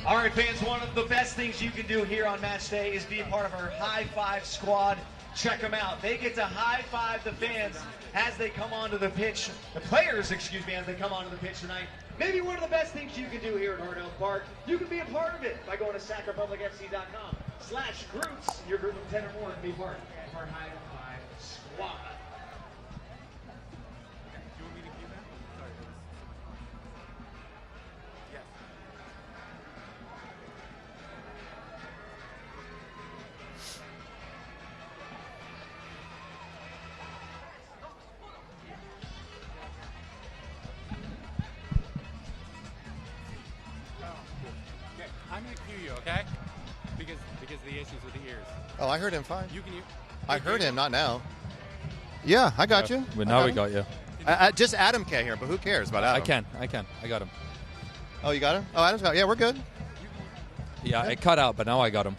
All right, fans, one of the best things you can do here on match day is be a part of our High Five Squad. Check them out. They get to high five the fans as they come onto the pitch, the players, excuse me, as they come onto the pitch tonight. Maybe one of the best things you can do here at Hornell Park. You can be a part of it by going to sacrepublicfc.com/groups. Your group of 10 or more can be part of our High Five Squad. I'm gonna cue you, okay? Because of the issues with the ears. Oh, I heard him fine. You can. I heard him, not now. Yeah, I got you. But now we got you. Just Adam can't hear, but who cares about Adam? I can. I got him. Oh, you got him? Oh, Adam's got him. Yeah, we're good. Yeah, it cut out, but now I got him.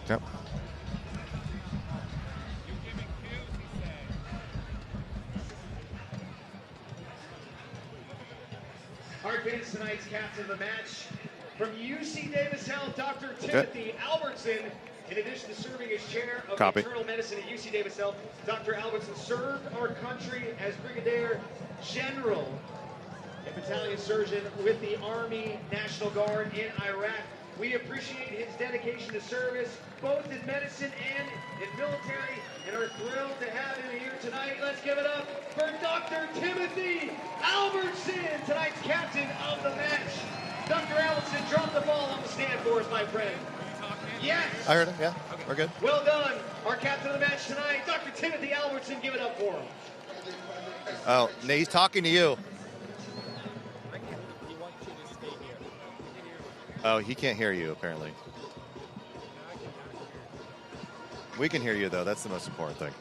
Yep. Our fans, tonight's captain of the match from UC Davis Health, Dr. Timothy Albertson. In addition to serving as chair of internal medicine at UC Davis Health, Dr. Albertson served our country as Brigadier General and Battalion Surgeon with the Army National Guard in Iraq. We appreciate his dedication to service, both in medicine and in military, and are thrilled to have him here tonight. Let's give it up for Dr. Timothy Albertson, tonight's captain of the match. Dr. Albertson, drop the ball on the stand for us, my friend. Yes. I heard him, yeah. Okay. We're good. Well done. Our captain of the match tonight, Dr. Timothy Albertson, give it up for him. Oh, he's talking to you. Oh, he can't hear you, apparently. We can hear you, though. That's the most important thing.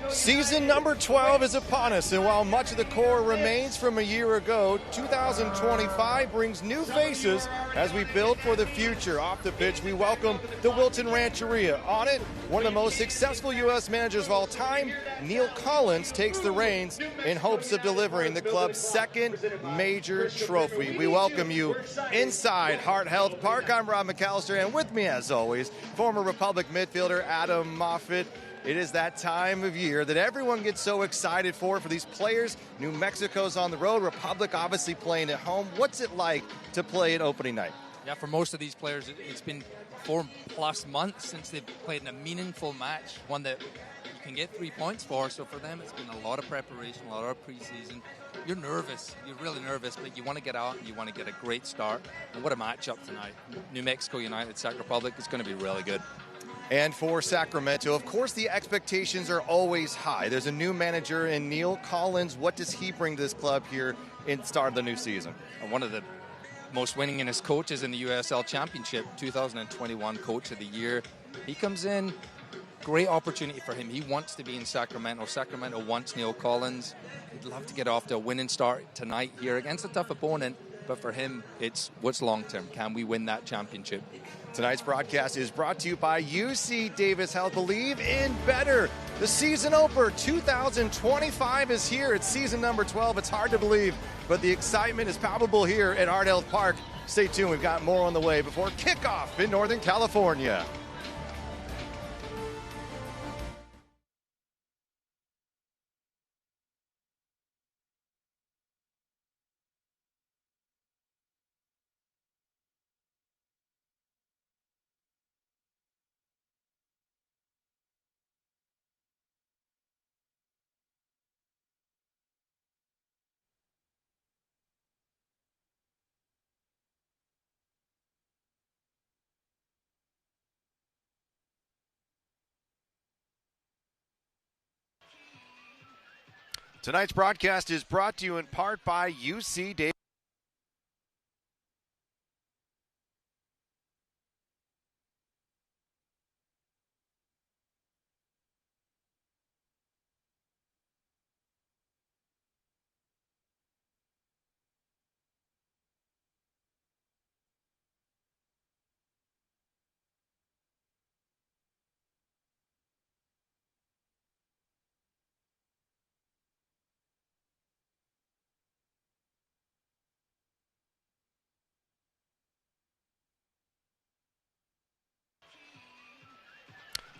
Season number 12 is upon us, and while much of the core remains from a year ago, 2025 brings new faces as we build for the future. Off the pitch, we welcome the Wilton Rancheria. On it, one of the most successful U.S. managers of all time, Neil Collins, takes the reins in hopes of delivering the club's second major trophy. We welcome you inside Heart Health Park. I'm Rob McAllister, and with me, as always, former Republic midfielder Adam Moffitt. It is that time of year that everyone gets so excited for these players. New Mexico's on the road, Republic obviously playing at home. What's it like to play at opening night? Yeah, for most of these players, it's been 4+ months since they've played in a meaningful match, one that you can get 3 points for. So for them, it's been a lot of preparation, a lot of preseason. You're nervous. You're really nervous, but you want to get out and you want to get a great start. And what a matchup tonight. New Mexico United, Sac Republic, is going to be really good. And for Sacramento, of course, the expectations are always high. There's a new manager in Neil Collins. What does he bring to this club here in the start of the new season? One of the most winningest coaches in the USL Championship, 2021 Coach of the Year. He comes in, great opportunity for him. He wants to be in Sacramento. Sacramento wants Neil Collins. He'd love to get off to a winning start tonight here against a tough opponent. But for him, it's what's long term. Can we win that championship? Tonight's broadcast is brought to you by UC Davis Health. Believe in better. The season opener 2025 is here. It's season number 12. It's hard to believe, but the excitement is palpable here at Heart Health Park. Stay tuned. We've got more on the way before kickoff in Northern California. Tonight's broadcast is brought to you in part by UC Davis.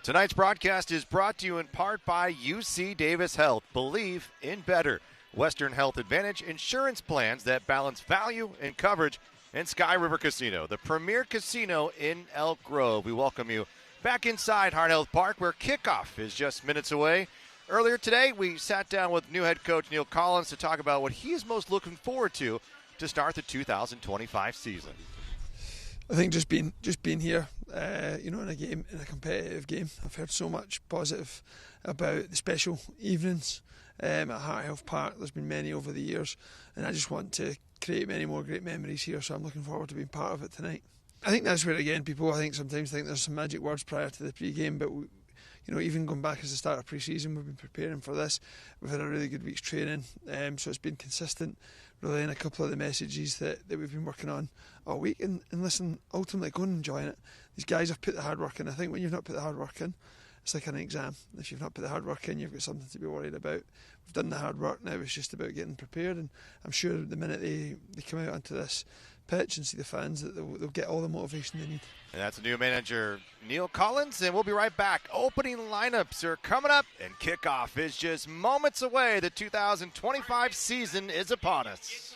Tonight's broadcast is brought to you in part by UC Davis Health. Believe in better. Western Health Advantage insurance plans that balance value and coverage. And Sky River Casino, the premier casino in Elk Grove. We welcome you back inside Heart Health Park, where kickoff is just minutes away. Earlier today, we sat down with new head coach Neil Collins to talk about what he is most looking forward to start the 2025 season. I think just being here, in a competitive game. I've heard so much positive about the special evenings at Heart Health Park. There's been many over the years, and I just want to create many more great memories here. So I'm looking forward to being part of it tonight. I think that's where, again, people sometimes think there's some magic words prior to the pre-game, but even going back as the start of pre-season, we've been preparing for this. We've had a really good week's training, so it's been consistent, relaying a couple of the messages that we've been working on all week. And listen, ultimately, go and enjoy it. These guys have put the hard work in. I think when you've not put the hard work in, it's like an exam. If you've not put the hard work in, you've got something to be worried about. We've done the hard work now. It's just about getting prepared. And I'm sure the minute they come out onto this pitch and see the fans, that they'll get all the motivation they need. And that's a new manager, Neil Collins, and we'll be right back. Opening lineups are coming up, and kickoff is just moments away. The 2025 season is upon us.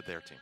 for their team.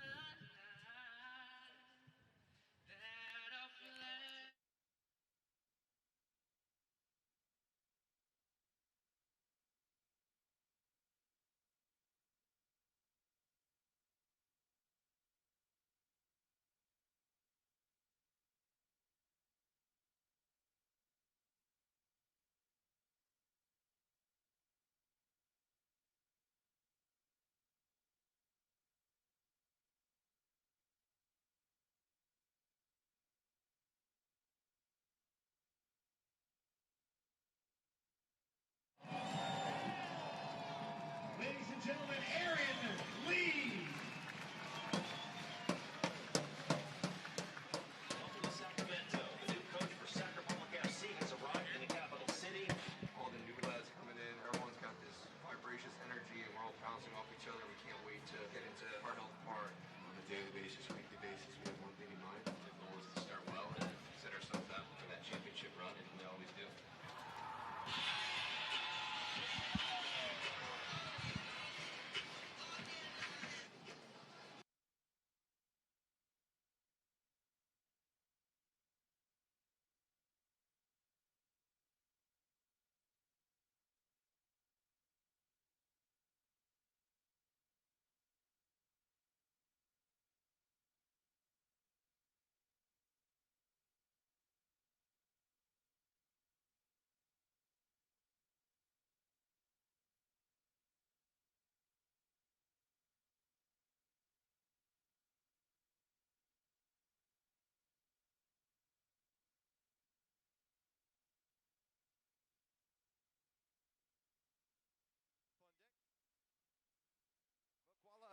Ladies and gentlemen, Aaron Lee. Welcome to Sacramento. The new coach for Sacramento FC has arrived in the capital city. All the new lads coming in, everyone's got this vibracious energy and we're all bouncing off each other. We can't wait to get into Heart Health Park. On a daily basis, weekly basis, we have one thing in mind. The goal is to start well and set ourselves up for that championship run, and we always do.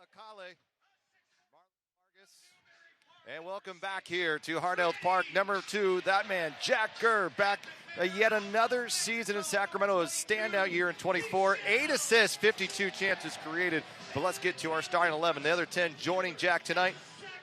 Akale, Marlon Vargas, and welcome back here to Heart Health Park. Number 2, that man, Jack Gurr, back yet another season in Sacramento. A standout year in 24, 8 assists, 52 chances created. But let's get to our starting 11. The other 10 joining Jack tonight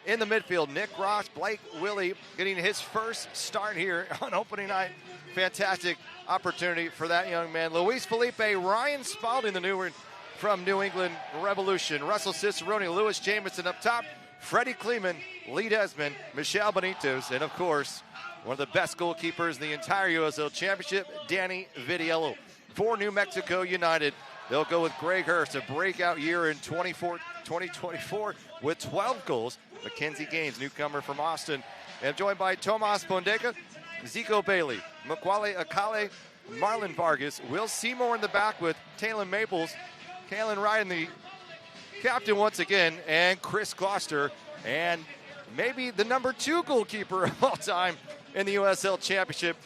in the midfield. Nick Ross, Blake Willie getting his first start here on opening night. Fantastic opportunity for that young man. Luis Felipe, Ryan Spalding, the new from New England Revolution. Russell Cicerone, Lewis Jamison up top. Freddie Kleeman, Lee Desmond, Michelle Benitez, and of course, one of the best goalkeepers in the entire USL Championship, Danny Vidiello. For New Mexico United, they'll go with Greg Hurst, a breakout year in 2024 with 12 goals. Mackenzie Gaines, newcomer from Austin, and joined by Tomas Pondeca, Zico Bailey, Makwale Akale, Marlon Vargas, Will Seymour in the back with Talon Maples, Kalen Ryan, the captain once again, and Chris Gloucester, and maybe the number 2 goalkeeper of all time in the USL Championship,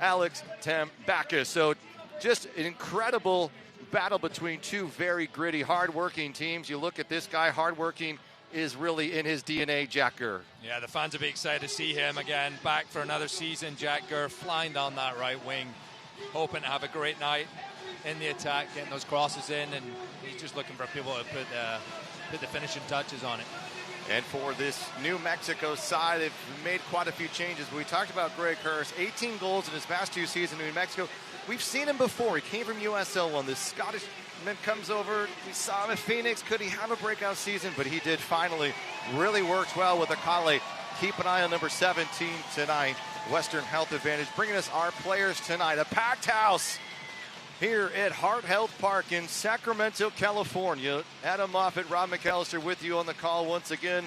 Alex Tambakis. So just an incredible battle between two very gritty, hard-working teams. You look at this guy, hard-working is really in his DNA, Jack Gurr. Yeah, the fans will be excited to see him again, back for another season. Jack Gurr flying down that right wing, hoping to have a great night in the attack, getting those crosses in, and he's just looking for people to put the finishing touches on it. And for this New Mexico side, they've made quite a few changes. We talked about Greg Hurst, 18 goals in his past 2 seasons in New Mexico. We've seen him before. He came from USL One. This Scottishman comes over. We saw him in Phoenix. Could he have a breakout season? But he did finally. Really worked well with Akale. Keep an eye on number 17 tonight. Western Health Advantage bringing us our players tonight. A packed house here at Heart Health Park in Sacramento, California. Adam Moffett, Rob McAllister with you on the call once again.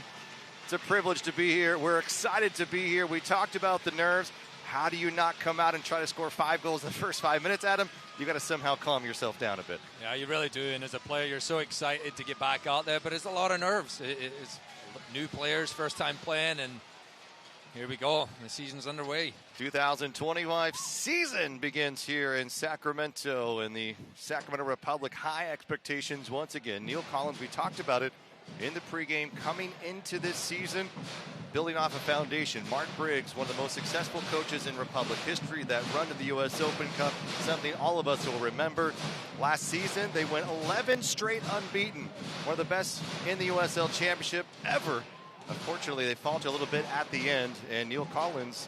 It's a privilege to be here. We're excited to be here. We talked about the nerves. How do you not come out and try to score 5 goals in the first 5 minutes, Adam? You got to somehow calm yourself down a bit. Yeah, you really do. And as a player, you're so excited to get back out there, but it's a lot of nerves. It's new players, first time playing, and here we go. The season's underway. 2025 season begins here in Sacramento in the Sacramento Republic. High expectations once again. Neil Collins, we talked about it in the pregame, coming into this season, building off a foundation. Mark Briggs, one of the most successful coaches in Republic history, that run to the U.S. Open Cup, something all of us will remember. Last season, they went 11 straight unbeaten, one of the best in the USL Championship ever. Unfortunately, they faltered a little bit at the end, and Neil Collins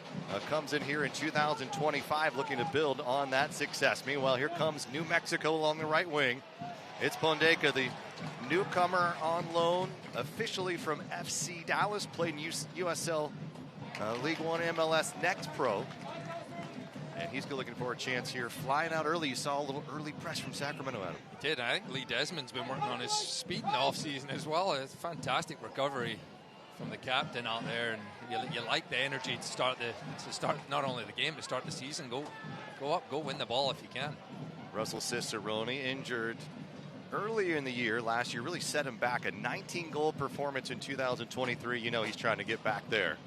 comes in here in 2025 looking to build on that success. Meanwhile, here comes New Mexico along the right wing. It's Pondeca, the newcomer on loan, officially from FC Dallas, played in USL League One MLS Next Pro. And he's looking for a chance here. Flying out early, you saw a little early press from Sacramento at him. He did. I think Lee Desmond's been working on his speed in the offseason as well. It's a fantastic recovery from the captain out there, and you like the energy to start not only the game, to start the season. Go up, go win the ball if you can. Russell Cicerone, injured earlier in the year, last year, really set him back. A 19-goal performance in 2023. You know he's trying to get back there.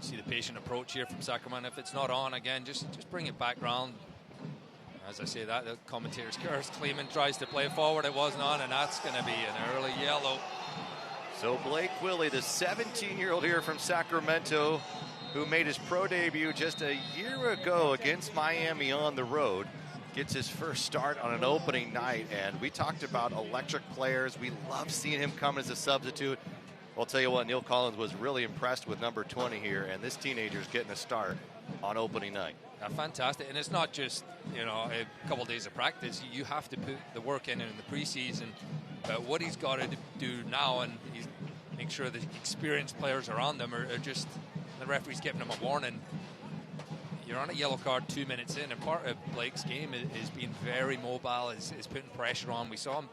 See the patient approach here from Sacramento. If it's not on, again, just bring it back round. As I say that, the commentator's curse. Kleeman tries to play forward. It wasn't on, and that's going to be an early yellow. So Blake Willie, the 17-year-old here from Sacramento, who made his pro debut just a year ago against Miami on the road, gets his first start on an opening night. And we talked about electric players. We love seeing him come as a substitute. I'll tell you what, Neil Collins was really impressed with number 20 here, and this teenager's getting a start on opening night. Fantastic, and it's not just, you know, a couple days of practice. You have to put the work in the preseason. What he's got to do now, and he's make sure the experienced players around them are just, the referee's giving him a warning. You're on a yellow card 2 minutes in, and part of Blake's game is being very mobile, is putting pressure on. We saw him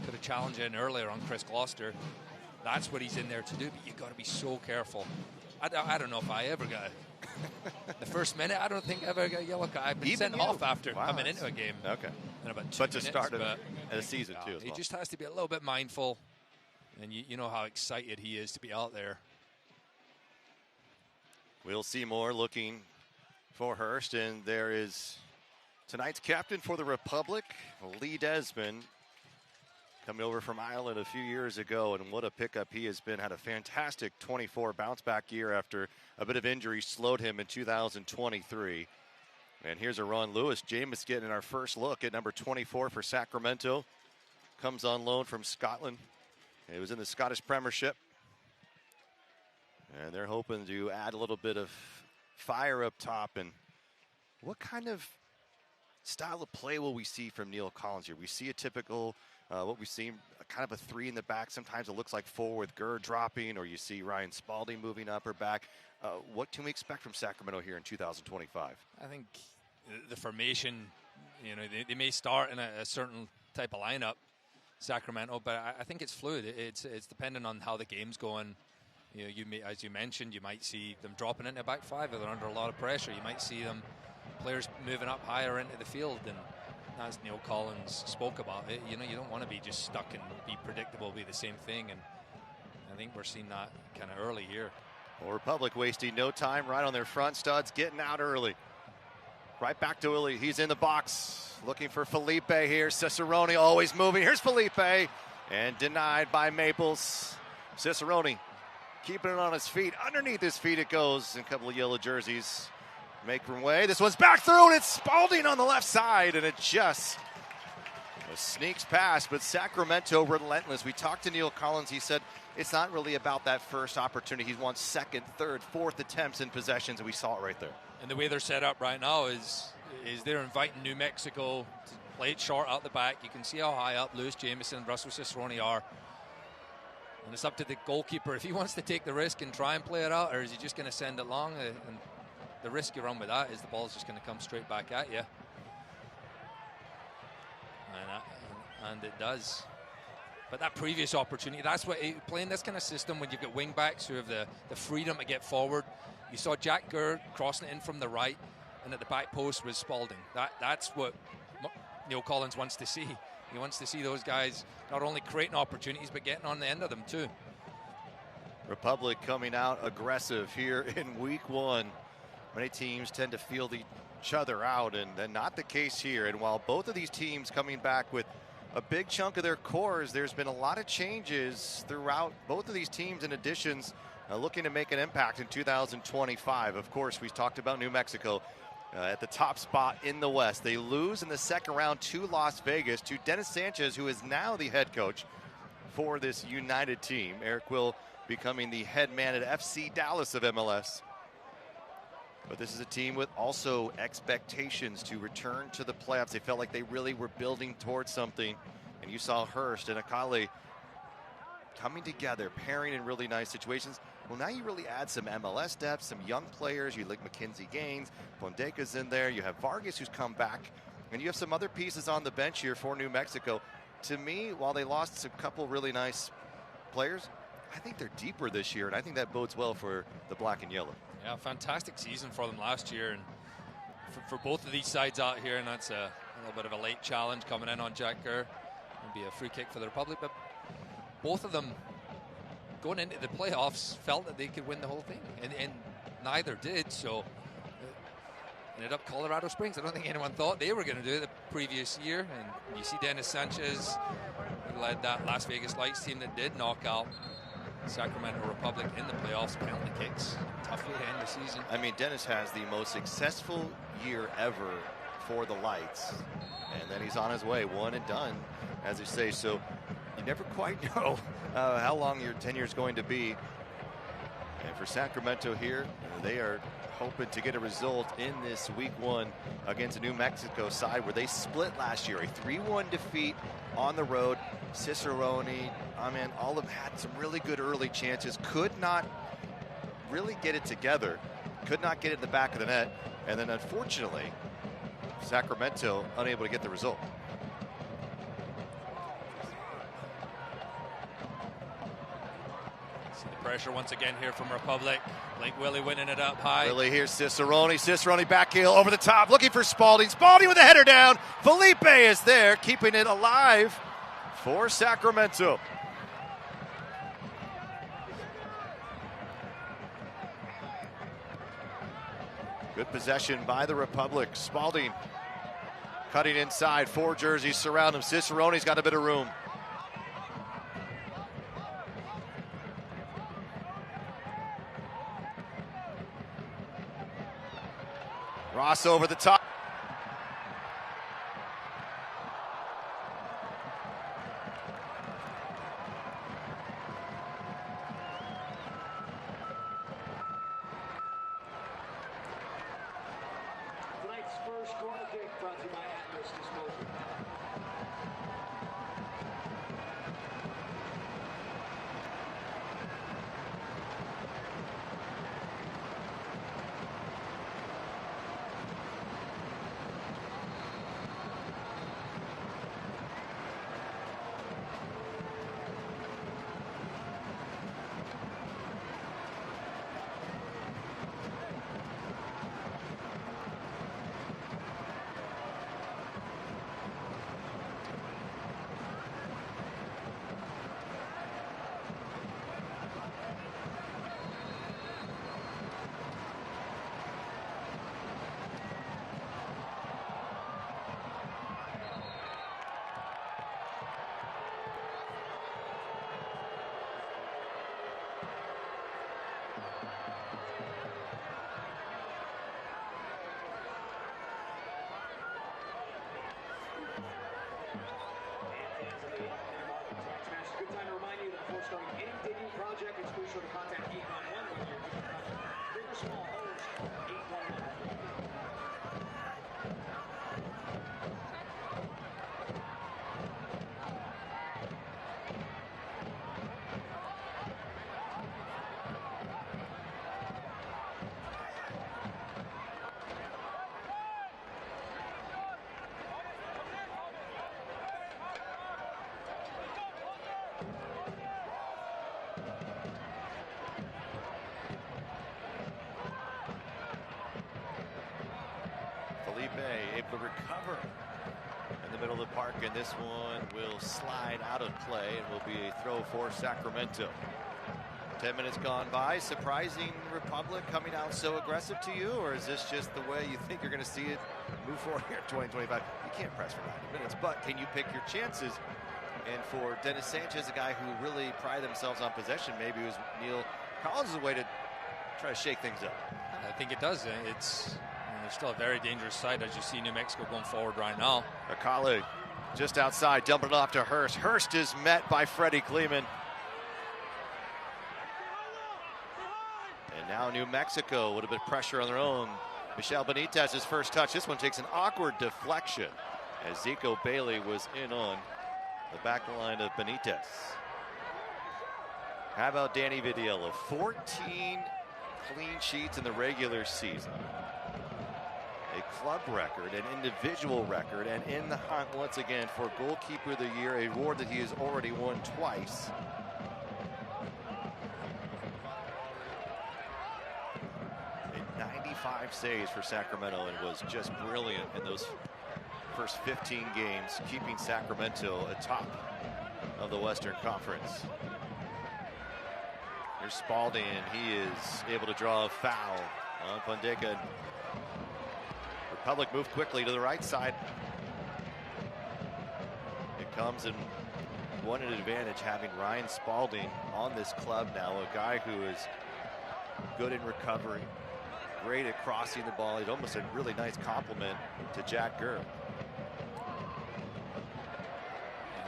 put a challenge in earlier on Chris Gloucester. That's what he's in there to do, but you've got to be so careful. I don't know if I ever got the first minute. I don't think I ever got a yellow card. I've been sent off after coming into a game. Okay. In about 2 but minutes, to start a season, too, as well. He just has to be a little bit mindful, and you know how excited he is to be out there. Will Seymour looking for Hurst, and there is tonight's captain for the Republic, Lee Desmond, coming over from Ireland a few years ago, and what a pickup he has been. Had a fantastic 24 bounce-back year after a bit of injury slowed him in 2023. And here's a Ron Lewis. Jameis getting our first look at number 24 for Sacramento. Comes on loan from Scotland. It was in the Scottish Premiership. And they're hoping to add a little bit of fire up top. And what kind of style of play will we see from Neil Collins here? We see a typical... what we've seen, kind of a three in the back. Sometimes it looks like four with Gerd dropping, or you see Ryan Spalding moving up or back. What can we expect from Sacramento here in 2025? I think the formation, you know, they may start in a certain type of lineup, Sacramento, but I think it's fluid. It's dependent on how the game's going. You know, as you mentioned, you might see them dropping into back five if they're under a lot of pressure. You might see them players moving up higher into the field, and as Neil Collins spoke about it, you know, you don't want to be just stuck and be predictable, be the same thing, and I think we're seeing that kind of early here. Well, Republic wasting no time, right on their front studs, getting out early. Right back to Willie. He's in the box, looking for Felipe here. Cicerone always moving. Here's Felipe, and denied by Maples. Cicerone keeping it on his feet. Underneath his feet it goes, and a couple of yellow jerseys make room way. This one's back through, and it's Spalding on the left side, and it just sneaks past. But Sacramento relentless. We talked to Neil Collins. He said it's not really about that first opportunity. He wants second, third, fourth attempts in possessions, and we saw it right there. And the way they're set up right now is they're inviting New Mexico to play it short out the back. You can see how high up Lewis Jamieson and Russell Cicerone are. And it's up to the goalkeeper if he wants to take the risk and try and play it out, or is he just going to send it long? And the risk you run with that is the ball's just going to come straight back at you. And it does. But that previous opportunity, that's what playing this kind of system when you've got wing backs who have the freedom to get forward. You saw Jack Gerd crossing it in from the right, and at the back post was Spalding. That's what Neil Collins wants to see. He wants to see those guys not only creating opportunities, but getting on the end of them too. Republic coming out aggressive here in week one. Many teams tend to field each other out, and then not the case here. And while both of these teams coming back with a big chunk of their cores, there's been a lot of changes throughout both of these teams and additions looking to make an impact in 2025. Of course, we talked about New Mexico at the top spot in the West. They lose in the second round to Las Vegas, to Dennis Sanchez, who is now the head coach for this United team. Eric Will becoming the head man at FC Dallas of MLS. But this is a team with also expectations to return to the playoffs. They felt like they really were building towards something. And you saw Hurst and Akali coming together, pairing in really nice situations. Well, now you really add some MLS depth, some young players. You like Mackenzie Gaines, Pondeca's in there. You have Vargas who's come back. And you have some other pieces on the bench here for New Mexico. To me, while they lost a couple really nice players, I think they're deeper this year, and I think that bodes well for the black and yellow. Yeah, fantastic season for them last year, and for both of these sides out here, and that's a little bit of a late challenge coming in on Jack Kerr. It'll be a free kick for the Republic, but both of them going into the playoffs felt that they could win the whole thing, and neither did, so ended up Colorado Springs. I don't think anyone thought they were going to do it the previous year, and you see Dennis Sanchez, who led that Las Vegas Lights team that did knock out Sacramento Republic in the playoffs, penalty kicks, tough way to end the season. I mean, Dennis has the most successful year ever for the Lights, and then he's on his way, one and done, as they say. So you never quite know how long your tenure is going to be. And for Sacramento here, they are hoping to get a result in this week one against a New Mexico side where they split last year, a 3-1 defeat on the road. Cicerone, I mean, all of them had some really good early chances, could not really get it together, could not get it in the back of the net, and then unfortunately, Sacramento unable to get the result. See the pressure once again here from Republic. Blake Willie winning it up high. Willie, here's Cicerone. Cicerone back heel over the top, looking for Spalding. Spalding with a header down. Felipe is there, keeping it alive for Sacramento. Good possession by the Republic. Spalding cutting inside. 4 jerseys surround him. Cicerone's got a bit of room. Ross over the top. Tonight's first corner kick brought to you by Atlas Disposal. Good time to remind you that before starting any digging project, it's crucial to contact 811 with your digging project. Big or small, hose, 811. Felipe able to recover in the middle of the park, and this one will slide out of play and will be a throw for Sacramento. 10 minutes gone by. Surprising Republic coming out so aggressive to you, or is this just the way you think you're going to see it move forward here in 2025? You can't press for 90 minutes, but can you pick your chances? And for Dennis Sanchez, a guy who really pride themselves on possession, maybe it was Neil Collins' way to try to shake things up. I think it does. They're still a very dangerous side, as you see New Mexico going forward right now. Akali just outside, dumping it off to Hurst. Hurst is met by Freddie Kleeman. And Now New Mexico with a bit of pressure on their own. Michel Benitez's first touch. This one takes an awkward deflection as Zico Bailey was in on the back line of Benitez. How about Danny Vitiello? 14 clean sheets in the regular season. A club record, an individual record, and in the hunt once again for Goalkeeper of the Year, a award that he has already won twice. 95 saves for Sacramento and was just brilliant in those first 15 games, keeping Sacramento atop of the Western Conference. Here's Spalding, and he is able to draw a foul on Pondeka. Republic moved quickly to the right side. It comes and won an advantage having Ryan Spalding on this club now, a guy who is good in recovery, great at crossing the ball. He's almost a really nice compliment to Jack Gurr.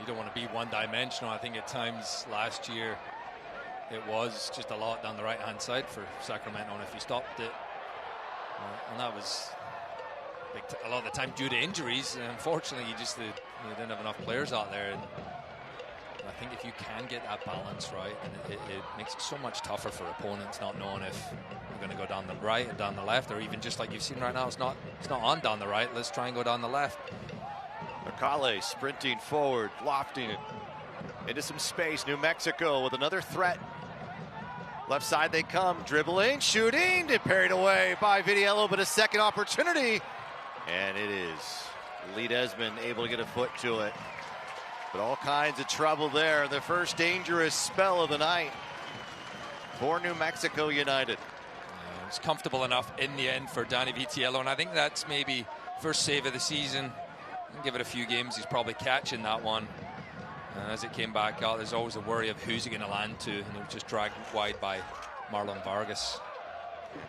You don't want to be one-dimensional. I think at times last year it was just a lot down the right-hand side for Sacramento, and if you stopped it, and that was a lot of the time due to injuries. And unfortunately, you didn't have enough players out there. And I think if you can get that balance right, and it makes it so much tougher for opponents not knowing if you're going to go down the right or down the left, or even just like you've seen right now, it's not on down the right. Let's try and go down the left. Akale sprinting forward, lofting it into some space. New Mexico with another threat. Left side they come, dribbling, shooting, parried away by Vitiello, but a second opportunity. And it is Lee Desmond able to get a foot to it. But all kinds of trouble there. The first dangerous spell of the night for New Mexico United. It's comfortable enough in the end for Danny Vitiello, and I think that's maybe first save of the season. Give it a few games, he's probably catching that one. As it came back out, there's always a worry of who's he going to land to, and it was just dragged wide by Marlon Vargas.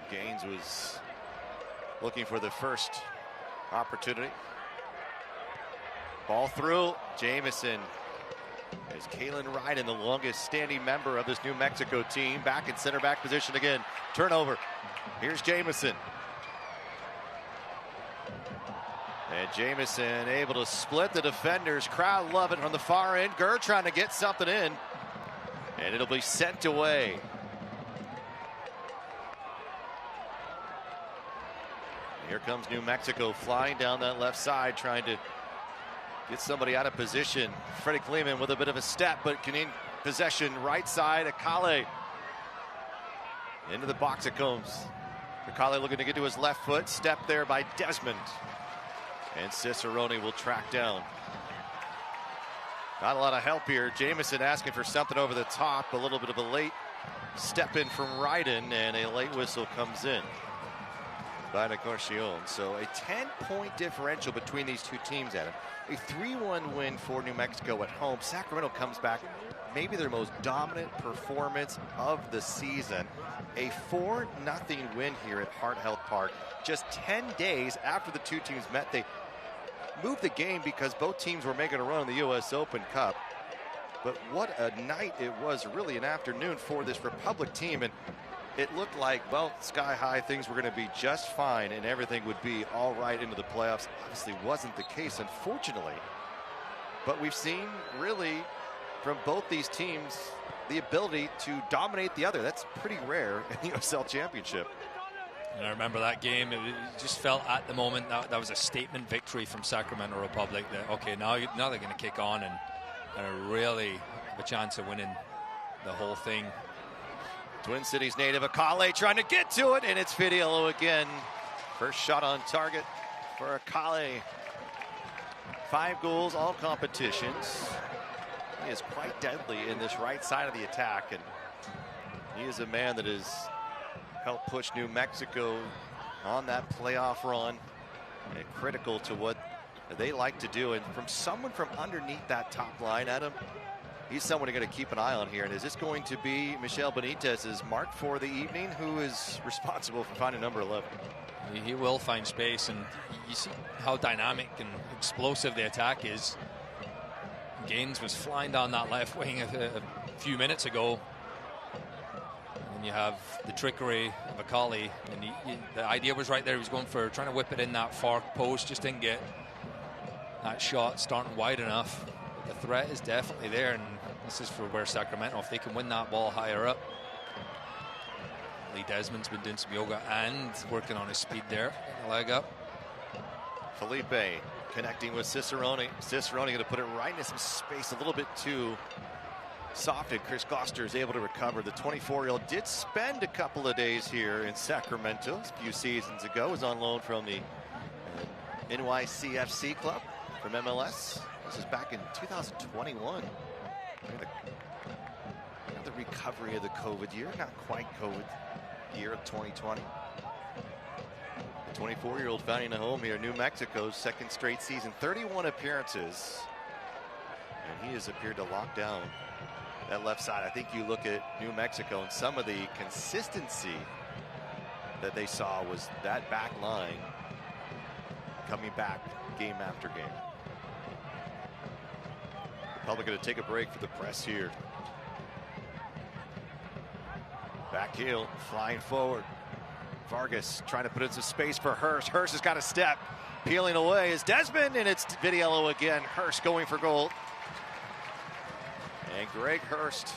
Gaines was looking for the first opportunity. Ball through. Jamison. Is Kalen Ryden, the longest standing member of this New Mexico team, back in center back position again. Turnover. Here's Jamison. And Jamison able to split the defenders. Crowd love it from the far end. Gurr trying to get something in. And it'll be sent away. Here comes New Mexico flying down that left side, trying to get somebody out of position. Freddie Kleeman with a bit of a step, but can in possession right side. Akale into the box it comes. Akale looking to get to his left foot. Step there by Desmond. And Cicerone will track down. Not a lot of help here. Jamison asking for something over the top. A little bit of a late step in from Ryden, and a late whistle comes in by Negotiation. So a 10-point differential between these two teams, Adam. A 3-1 win for New Mexico at home. Sacramento comes back, maybe their most dominant performance of the season. A 4-0 win here at Hart Health Park. Just 10 days after the two teams met, they moved the game because both teams were making a run in the U.S. Open Cup. But what a night it was, really an afternoon for this Republic team. And it looked like, well, sky high, things were going to be just fine and everything would be all right into the playoffs. Obviously wasn't the case, unfortunately. But we've seen, really, from both these teams, the ability to dominate the other. That's pretty rare in the USL Championship. And I remember that game, it just felt at the moment that was a statement victory from Sacramento Republic. That, okay, now they're going to kick on and really have a chance of winning the whole thing. Twin Cities native Akale trying to get to it, and it's Vitiello again. First shot on target for Akale. 5 goals, all competitions. He is quite deadly in this right side of the attack, and he is a man that has helped push New Mexico on that playoff run, and critical to what they like to do. And from someone from underneath that top line, Adam, he's someone you're going to keep an eye on here. And is this going to be Michel Benitez's mark for the evening? Who is responsible for finding number 11? He will find space, and you see how dynamic and explosive the attack is. Gaines was flying down that left wing a few minutes ago. And and you have the trickery of Akali, and the idea was right there. He was going for trying to whip it in that far post, just didn't get that shot starting wide enough. But the threat is definitely there, and this is for where Sacramento, if they can win that ball higher up. Lee Desmond's been doing some yoga and working on his speed there, getting the leg up. Felipe connecting with Cicerone. Cicerone going to put it right into some space, a little bit too soft, and Chris Goster is able to recover. The 24-year-old did spend a couple of days here in Sacramento a few seasons ago. Was on loan from the NYCFC club from MLS. This is back in 2021. Another recovery of the COVID year, not quite COVID year of 2020. The 24-year-old finding a home here in New Mexico's second straight season, 31 appearances, and he has appeared to lock down that left side. I think you look at New Mexico and some of the consistency that they saw was that back line coming back game after game. Probably going to take a break for the press here. Back heel, flying forward. Vargas trying to put in some space for Hurst. Hurst has got a step. Peeling away is Desmond, and it's Vitiello again. Hurst going for goal. And Greg Hurst,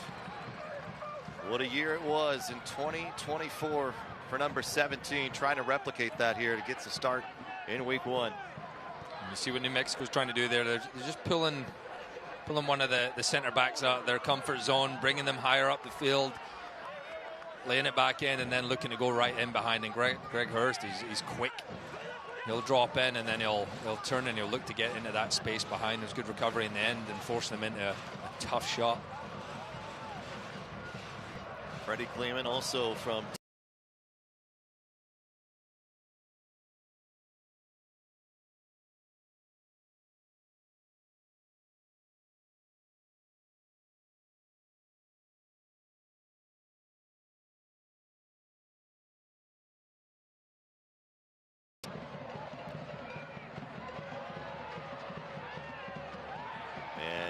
what a year it was in 2024 for number 17, trying to replicate that here to get the start in week one. And you see what New Mexico's trying to do there. They're just pulling one of the center backs out of their comfort zone, bringing them higher up the field, laying it back in, and then looking to go right in behind. And Greg Hurst, he's quick. He'll drop in, and then he'll turn, and he'll look to get into that space behind. There's good recovery in the end and forcing them into a tough shot. Freddie Kleeman also from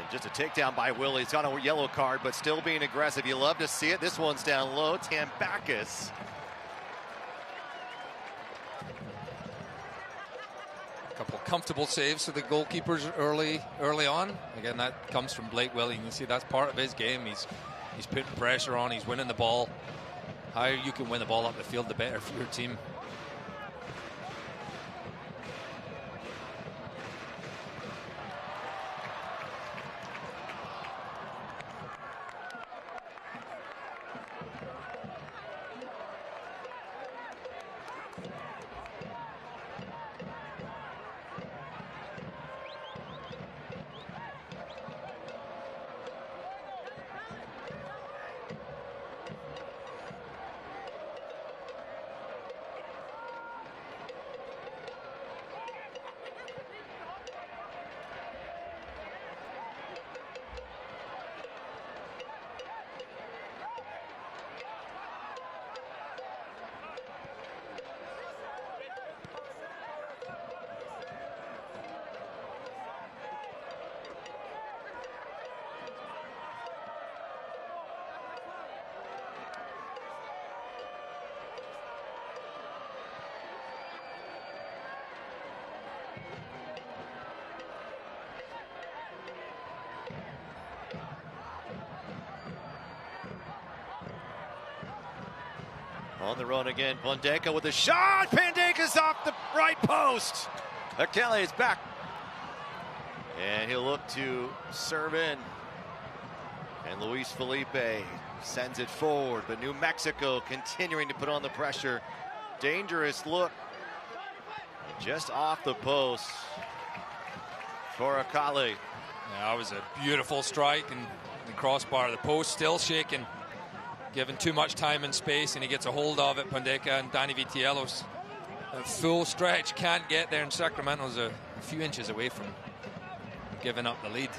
just a takedown by Willie. He's got a yellow card, but still being aggressive. You love to see it. This one's down low. Tambakis. A couple of comfortable saves for the goalkeepers early on. Again, that comes from Blake Willie. You can see that's part of his game. He's putting pressure on. He's winning the ball. The higher you can win the ball up the field, the better for your team. On the run again, Bondeka with a shot. Pandeka's off the right post. Akele is back. And he'll look to serve in. And Luis Felipe sends it forward. But New Mexico continuing to put on the pressure. Dangerous look. Just off the post for Akale. Yeah, that was a beautiful strike, and the crossbar, the post still shaking. Given too much time and space, and he gets a hold of it. Pandeka and Danny Vitiello's a full stretch, can't get there, and Sacramento's a few inches away from giving up the lead.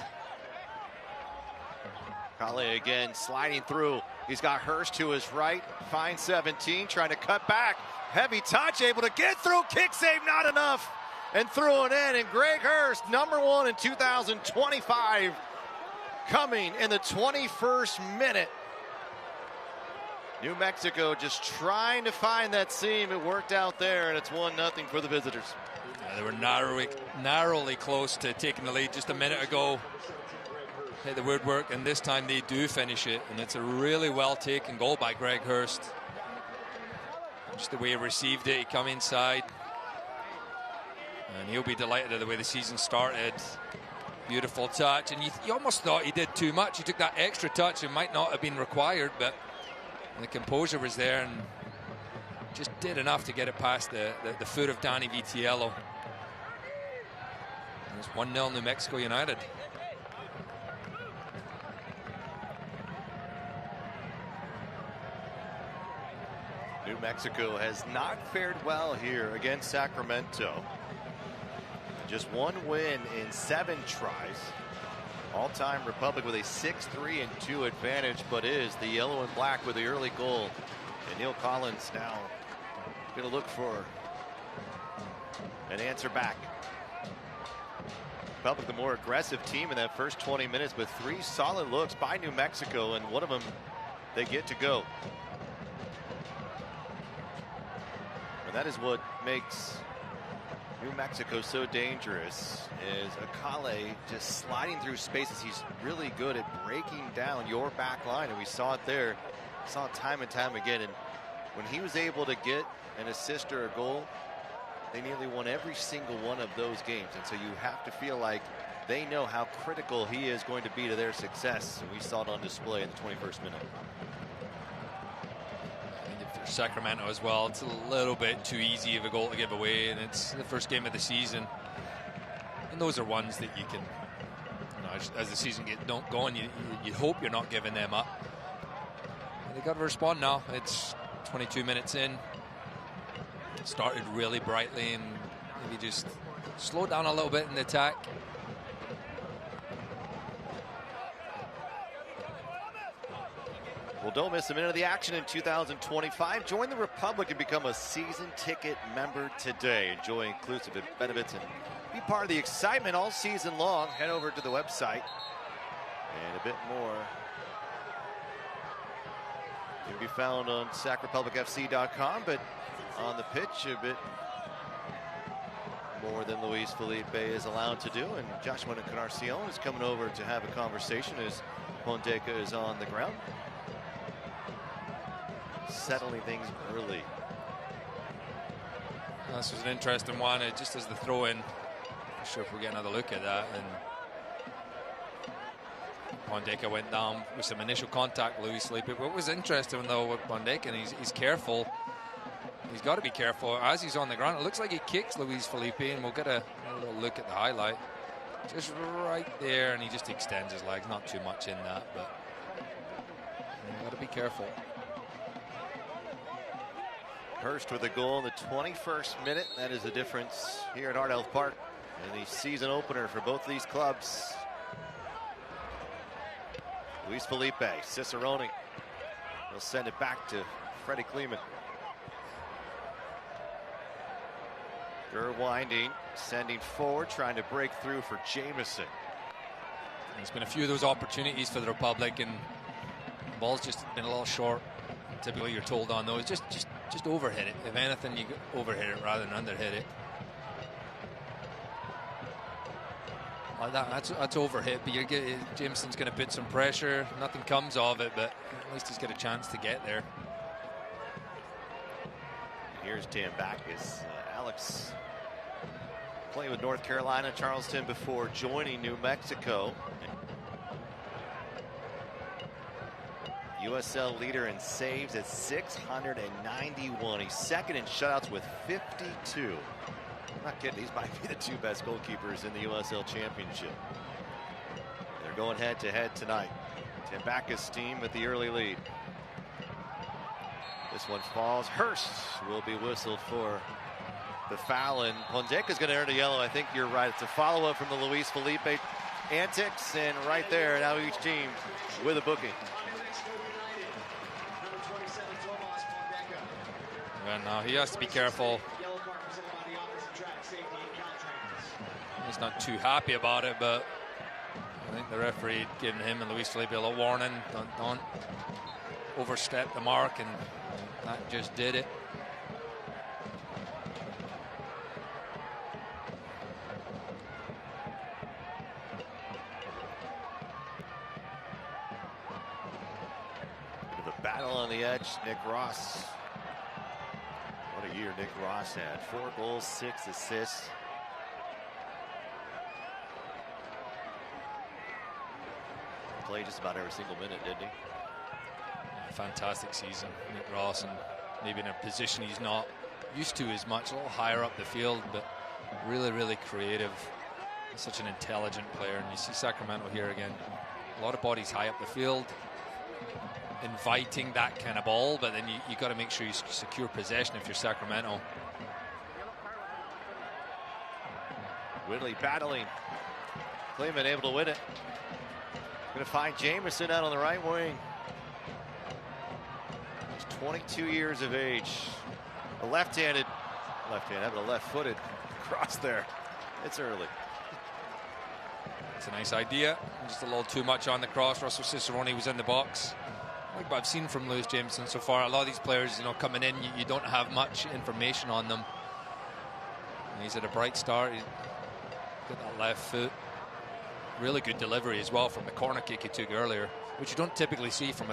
Kale again sliding through. He's got Hurst to his right. Finds 17, trying to cut back. Heavy touch, able to get through. Kick save, not enough. And threw it in. And Greg Hurst, #1 in 2025, coming in the 21st minute. New Mexico just trying to find that seam. It worked out there, and it's 1-0 for the visitors. Yeah, they were narrowly close to taking the lead just a minute ago. Hit the woodwork, and this time they do finish it, and it's a really well taken goal by Greg Hurst. Just the way he received it, he come inside, and he'll be delighted at the way the season started. Beautiful touch, and you almost thought he did too much. He took that extra touch. It might not have been required, but the composure was there and just did enough to get it past the foot of Danny Vitiello. And it's 1-0 New Mexico United. New Mexico has not fared well here against Sacramento. Just one win in 7 tries. All-time Republic with a 6-3-2 advantage, but is the yellow and black with the early goal. And Neil Collins now going to look for an answer back. Republic the more aggressive team in that first 20 minutes with 3 solid looks by New Mexico, and one of them they get to go. And that is what makes New Mexico so dangerous, is Akale just sliding through spaces. He's really good at breaking down your back line, and we saw it there. Saw it time and time again, and when he was able to get an assist or a goal, they nearly won every single one of those games. And so you have to feel like they know how critical he is going to be to their success, and we saw it on display in the 21st minute. For Sacramento as well, it's a little bit too easy of a goal to give away, and it's the first game of the season, and those are ones that you can, as the season gets going, you hope you're not giving them up. And they got to respond now. It's 22 minutes in. Started really brightly, and maybe just slow down a little bit in the attack. Well, don't miss a minute of the action in 2025. Join the Republic and become a season ticket member today. Enjoy inclusive benefits and be part of the excitement all season long. Head over to the website, and a bit more can be found on sacrepublicfc.com, but on the pitch a bit more than Luis Felipe is allowed to do. And Joshua Encarnacion is coming over to have a conversation as Pondeca is on the ground, settling things early. This was an interesting one. It just as the throw in, not sure if we'll get another look at that. And Pondeca went down with some initial contact with Luis Felipe. But what was interesting though with Pondeca, and he's careful. He's got to be careful as he's on the ground. It looks like he kicks Luis Felipe, and we'll get a little look at the highlight. Just right there, and he just extends his legs. Not too much in that, but you got to be careful. Hurst with a goal in the 21st minute. That is the difference here at Art Health Park in the season opener for both these clubs. Luis Felipe, Cicerone. He'll send it back to Freddie Kleeman. Gurr winding, sending forward, trying to break through for Jamison. There's been a few of those opportunities for the Republic, and the ball's just been a little short. Typically, you're told on those, just overhit it. If anything, you overhit it rather than underhit it. Like that's overhit, but Jameson's going to put some pressure. Nothing comes of it, but at least he's got a chance to get there. Here's Dan Backus. Alex playing with North Carolina, Charleston before joining New Mexico. USL leader in saves at 691. He's second in shutouts with 52. I'm not kidding, these might be the 2 best goalkeepers in the USL Championship. They're going head to head tonight. Tambaka's team with the early lead. This one falls. Hurst will be whistled for the foul, and Pondeca's going to earn a yellow. I think you're right. It's a follow-up from the Luis Felipe antics, and right there, now each team with a booking. And now he has to be careful. He's not too happy about it, but I think the referee giving him and Luis Felipe a little warning. Don't overstepped the mark, and that just did it. Bit of a battle on the edge. Nick Ross. What a year Nick Ross had. 4 goals, 6 assists. Played just about every single minute, didn't he? Fantastic season, Nick Ross, and maybe in a position he's not used to as much, a little higher up the field, but really, really creative. Such an intelligent player, and you see Sacramento here again. A lot of bodies high up the field, inviting that kind of ball, but then you got to make sure you secure possession if you're Sacramento. Whitley battling. Cleveland able to win it. Going to find Jamison out on the right wing. He's 22 years of age. A left-handed, having a left-footed cross there. It's early. It's a nice idea. Just a little too much on the cross. Russell Cicerone was in the box. Like what I've seen from Lewis Jameson so far, a lot of these players, coming in, you don't have much information on them. And he's at a bright start. He's got that left foot. Really good delivery as well from the corner kick he took earlier, which you don't typically see from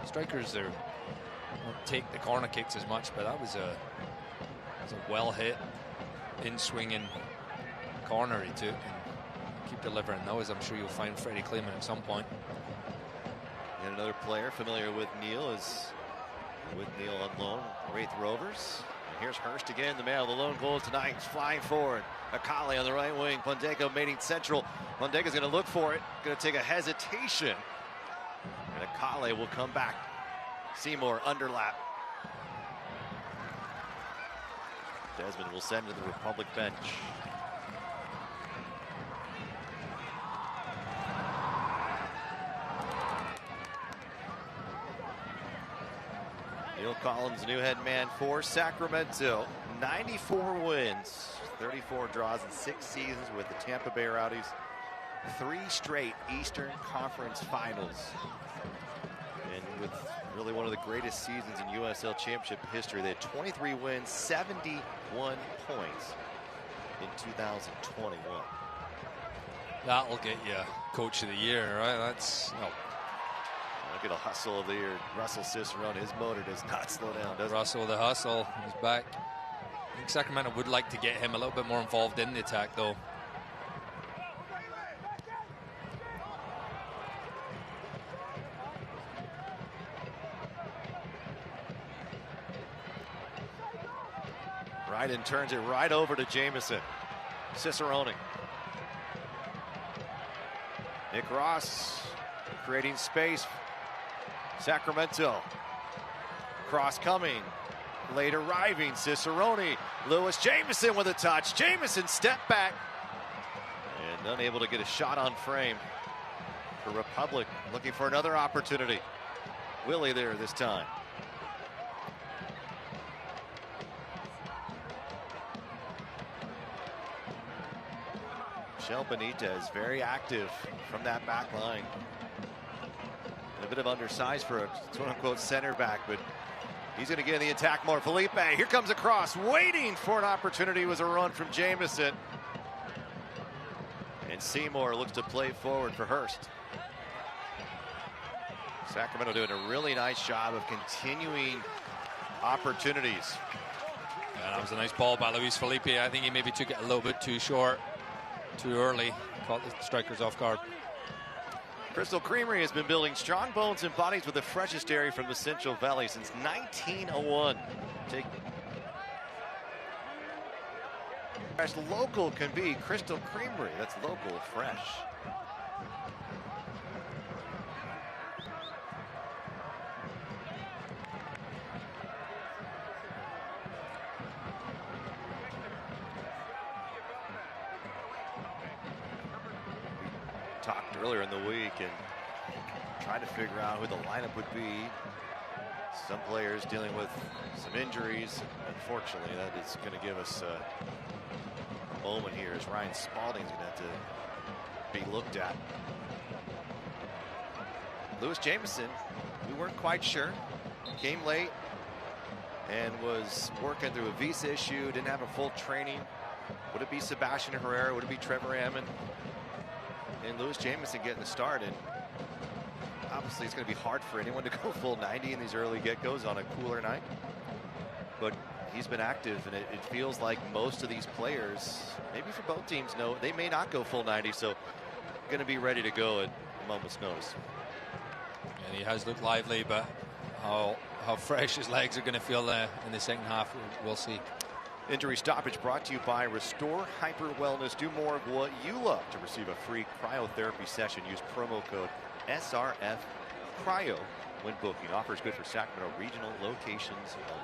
strikers. They don't take the corner kicks as much, but that was a well hit, in swinging corner he took. And keep delivering those. I'm sure you'll find Freddie Kleeman at some point. And another player familiar with Neil is with Neil on loan, Wraith Rovers. And here's Hurst again, the man of the lone goal tonight. He's flying forward. Akali on the right wing. Pondego mating central. Pondega's going to look for it. Going to take a hesitation. And Akali will come back. Seymour underlap. Desmond will send to the Republic bench. Neil Collins, new head man for Sacramento. 94 wins, 34 draws in 6 seasons with the Tampa Bay Rowdies. 3 straight Eastern Conference Finals. And with really one of the greatest seasons in USL Championship history. They had 23 wins, 71 points in 2021. That'll get you Coach of the Year, right? That's Look at the hustle of the year. Russell Cicerone, his motor does not slow down, does it? Russell the hustle, he's back. I think Sacramento would like to get him a little bit more involved in the attack, though. Right, and turns it right over to Jamison. Cicerone. Nick Ross creating space. Sacramento. Cross coming. Late arriving. Cicerone. Lewis Jamison with a touch. Jamison step back. And unable to get a shot on frame for Republic. Looking for another opportunity. Willie there this time. Michel Benitez very active from that back line. A bit of undersized for a quote-unquote center back, but he's going to get in the attack more. Felipe, here comes a cross, waiting for an opportunity. Was a run from Jamison. And Seymour looks to play forward for Hurst. Sacramento doing a really nice job of continuing opportunities. Yeah, that was a nice ball by Luis Felipe. I think he maybe took it a little bit too short, too early. Caught the strikers off guard. Crystal Creamery has been building strong bones and bodies with the freshest dairy from the Central Valley since 1901. Take fresh local can be Crystal Creamery. That's local fresh. Talked earlier in the week and tried to figure out who the lineup would be. Some players dealing with some injuries. Unfortunately, that is going to give us a moment here as Ryan Spalding's going to have to be looked at. Lewis Jamison we weren't quite sure. Came late and was working through a visa issue, didn't have a full training. Would it be Sebastian Herrera? Would it be Trevor Ammon? And Lewis Jamison getting the start. And obviously it's going to be hard for anyone to go full 90 in these early get-goes on a cooler night. But he's been active, and it feels like most of these players, maybe for both teams, know they may not go full 90, so going to be ready to go at a moment's notice. And he has looked lively, but how fresh his legs are going to feel in the second half, we'll see. Injury stoppage brought to you by Restore Hyper Wellness. Do more of what you love. To receive a free cryotherapy session, use promo code SRF Cryo when booking. Offers good for Sacramento regional locations only.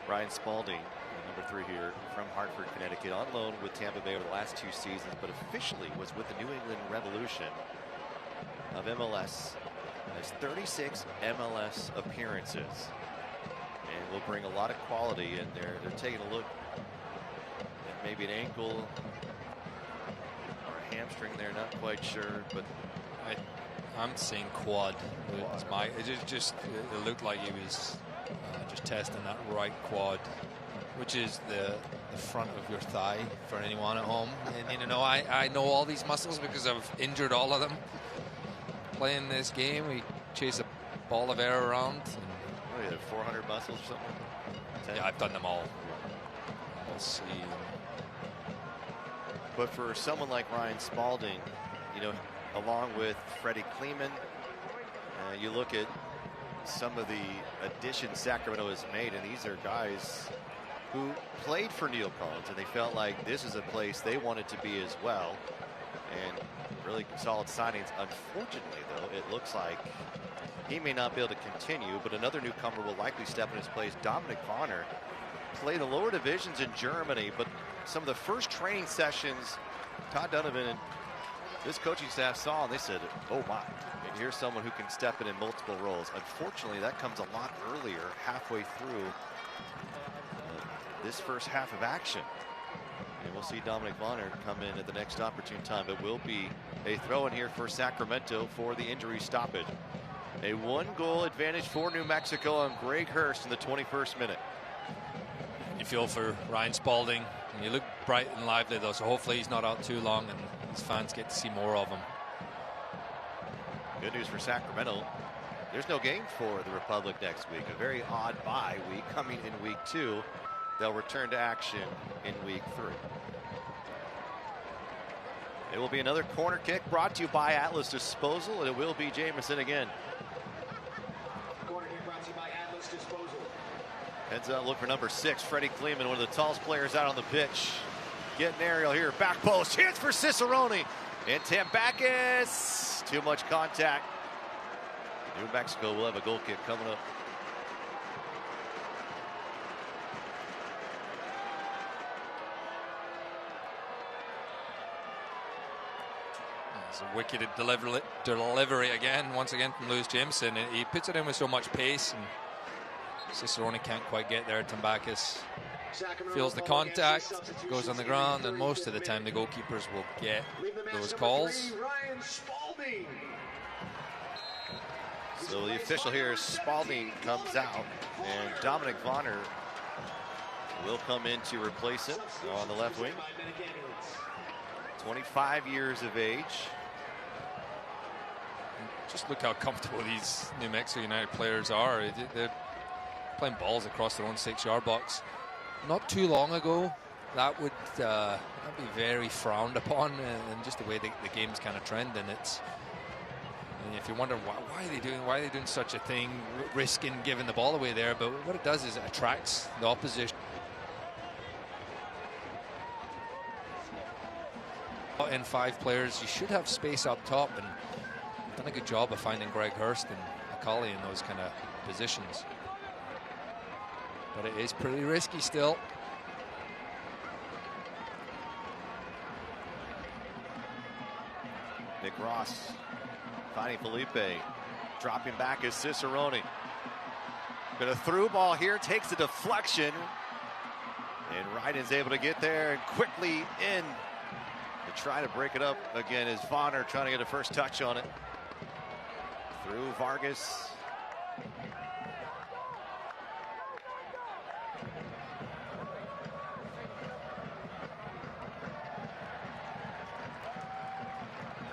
Ryan Spalding, number 3 here from Hartford, Connecticut, on loan with Tampa Bay over the last 2 seasons, but officially was with the New England Revolution of MLS. Has 36 MLS appearances. And will bring a lot of quality in there. They're taking a look at maybe an ankle or a hamstring there, not quite sure, but I'm saying quad. It looked like he was just testing that right quad, which is the front of your thigh for anyone at home. And you know, I know all these muscles because I've injured all of them playing this game. We chase a ball of air around. What are you, 400 muscles or something? 10? Yeah, I've done them all. We'll see. But for someone like Ryan Spalding, you know, along with Freddie Kleeman, you look at some of the additions Sacramento has made, and these are guys who played for Neil Collins, and they felt like this is a place they wanted to be as well. And really solid signings. Unfortunately, though, it looks like he may not be able to continue, but another newcomer will likely step in his place. Dominic Vonner played the lower divisions in Germany, but some of the first training sessions, Todd Donovan and this coaching staff saw, and they said, oh my, here's someone who can step in multiple roles. Unfortunately, that comes a lot earlier, halfway through this first half of action. And we'll see Dominic Vonner come in at the next opportune time. It will be a throw in here for Sacramento for the injury stoppage. A 1-goal advantage for New Mexico on Greg Hurst in the 21st minute. You feel for Ryan Spalding, and you look bright and lively though, so hopefully he's not out too long and his fans get to see more of him. Good news for Sacramento. There's no game for the Republic next week. A very odd bye week coming in week 2. They'll return to action in week 3. It will be another corner kick brought to you by Atlas Disposal, and it will be Jamison again. Corner kick brought to you by Atlas Disposal. Heads up, look for number 6, Freddie Kleeman, one of the tallest players out on the pitch. Getting aerial here, back post, chance for Cicerone. And Tambakis, too much contact. New Mexico will have a goal kick coming up. It's a wicked delivery again, once again from Lewis Jameson. He puts it in with so much pace, and Cicerone can't quite get there. Tambakis feels the contact, goes on the ground, and most of the time the goalkeepers will get those calls. So the official here is Spalding comes out, and Dominic Vonner will come in to replace him on the left wing. 25 years of age. Just look how comfortable these New Mexico United players are. They're playing balls across their own 6-yard box. Not too long ago, that would be very frowned upon, and just the way the game's kind of trending. It's, and if you wonder why are they doing such a thing, risking giving the ball away there, but what it does is it attracts the opposition. In 5 players, you should have space up top, and done a good job of finding Greg Hurst and Akali in those kind of positions. But it is pretty risky still. Nick Ross finding Felipe, dropping back is Cicerone. Got a through ball here, takes the deflection, and Ryden's able to get there and quickly in to try to break it up again. Is Vonner trying to get a first touch on it. Through Vargas.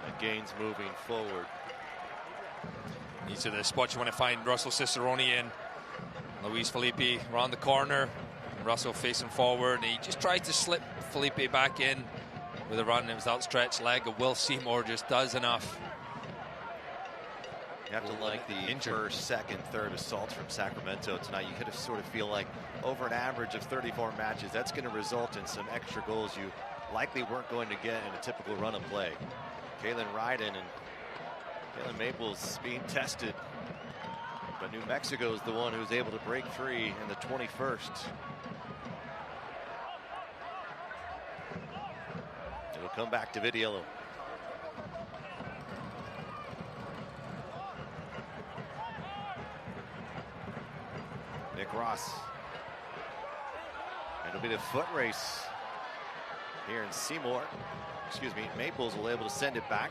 And Gaines moving forward. These are the spots you want to find Russell Cicerone in. Luis Felipe around the corner. Russell facing forward. And he just tries to slip Felipe back in with a run. It was outstretched leg. Will Seymour just does enough. You have to like the first, second, third assaults from Sacramento tonight. You could have sort of feel like over an average of 34 matches, that's going to result in some extra goals you likely weren't going to get in a typical run of play. Kalen Ryden and Kalen Maples being tested. But New Mexico is the one who's able to break free in the 21st. It'll come back to Vidiello. Nick Ross. And it'll be the foot race here in Seymour. Excuse me, Maples will be able to send it back.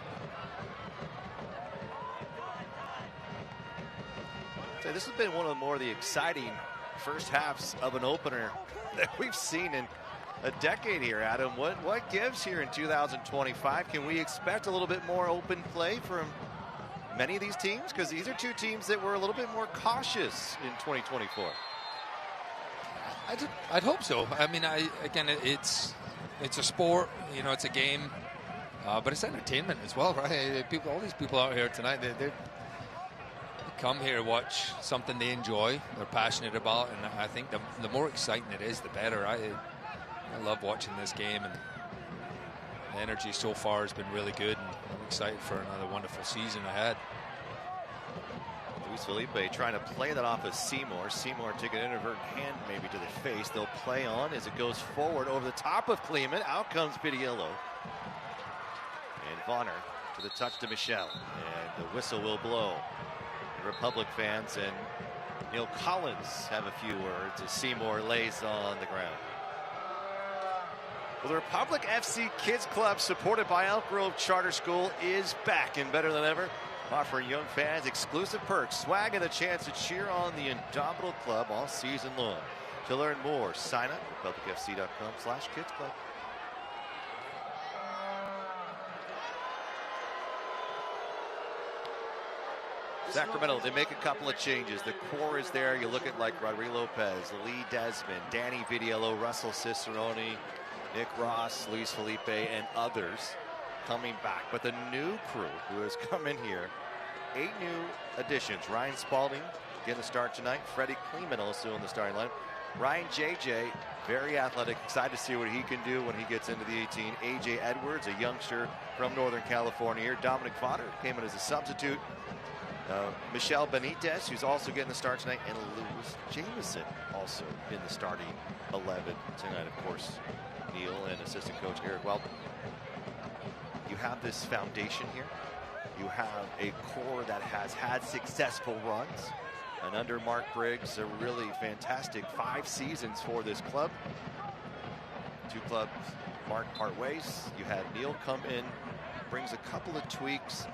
So this has been one of the more exciting first halves of an opener that we've seen in a decade here, Adam. What gives here in 2025? Can we expect a little bit more open play from many of these teams? Because these are two teams that were a little bit more cautious in 2024. I'd hope so. I mean, again, it's a sport, you know, it's a game, but it's entertainment as well, right? All these people out here tonight, they come here to watch something they enjoy, they're passionate about, and I think the more exciting it is, the better. I love watching this game, and the energy so far has been really good, and I'm excited for another wonderful season ahead. Luis Felipe trying to play that off of Seymour. Seymour took an inadvertent hand maybe to the face. They'll play on as it goes forward over the top of Kleeman. Out comes Vidiello. And Vonner to the touch to Michel. And the whistle will blow. The Republic fans and Neil Collins have a few words as Seymour lays on the ground. Well, the Republic FC Kids Club, supported by Elk Grove Charter School, is back and better than ever, offering young fans exclusive perks, swag, and the chance to cheer on the Indomitable Club all season long. To learn more, sign up at republicfc.com/kidsclub. Sacramento, they make a couple of changes. The core is there. You look at like Rodrigo Lopez, Lee Desmond, Danny Vidiello, Russell Cicerone, Nick Ross, Luis Felipe, and others coming back. But the new crew who has come in here, 8 new additions. Ryan Spalding getting the start tonight. Freddie Kleeman also in the starting lineup. Ryan JJ, very athletic, excited to see what he can do when he gets into the 18. AJ Edwards, a youngster from Northern California here. Dominic Fodder came in as a substitute. Michel Benitez, who's also getting the start tonight, and Lewis Jameson also in the starting 11 tonight. Of course, Neil and assistant coach Eric Weldon. You have this foundation here. You have a core that has had successful runs. And under Mark Briggs, a really fantastic 5 seasons for this club. 2 clubs Mark part ways. You had Neil come in, brings a couple of tweaks.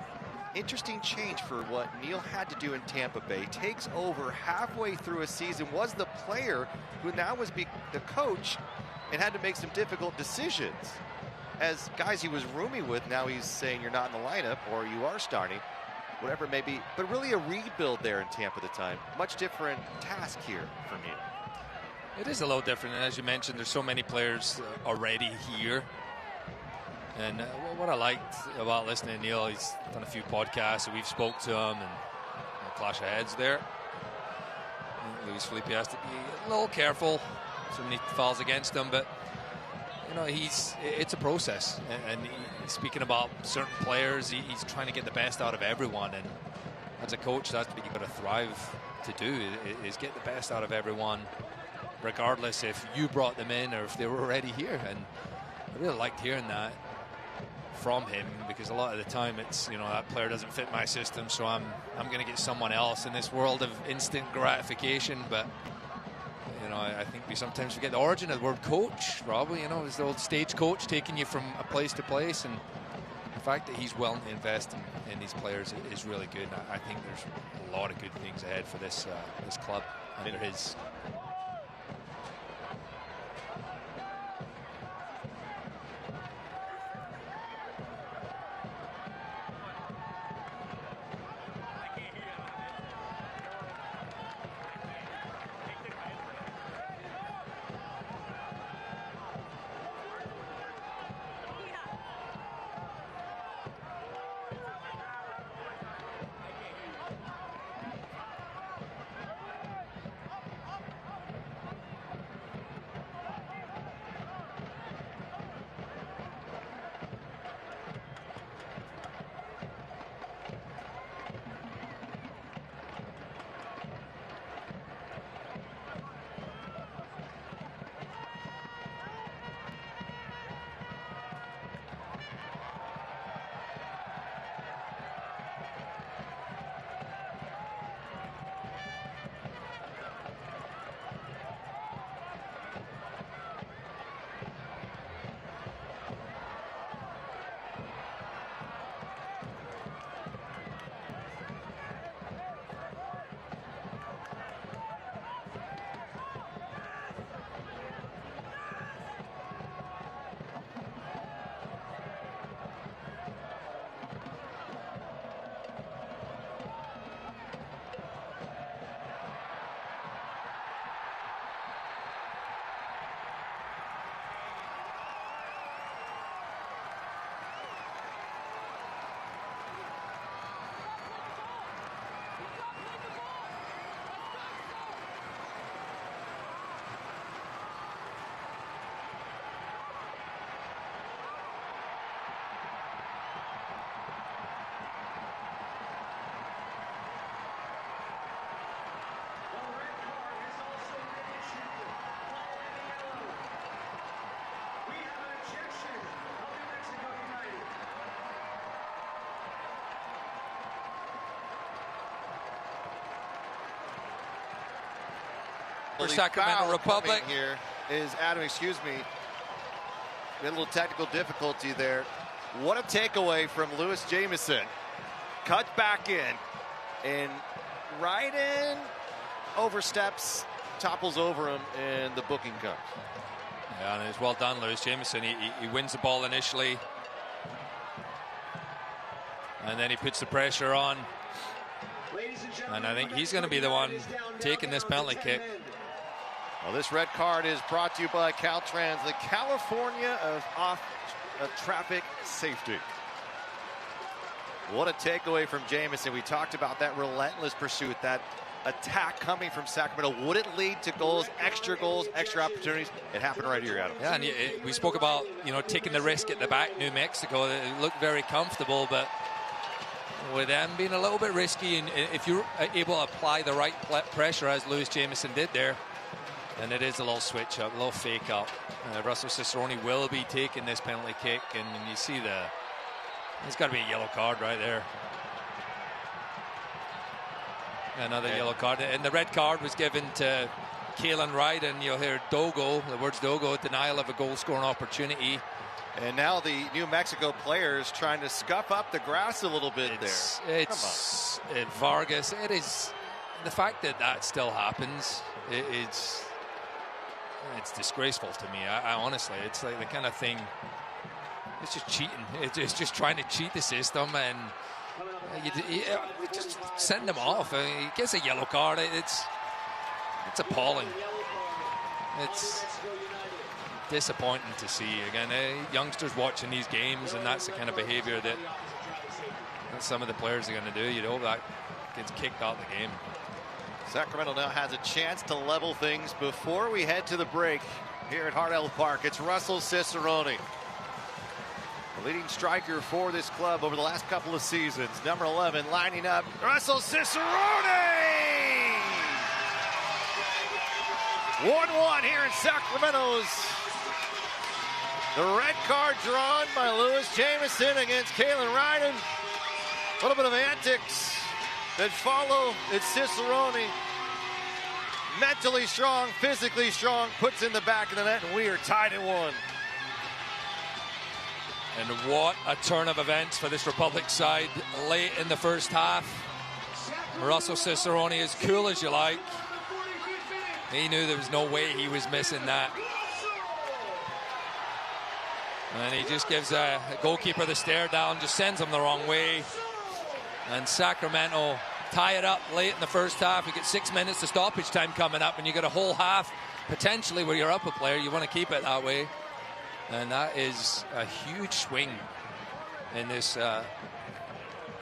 Interesting change for what Neil had to do in Tampa Bay. Takes over halfway through a season, was the player who now was the coach and had to make some difficult decisions. As guys he was rooming with, now he's saying you're not in the lineup or you are starting, whatever it may be. But really a rebuild there in Tampa at the time. Much different task here for Neil. It is a little different, and as you mentioned, there's so many players already here. And what I liked about listening to Neil, he's done a few podcasts, and we've spoke to him, and a clash of heads there. Luis Felipe has to be a little careful. So many fouls against him, but you know, it's a process. And speaking about certain players, he's trying to get the best out of everyone. And as a coach, that's what you've got to thrive to do, is get the best out of everyone, regardless if you brought them in or if they were already here. And I really liked hearing that from him, because a lot of the time it's, you know, that player doesn't fit my system, so I'm going to get someone else in this world of instant gratification. But you know, I think we sometimes forget the origin of the word coach, Rob. You know, it's the old stagecoach taking you from a place to place, and the fact that he's willing to invest in these players is really good. I think there's a lot of good things ahead for this club under his. For Sacramento Republic here is Adam, excuse me. We had a little technical difficulty there. What a takeaway from Lewis Jamison. Cut back in and right in, oversteps, topples over him, and the booking comes. Yeah, and it's well done, Lewis Jamison. He wins the ball initially, and then he puts the pressure on. And I think he's going to be the one taking this penalty kick. Well, this red card is brought to you by Caltrans, the California of traffic safety. What a takeaway from Jamison. We talked about that relentless pursuit, that attack coming from Sacramento. Would it lead to goals, extra opportunities? It happened right here, Adam. Yeah, and we spoke about, taking the risk at the back, New Mexico. It looked very comfortable, but with them being a little bit risky, and if you're able to apply the right pressure, as Lewis Jamison did there, and it is a little switch up, a little fake up. Russell Cicerone will be taking this penalty kick, and you see there's got to be a yellow card right there. Another yellow card, and the red card was given to Kalen Wright, and you'll hear Dogo, the words Dogo, denial of a goal-scoring opportunity. And now the New Mexico players trying to scuff up the grass a little bit there. Vargas, it is, the fact that still happens, it's disgraceful to me. I honestly, it's like the kind of thing, it's just cheating. It's just trying to cheat the system, and you just send him off. He gets a yellow card. It's appalling. It's disappointing to see. Again, youngsters watching these games, and that's the kind of behavior that some of the players are going to do. That gets kicked out of the game. Sacramento now has a chance to level things before we head to the break here at Hardell Park. It's Russell Cicerone, the leading striker for this club over the last couple of seasons. Number 11 lining up, Russell Cicerone! 1-1 here in Sacramento's. The red card drawn by Lewis Jamison against Kalen Ryden. A little bit of antics that follow. It's Cicerone, mentally strong, physically strong, puts in the back of the net, and we are tied at 1. And what a turn of events for this Republic side late in the first half. Russell Cicerone, as cool as you like. He knew there was no way he was missing that. And he just gives a goalkeeper the stare down, just sends him the wrong way. And Sacramento tie it up late in the first half. You get 6 minutes of stoppage time coming up, and you get a whole half potentially where you're up a player. You want to keep it that way. And that is a huge swing in this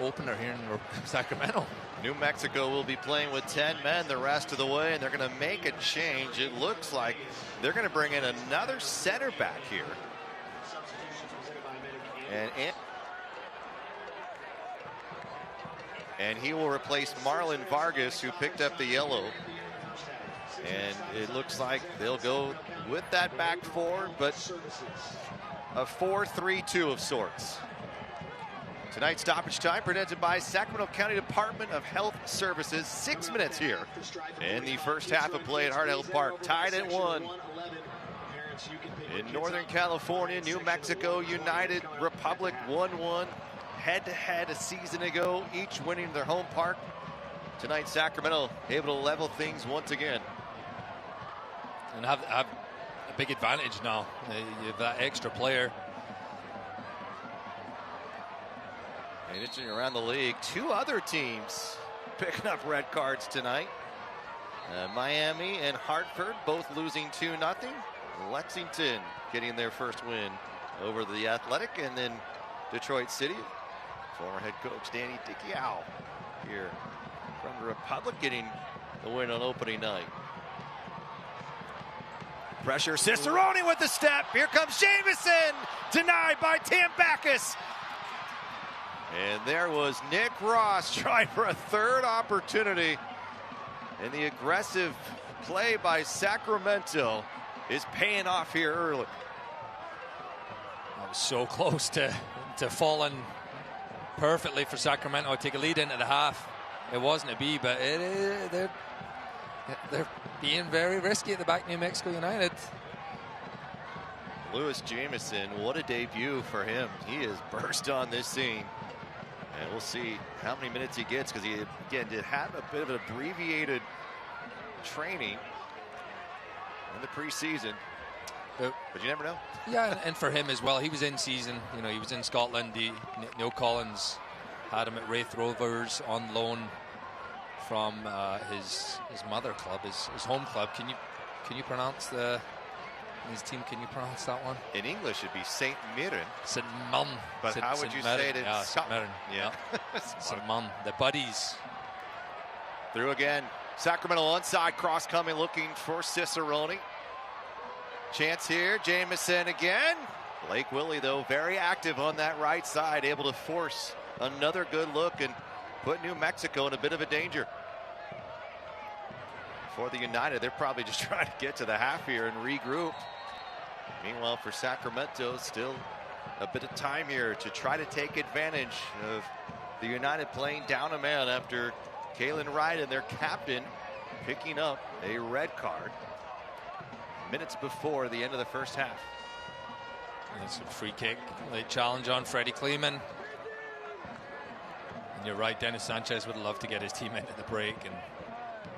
opener here in Sacramento. New Mexico will be playing with 10 men the rest of the way, and they're going to make a change. It looks like they're going to bring in another center back here. And he will replace Marlon Vargas, who picked up the yellow. And it looks like they'll go with that back four, but a 4-3-2 of sorts. Tonight's stoppage time presented by Sacramento County Department of Health Services. 6 minutes here in the first half of play at Hart Health Park. Tied at 1. In Northern California, New Mexico United Republic 1-1. Head-to-head a season ago, each winning their home park. Tonight, Sacramento able to level things once again. And have a big advantage now. You have that extra player. And it's around the league. 2 other teams picking up red cards tonight. Miami and Hartford both losing 2-0. Lexington getting their first win over the Athletic, and then Detroit City. Former head coach Danny Dickiow here from the Republic getting the win on opening night. Pressure, Cicerone with the step. Here comes Jamison, denied by Tambakis. And there was Nick Ross trying for a third opportunity. And the aggressive play by Sacramento is paying off here early. I was so close to falling perfectly for Sacramento to take a lead into the half. It wasn't to be, but they're being very risky at the back, New Mexico United. Lewis Jamison, what a debut for him. He has burst on this scene. And we'll see how many minutes he gets, because he, again, did have a bit of an abbreviated training in the preseason. But you never know. Yeah, and for him as well, he was in season. You know, he was in Scotland. Neil Collins had him at Wraith Rovers on loan from his mother club, his home club. Can you pronounce his team? Can you pronounce that one? In English, it'd be Saint Mirren. Saint Mirren. But how would you say it in Scotland? Yeah, Saint Mirren. The buddies. Through again. Sacramento onside cross coming, looking for Cicerone. Chance here, Jamison again. Blake Willie, though, very active on that right side, able to force another good look and put New Mexico in a bit of a danger. For the United, they're probably just trying to get to the half here and regroup. Meanwhile, for Sacramento, still a bit of time here to try to take advantage of the United playing down a man after Kalen Ryden, their captain, picking up a red card minutes before the end of the first half. That's a free kick. Late challenge on Freddie Kleeman. And you're right, Dennis Sanchez would love to get his team into the break and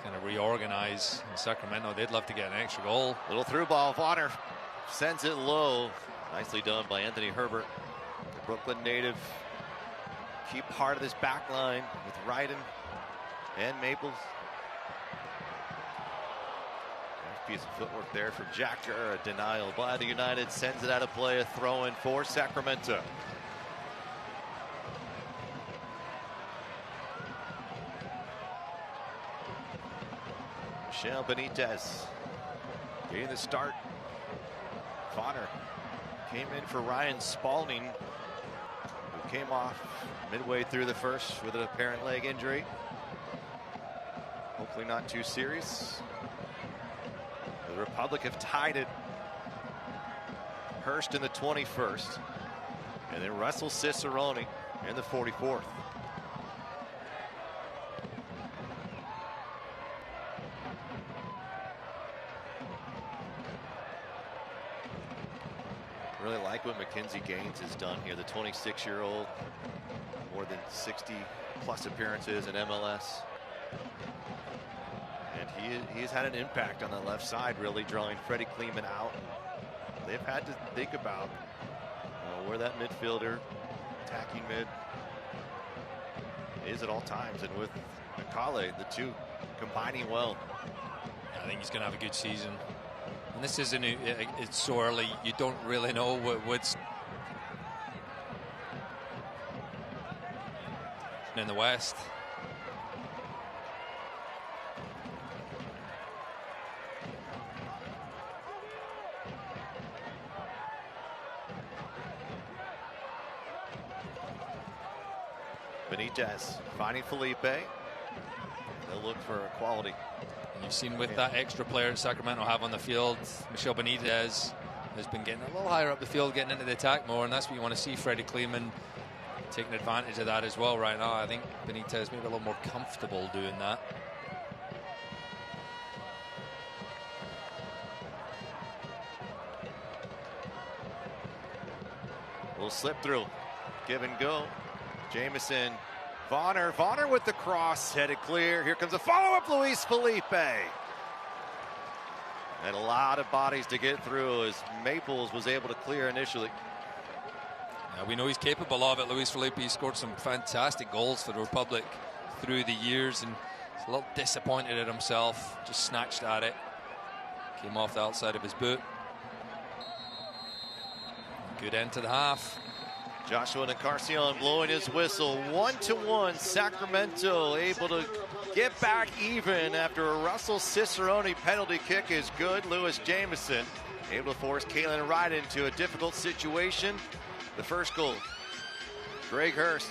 kind of reorganize. In Sacramento, they'd love to get an extra goal. Little through ball. Vonner sends it low. Nicely done by Anthony Herbert, the Brooklyn native. Key part of this back line with Ryden and Maples. Piece of footwork there from Jack Kerr. A denial by the United sends it out of play. A throw in for Sacramento. Michelle Benitez getting the start. Vonner came in for Ryan Spalding, who came off midway through the first with an apparent leg injury. Hopefully not too serious. The Republic have tied it. Hurst in the 21st. And then Russell Cicerone in the 44th. Really like what Mackenzie Gaines has done here, the 26-year-old, more than 60 plus appearances in MLS. And he's had an impact on the left side, really drawing Freddie Kleeman out. They've had to think about where that midfielder, attacking mid, is at all times. And with Akale, the two combining well. I think he's going to have a good season. And this isn't, it's so early, you don't really know what's in the West. Benitez finding Felipe. They'll look for equality. And you've seen with that extra player that Sacramento have on the field, Michel Benitez has been getting a little higher up the field, getting into the attack more, and that's what you want to see. Freddie Kleeman taking advantage of that as well right now. I think Benitez maybe a little more comfortable doing that. Little slip through, give and go. Jamison, Vonner with the cross, headed clear. Here comes a follow-up, Luis Felipe. And a lot of bodies to get through as Maples was able to clear initially. Yeah, we know he's capable of it. Luis Felipe scored some fantastic goals for the Republic through the years, and he's a little disappointed at himself. Just snatched at it. Came off the outside of his boot. Good end to the half. Joshua Encarnacion blowing his whistle. 1-1, Sacramento able to get back even after a Russell Cicerone penalty kick is good. Lewis Jamison able to force Kalen Wright into a difficult situation. The first goal, Greg Hurst.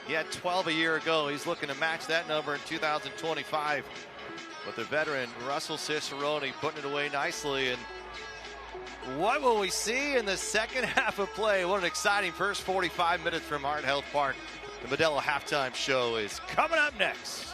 He had 12 a year ago. He's looking to match that number in 2025. But the veteran Russell Cicerone putting it away nicely. And what will we see in the second half of play? What an exciting first 45 minutes from Heart Health Park. The Modelo halftime show is coming up next.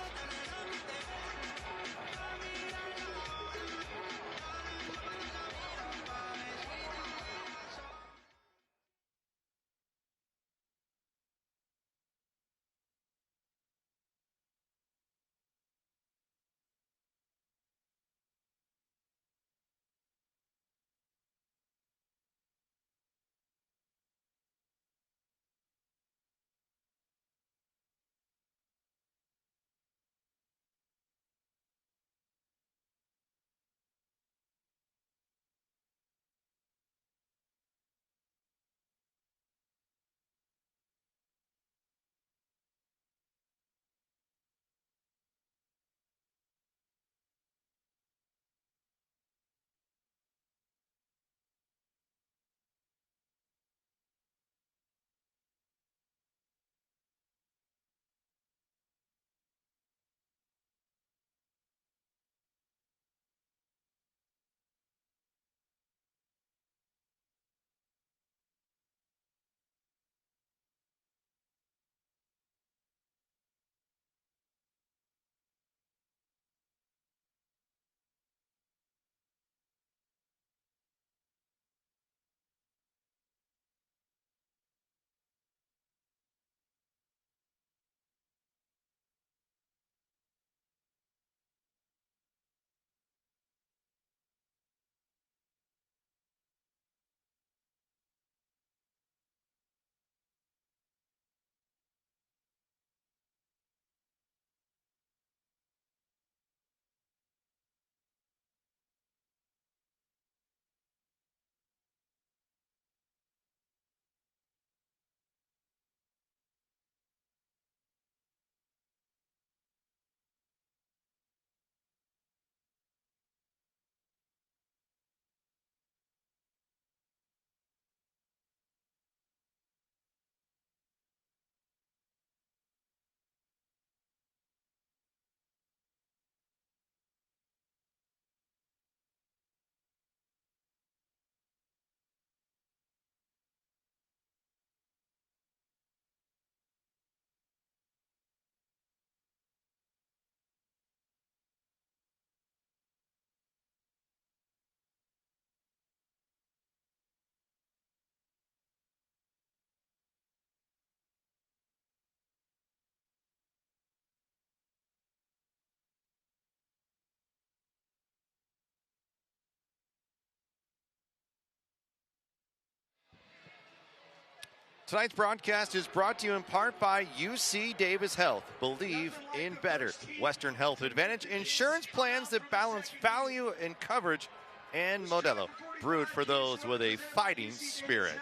Tonight's broadcast is brought to you in part by UC Davis Health. Believe in better. Western Health Advantage insurance plans that balance value and coverage. And Modelo, brewed for those with a fighting spirit.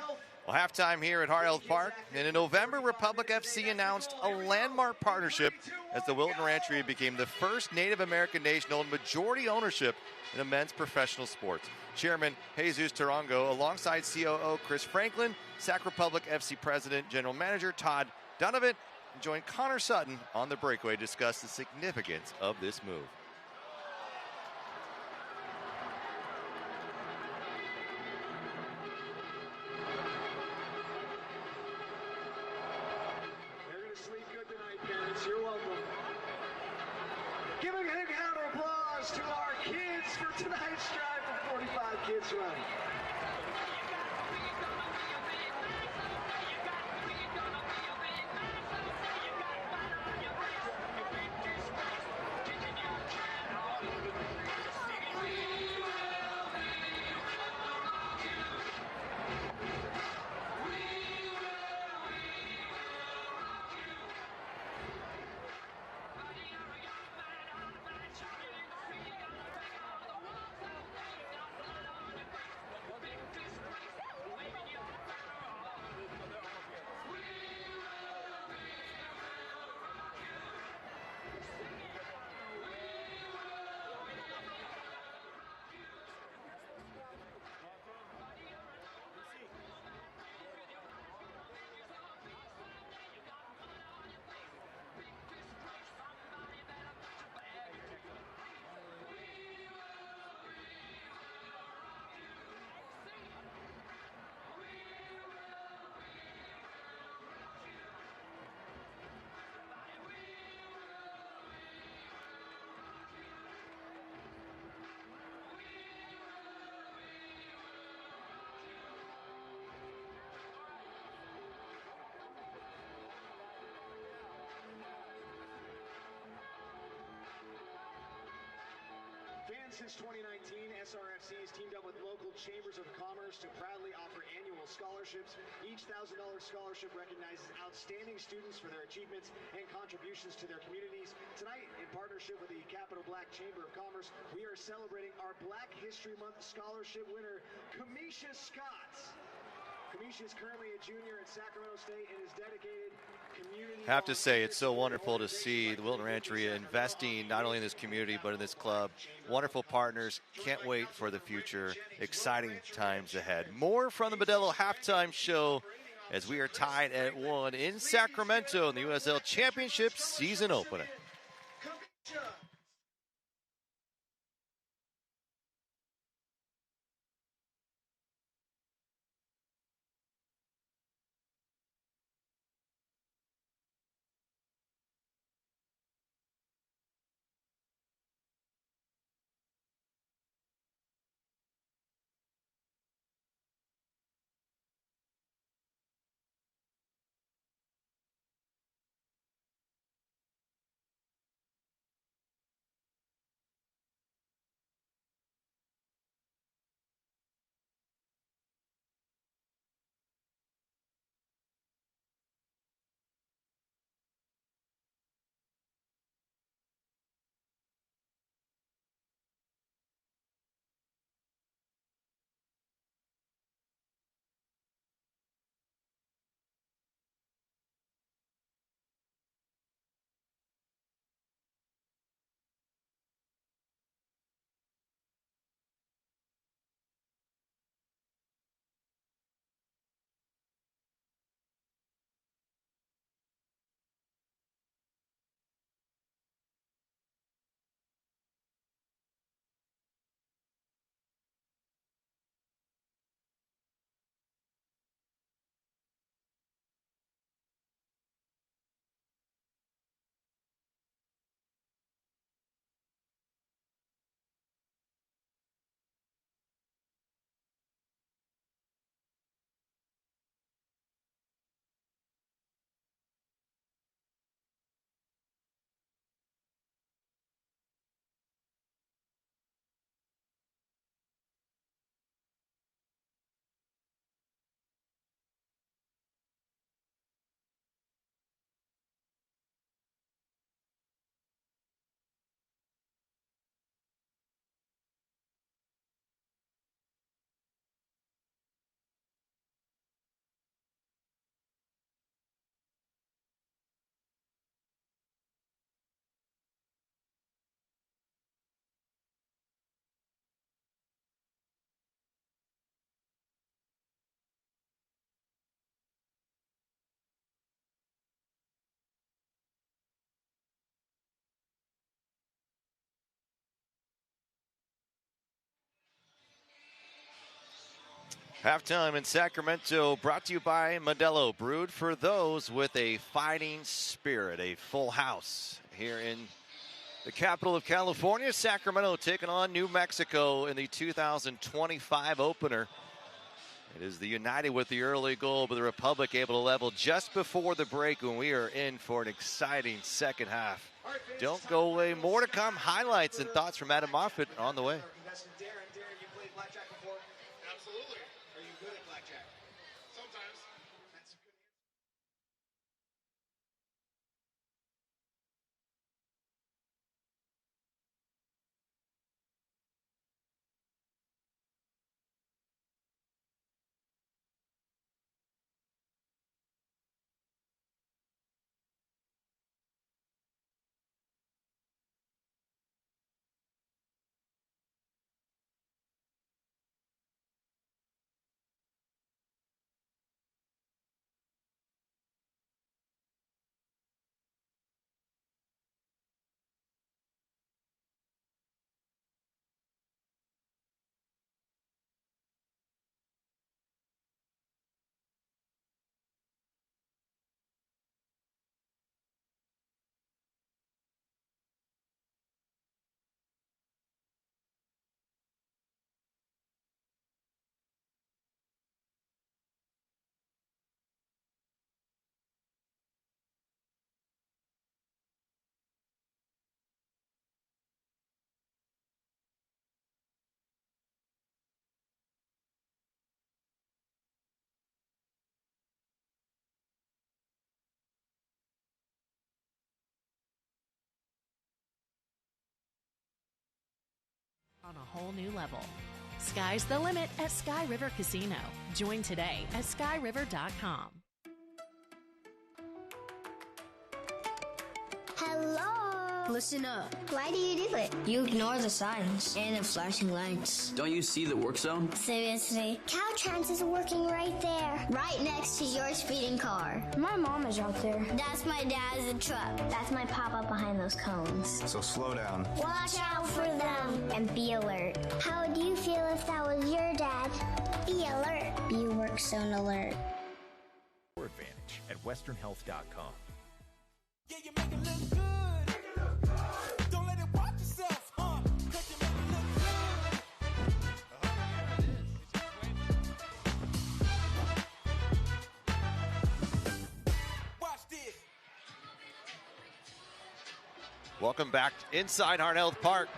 Well, halftime here at Heart Health Park. And in November, Republic FC announced a landmark partnership as the Wilton Rancheria became the first Native American nation to own majority ownership in men's professional sports. Chairman Jesus Tarango, alongside COO Chris Franklin, Sac Republic FC President, General Manager Todd Donovan, joined Connor Sutton on the breakaway to discuss the significance of this move. They're going to sleep good tonight, parents. You're welcome. Give a big round of applause to our kids for tonight's Strive for 45 Kids Run. Since 2019, SRFC has teamed up with local chambers of commerce to proudly offer annual scholarships. Each $1,000 scholarship recognizes outstanding students for their achievements and contributions to their communities. Tonight, in partnership with the Capital Black Chamber of Commerce, we are celebrating our Black History Month scholarship winner, Kamisha Scott. Kamisha is currently a junior at Sacramento State and is dedicated community. Have to say, it's so wonderful to see the Wilton Rancheria investing not only in this community but in this club. Wonderful partners. Can't wait for the future. Exciting times ahead. More from the Modelo halftime show as we are tied at 1 in Sacramento in the USL Championship season opener. Halftime in Sacramento, brought to you by Modelo, brewed for those with a fighting spirit. A full house here in the capital of California. Sacramento taking on New Mexico in the 2025 opener. It is the United with the early goal, but the Republic able to level just before the break when we are in for an exciting second half. Don't go away. More to come. Highlights and thoughts from Adam Moffitt on the way. Darren, you played blackjack before? Absolutely. Are you good at blackjack? Sometimes. That's good. On a whole new level. Sky's the limit at Sky River Casino. Join today at skyriver.com. Hello. Listen up. Why do you do it? You ignore the signs and the flashing lights. Don't you see the work zone? Seriously. Caltrans is working right there. Right next to your speeding car. My mom is out there. That's my dad's truck. That's my papa behind those cones. So slow down. Watch out for them. And be alert. How would you feel if that was your dad? Be alert. Be work zone alert. Advantage at westernhealth.com. Yeah, you make it look good. Don't let it watch yourself, huh? 'Cause you make it look good. Watch this. Welcome back inside Heart Health Park.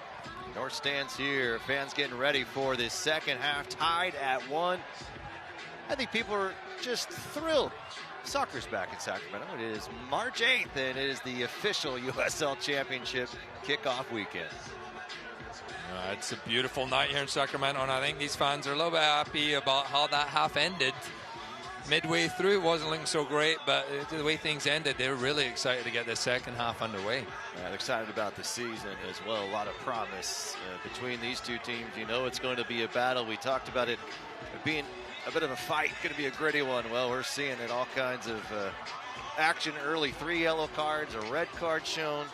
North stands here. Fans getting ready for this second half, tied at 1. I think people are just thrilled. Soccer's back in Sacramento. It is March 8th, and it is the official USL Championship kickoff weekend. It's a beautiful night here in Sacramento, and I think these fans are a little bit happy about how that half ended. Midway through, it wasn't looking so great, but the way things ended, they're really excited to get the second half underway. They're excited about the season as well. A lot of promise between these two teams. You know it's going to be a battle. We talked about it being a bit of a fight, going to be a gritty one. Well, we're seeing it, all kinds of action early. 3 yellow cards, a red card shown.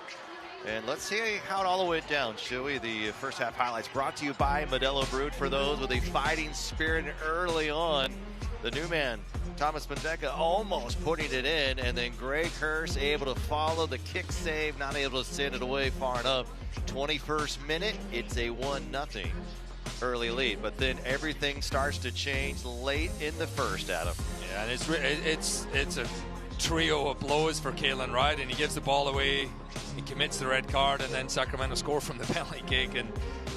And let's see how it all went down, shall we? The first half highlights brought to you by Modelo, brewed for those with a fighting spirit early on. The new man, Thomas Mendeca, almost putting it in, and then Greg Hurst able to follow the kick save, not able to send it away far enough. 21st minute, it's a 1-0 early lead, but then everything starts to change late in the first, Adam. Yeah, and it's a trio of blows for Kalen Wright, and he gives the ball away, he commits the red card, and then Sacramento score from the penalty kick, and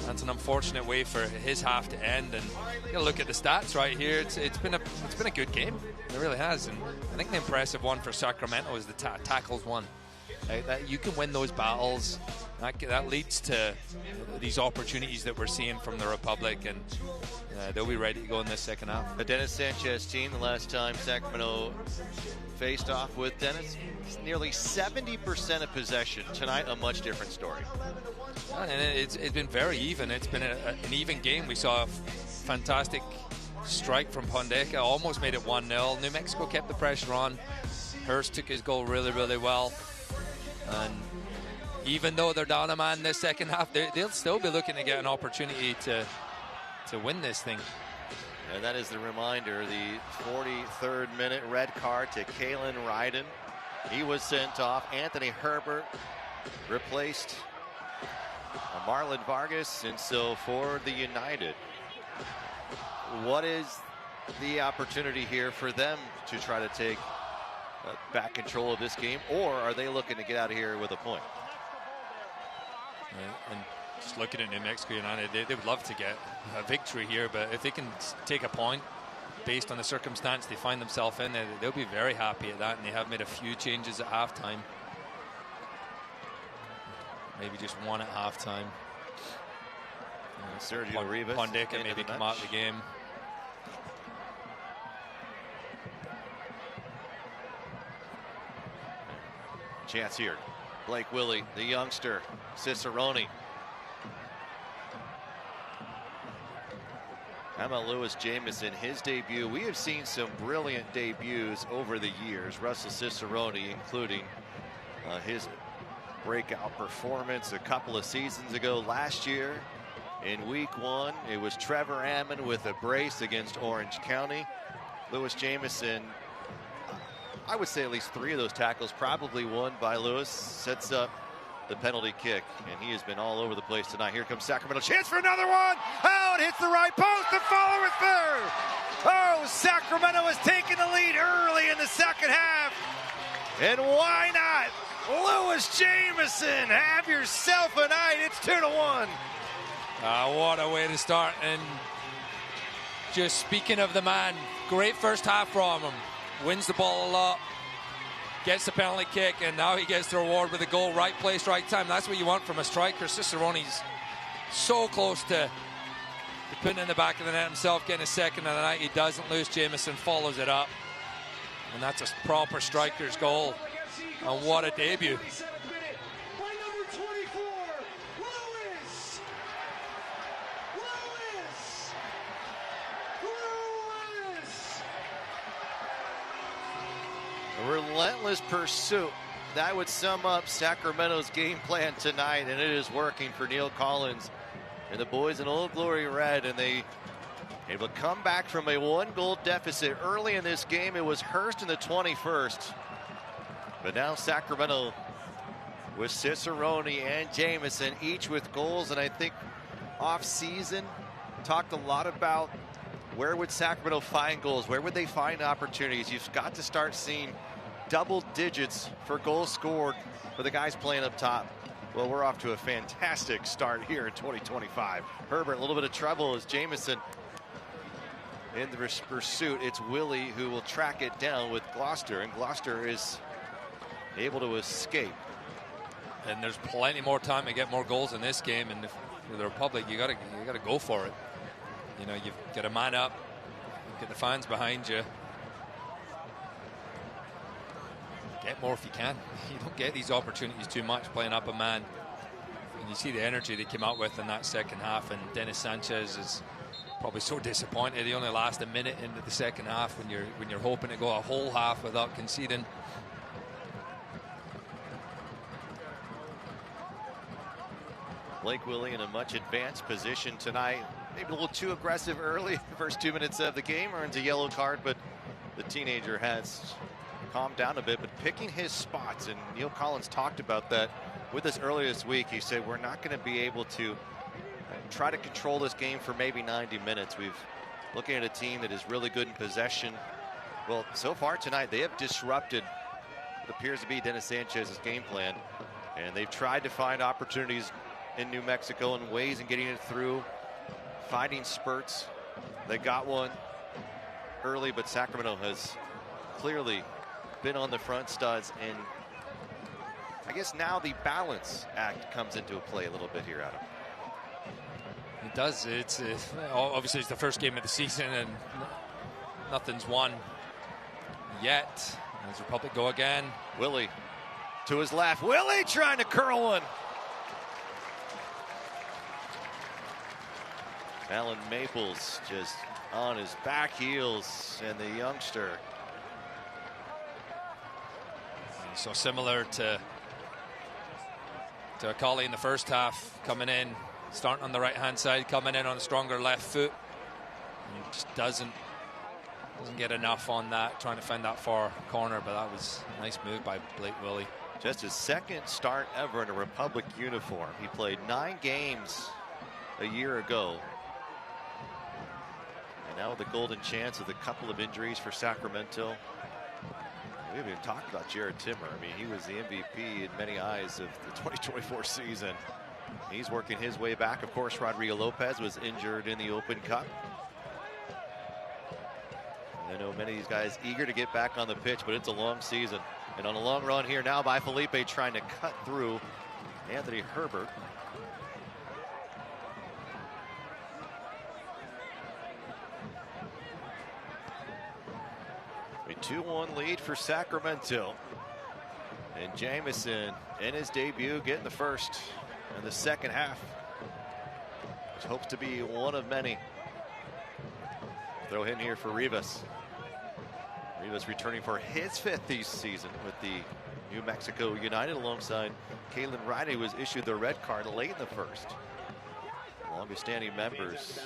that's an unfortunate way for his half to end. And you gotta look at the stats right here. It's been a good game. It really has. And I think the impressive one for Sacramento is the tackles one. That you can win those battles. That leads to these opportunities that we're seeing from the Republic, and they'll be ready to go in this second half. The Dennis Sanchez team, the last time Sacramento faced off with Dennis, nearly 70% of possession. Tonight, a much different story. And it's been very even. It's been an even game. We saw a fantastic strike from Pondeca, almost made it 1-0. New Mexico kept the pressure on. Hurst took his goal really, really well. And even though they're down a man this second half, they'll still be looking to get an opportunity to win this thing. And that is the reminder, the 43rd minute red card to Kalen Ryden. He was sent off. Anthony Herbert replaced Marlon Vargas, and so for the United, what is the opportunity here for them to try to take back control of this game, or are they looking to get out of here with a point? And just looking at New Mexico United, they would love to get a victory here, but if they can take a point based on the circumstance they find themselves in, they'll be very happy at that, and they have made a few changes at halftime. Maybe just one at halftime. Sergio Rivas Pondeka maybe come out of the game. Chance here. Blake Willie, the youngster. Cicerone. How about Lewis Jamison, his debut? We have seen some brilliant debuts over the years. Russell Cicerone, including his breakout performance a couple of seasons ago. Last year in week 1, it was Trevor Ammon with a brace against Orange County. Lewis Jamison, I would say at least 3 of those tackles probably won by Lewis, sets up the penalty kick, and he has been all over the place tonight. Here comes Sacramento, chance for another one. Oh, it hits the right post, the follower third. Oh, Sacramento has taken the lead early in the second half, and why not? Lewis Jamison, have yourself a night. It's 2-1. What a way to start. And just speaking of the man, great first half from him. Wins the ball a lot, gets the penalty kick, and now he gets the reward with a goal. Right place, right time. That's what you want from a striker. Cicerone's so close to putting it in the back of the net himself, getting a second of the night. He doesn't lose. Jamison follows it up, and that's a proper striker's goal. And what a debut. A relentless pursuit. That would sum up Sacramento's game plan tonight, and it is working for Neil Collins and the boys in Old Glory Red, and they able to come back from a 1-goal deficit early in this game. It was Hurst in the 21st. But now Sacramento with Cicerone and Jamison, each with goals. And I think off-season talked a lot about where would Sacramento find goals? Where would they find opportunities? You've got to start seeing double digits for goals scored for the guys playing up top. Well, we're off to a fantastic start here in 2025. Herbert, a little bit of trouble as Jamison in the pursuit. It's Willie who will track it down with Gloucester, and Gloucester is able to escape. And there's plenty more time to get more goals in this game, and for the Republic, you gotta go for it. You know, you've got a man up, get the fans behind you. Get more if you can. You don't get these opportunities too much playing up a man. And you see the energy they came out with in that second half, and Dennis Sanchez is probably so disappointed. He only lasts a minute into the second half when you're hoping to go a whole half without conceding. Blake Willie in a much advanced position tonight. Maybe a little too aggressive early. The first 2 minutes of the game, earns a yellow card, but the teenager has calmed down a bit, but picking his spots. And Neil Collins talked about that with us earlier this week. He said, we're not going to be able to try to control this game for maybe 90 minutes. We've looking at a team that is really good in possession. Well, so far tonight, they have disrupted what appears to be Dennis Sanchez's game plan. And they've tried to find opportunities in New Mexico and ways in getting it through, finding spurts. They got one early, but Sacramento has clearly been on the front studs, and I guess now the balance act comes into play a little bit here, Adam. It does. It's obviously it's the first game of the season, and nothing's won yet. As Republic go again. Willie to his left. Willie trying to curl one. Alan Maples just on his back heels, and the youngster. So similar to Akali in the first half, coming in, starting on the right-hand side, coming in on a stronger left foot. And just doesn't get enough on that, trying to find that far corner, but that was a nice move by Blake Willie. Just his second start ever in a Republic uniform. He played 9 games a year ago. And now with the golden chance with a couple of injuries for Sacramento. We haven't even talked about Jared Timmer. I mean, he was the MVP in many eyes of the 2024 season. He's working his way back. Of course, Rodrigo Lopez was injured in the Open Cup. I know many of these guys eager to get back on the pitch, but it's a long season. And on a long run here now by Felipe, trying to cut through Anthony Herbert. A 2-1 lead for Sacramento. And Jamison in his debut getting the first in the second half, which hopes to be one of many. Throw in here for Rivas. Rivas returning for his 5th this season with the New Mexico United alongside Kalen Riley, who was issued the red card late in the first. Longest standing members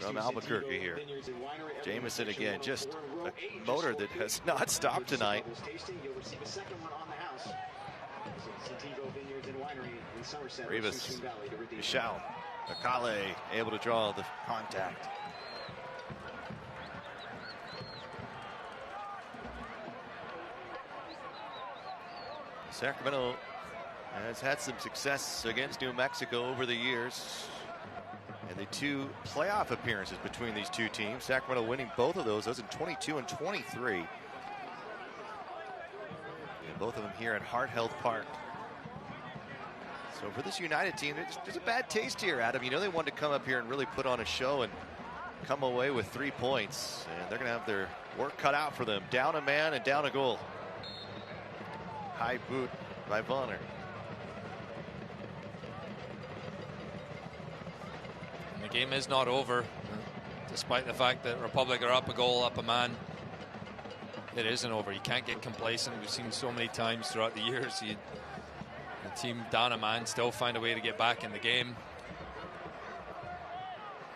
from Albuquerque here. Jamison again, just a motor that has not stopped tonight. Rivas, Michelle, Akale able to draw the contact. Sacramento has had some success against New Mexico over the years. And the 2 playoff appearances between these 2 teams, Sacramento winning both of those in 22 and 23. And both of them here at Hart Health Park. So for this United team, there's a bad taste here, Adam. You know they wanted to come up here and really put on a show and come away with 3 points. And they're going to have their work cut out for them. Down a man and down a goal. High boot by Vonner. And the game is not over, despite the fact that Republic are up a goal, up a man. It isn't over. You can't get complacent. We've seen so many times throughout the years. The team down a man still find a way to get back in the game.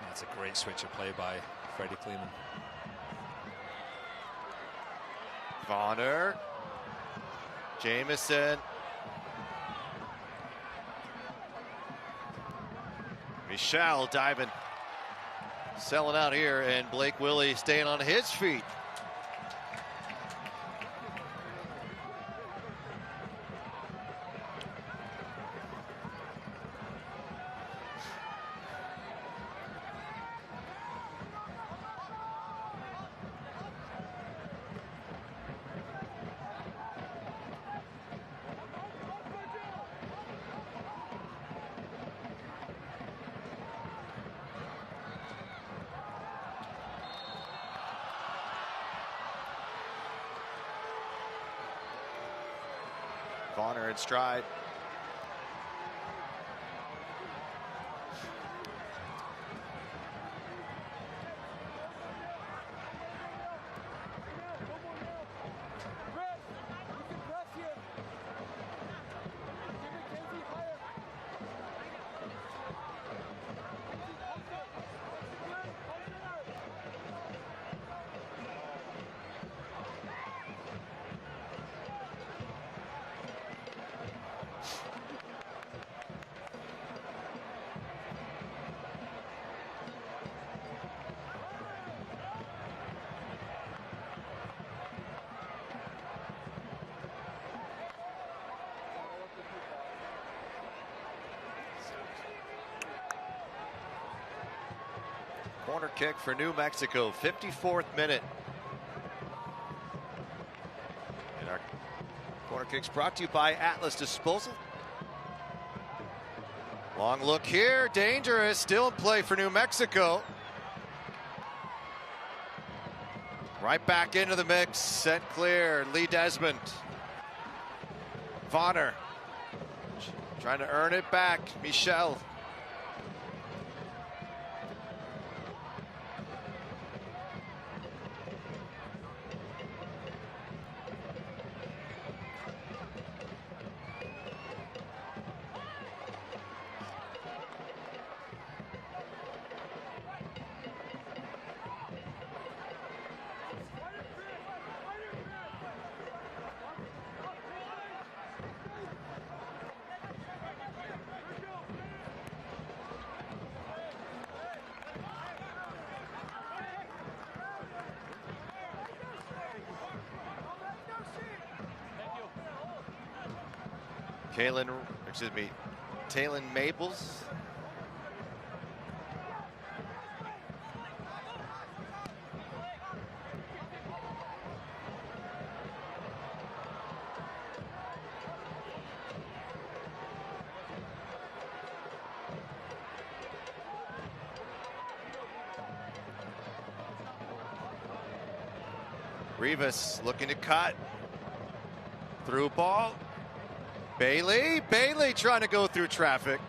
That's a great switch of play by Freddie Kleeman. Vonner. Jamison. Michelle diving, selling out here, and Blake Willie staying on his feet. Vonner in stride. Corner kick for New Mexico, 54th minute. And our corner kicks brought to you by Atlas Disposal. Long look here, dangerous, still in play for New Mexico. Right back into the mix, sent clear, Lee Desmond. Vonner trying to earn it back, Michel. Talon Maples. Rivas looking to cut. Through ball. Bailey trying to go through traffic.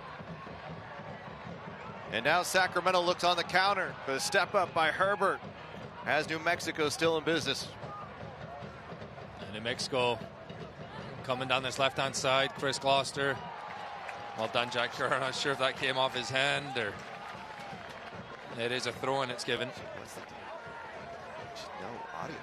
And now Sacramento looks on the counter. The step up by Herbert has New Mexico still in business. And New Mexico coming down this left-hand side. Chris Gloucester. Well done, Jack Kerr. I'm not sure if that came off his hand or it is a throw and it's given. No audio.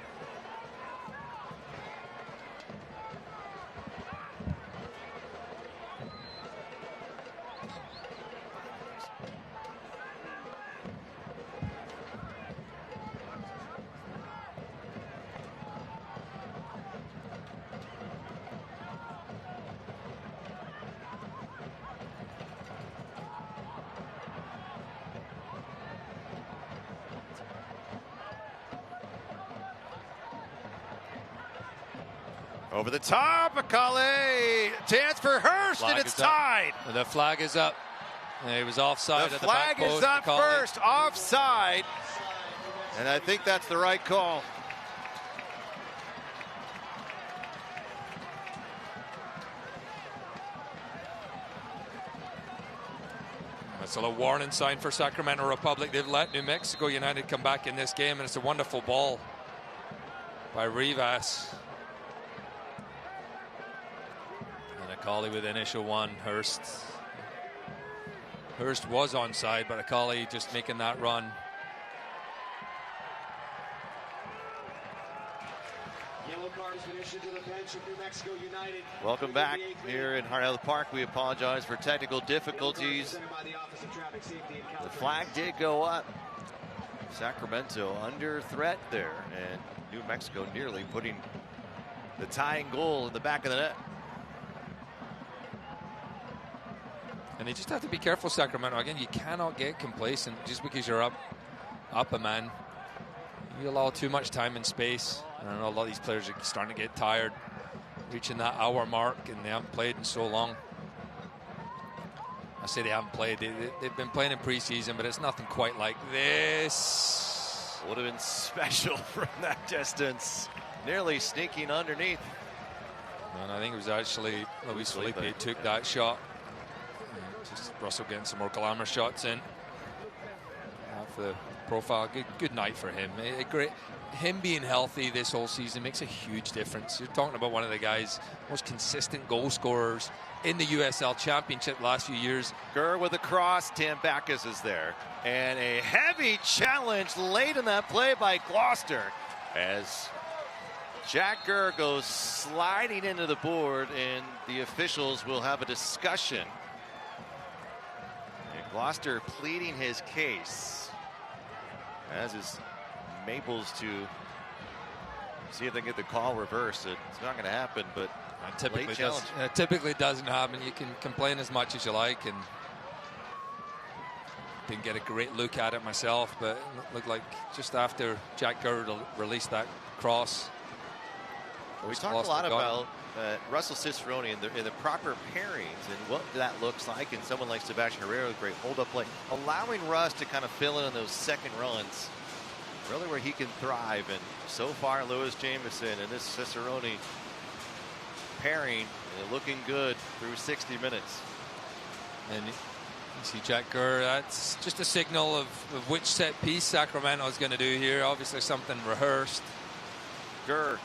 Over the top, Akale, chance for Hurst, and it's tied. The flag is up. He was offside The at the back flag post. is up first, offside, and I think that's the right call. That's a warning sign for Sacramento Republic. They've let New Mexico United come back in this game, and it's a wonderful ball by Rivas. Akali with initial one. Hurst was onside, but Akali just making that run. Yellow cards been issued to the bench of New Mexico United. Welcome back here in Heart Health Park. We apologize for technical difficulties. The flag did go up. Sacramento under threat there, and New Mexico nearly putting the tying goal in the back of the net. And you just have to be careful, Sacramento. Again, you cannot get complacent just because you're up a man. You allow too much time and space. And I know a lot of these players are starting to get tired, reaching that hour mark, and they haven't played in so long. I say they haven't played. They've been playing in preseason, but it's nothing quite like this. Would have been special from that distance. Nearly sneaking underneath. And I think it was actually Luis Felipe who took that shot. Just Russell getting some more glamour shots in. For the profile, good night for him. Him being healthy this whole season makes a huge difference. You're talking about one of the guys, most consistent goal scorers in the USL Championship the last few years. Gurr with a cross. Tambakis is there. And a heavy challenge late in that play by Gloucester as Jack Gurr goes sliding into the board, and the officials will have a discussion. Gloucester pleading his case, as is Maples, to see if they can get the call reversed. It's not going to happen, but typically doesn't happen. You can complain as much as you like, and didn't get a great look at it myself, but it looked like just after Jack Gurr released that cross. We talked a lot about Russell Cicerone in the proper pairings and what that looks like, and someone like Sebastian Herrera, great hold-up play, allowing Russ to kind of fill in on those second runs, really where he can thrive. And so far, Lewis Jamison and this Cicerone pairing looking good through 60 minutes. And you see Jack Gurr, that's just a signal of which set piece Sacramento is going to do here. Obviously something rehearsed. Gurr.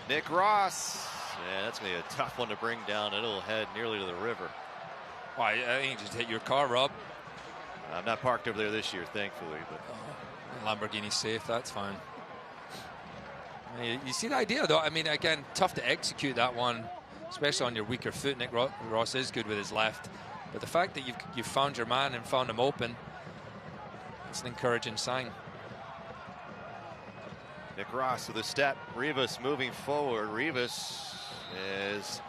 Nick Ross. Yeah, that's going to be a tough one to bring down. It'll head nearly to the river. Well, I think you just hit your car, Rob. I'm not parked over there this year, thankfully. But Lamborghini's safe, that's fine. You see the idea, though. I mean, again, tough to execute that one, especially on your weaker foot. Nick Ross is good with his left. But the fact that you've found your man and found him open, it's an encouraging sign. Nick Ross with a step. Rivas moving forward. Rivas is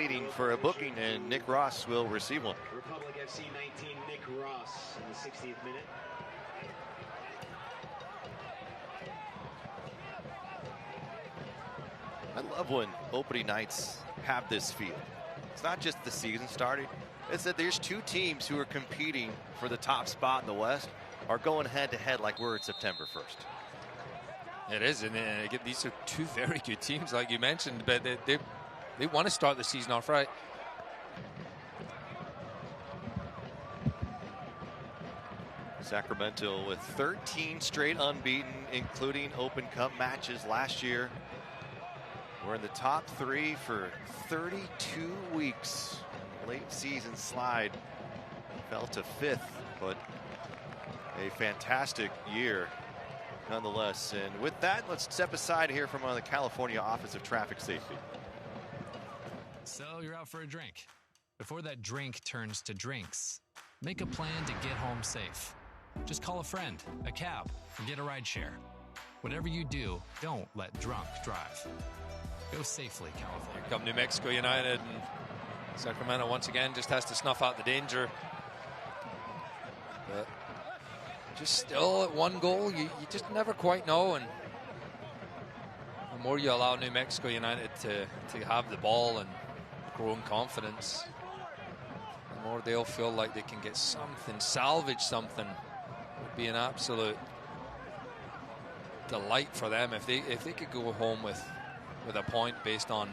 pleading for a booking, and Nick Ross will receive one. Republic FC 19, Nick Ross in the 60th minute. I love when opening nights have this feel. It's not just the season starting. It's that there's two teams who are competing for the top spot in the West are going head-to-head like we're at September 1st. It is, and again, these are two very good teams, like you mentioned, but they want to start the season off right. Sacramento with 13 straight unbeaten, including Open Cup matches last year. We're in the top 3 for 32 weeks. Late season slide fell to 5th, but a fantastic year nonetheless. And with that, let's step aside here from the California Office of Traffic Safety. So you're out for a drink. Before that drink turns to drinks, make a plan to get home safe. Just call a friend, a cab, or get a ride share. Whatever you do, don't let drunk drive. Go safely, California. Here come New Mexico United, and Sacramento once again just has to snuff out the danger. But just still at one goal, you just never quite know. And the more you allow New Mexico United to have the ball and grow in confidence, the more they'll feel like they can get something, salvage something. It would be an absolute delight for them if they could go home with a point based on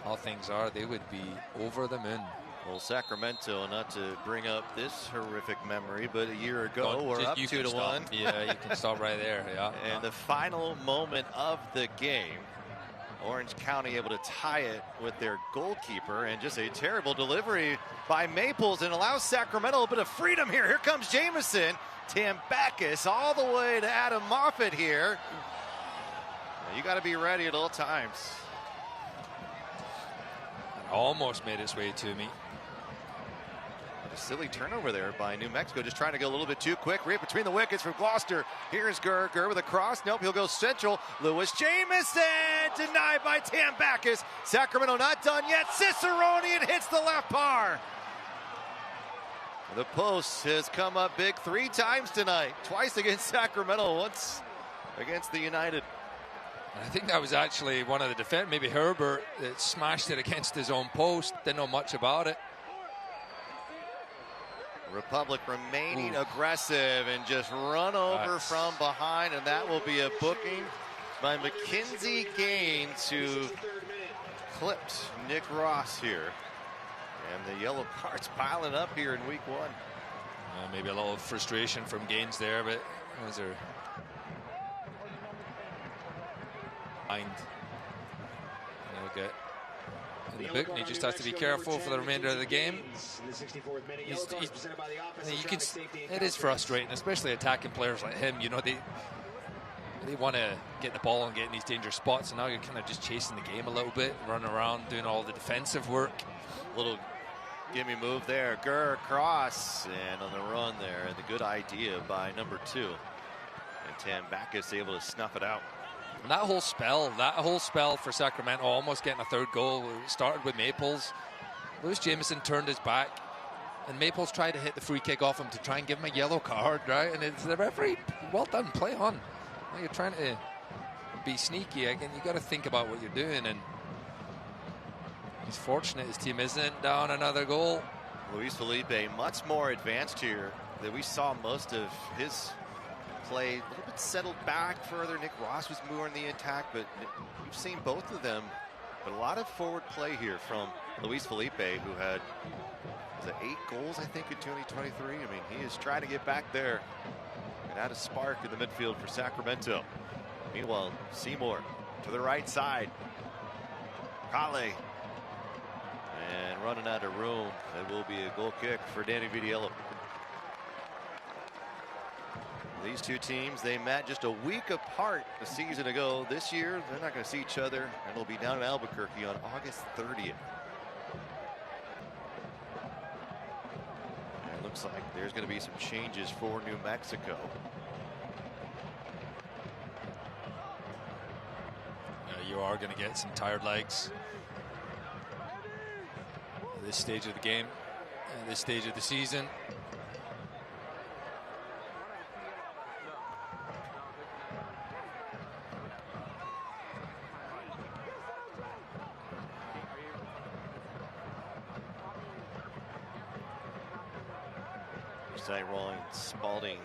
how things are. They would be over the moon. Well, Sacramento, not to bring up this horrific memory, but a year ago we're up 2-1. Yeah, you can stop right there. Yeah. And the final moment of the game, Orange County able to tie it with their goalkeeper, and just a terrible delivery by Maples, and allows Sacramento a bit of freedom here. Here comes Jamison. Tambakis all the way to Adam Moffat here. You got to be ready at all times. Almost made its way to me. A silly turnover there by New Mexico, just trying to go a little bit too quick. Right between the wickets from Gloucester. Here's Gurr with a cross. Nope, he'll go central. Lewis Jamison denied by Tambakis. Sacramento not done yet. Ciceronian hits the left bar. The post has come up big 3 times tonight. Twice against Sacramento, once against the United. I think that was actually one of the defenders, maybe Herbert, that smashed it against his own post. Didn't know much about it. Republic remaining aggressive and just run over from behind, and that will be a booking by Mackenzie Gaines, who clipped Nick Ross here. And the yellow cards piling up here in week 1. Maybe a little frustration from Gaines there, but those are behind. He'll get in the book, and he just has to be careful for the remainder of the game. It is frustrating, especially attacking players like him. You know, they want to get the ball and get in these dangerous spots, and now you're kind of just chasing the game a little bit, running around, doing all the defensive work. Little gimme move there. Gurr cross, and on the run there, and the good idea by number 2. And Tambakis able to snuff it out. And that whole spell for Sacramento, almost getting a 3rd goal, started with Maples. Lewis Jamison turned his back, and Maples tried to hit the free kick off him to try and give him a yellow card, right? And it's the referee, well done, play on. Now you're trying to be sneaky. Again, you got to think about what you're doing, and he's fortunate his team isn't down another goal. Luis Felipe much more advanced here than we saw most of his play. A little bit settled back further. Nick Ross was more in the attack, but we've seen both of them. But a lot of forward play here from Luis Felipe, who had 8 goals, I think, in 2023. I mean, he is trying to get back there and add a spark in the midfield for Sacramento. Meanwhile, Seymour to the right side. Kale. And running out of room. It will be a goal kick for Danny Vitiello. These two teams, they met just a week apart a season ago. This year, they're not going to see each other, and it'll be down in Albuquerque on August 30th. And it looks like there's going to be some changes for New Mexico. You are going to get some tired legs. this stage of the game, this stage of the season. Rolling Spalding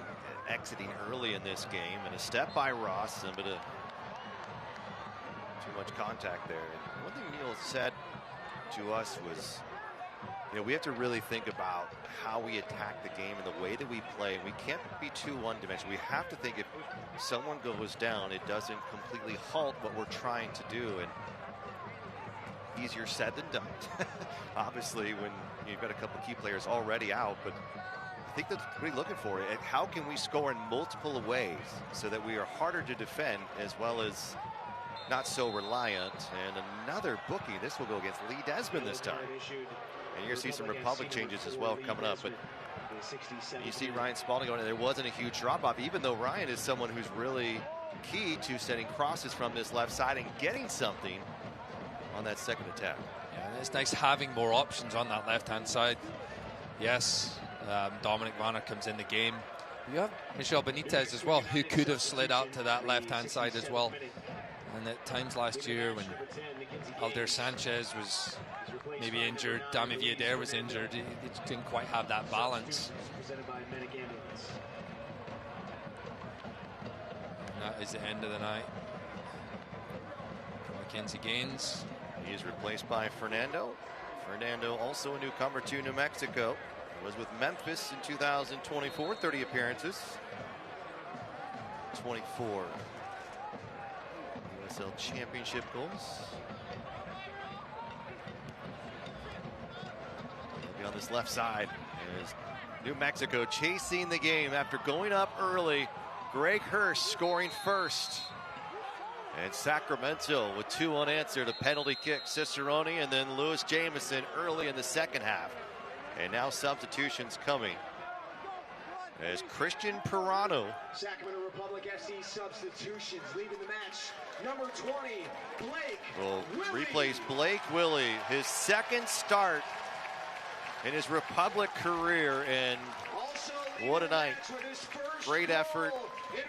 exiting early in this game, and a step by Ross, and a bit of too much contact there. And one thing Neil said to us was, you know, we have to really think about how we attack the game and the way that we play. We can't be too one-dimensional. We have to think if someone goes down, it doesn't completely halt what we're trying to do. And easier said than done. Obviously, when you've got a couple key players already out, but I think that's what we're looking for. How can we score in multiple ways so that we are harder to defend as well as not so reliant? And another bookie. This will go against Lee Desmond this time. And you're going to see some Republic changes as well coming up. But you see Ryan Spalding going, and there wasn't a huge drop-off, even though Ryan is someone who's really key to setting crosses from this left side and getting something on that second attack. Yeah, and it's nice having more options on that left-hand side. Yes. Dominic Vanner comes in the game. You have Michel Benitez as well, who could have slid out to that left-hand side as well. And at times last year when Alder Sanchez was maybe injured, Dami Viader was injured, he didn't quite have that balance. And that is the end of the night. Mackenzie Gaines. He is replaced by Fernando. Fernando, also a newcomer to New Mexico. Was with Memphis in 2024, 30 appearances, 24 USL Championship goals. Maybe on this left side is New Mexico chasing the game after going up early. Greg Hurst scoring first. And Sacramento with 2 unanswered, a penalty kick, Cicerone, and then Lewis Jamison early in the second half. And now substitutions coming as Christian Pirano. Sacramento Republic FC substitutions leaving the match. Number 20, Blake will Willie. replace Blake Willie, his second start in his Republic career. And what a night. Great effort.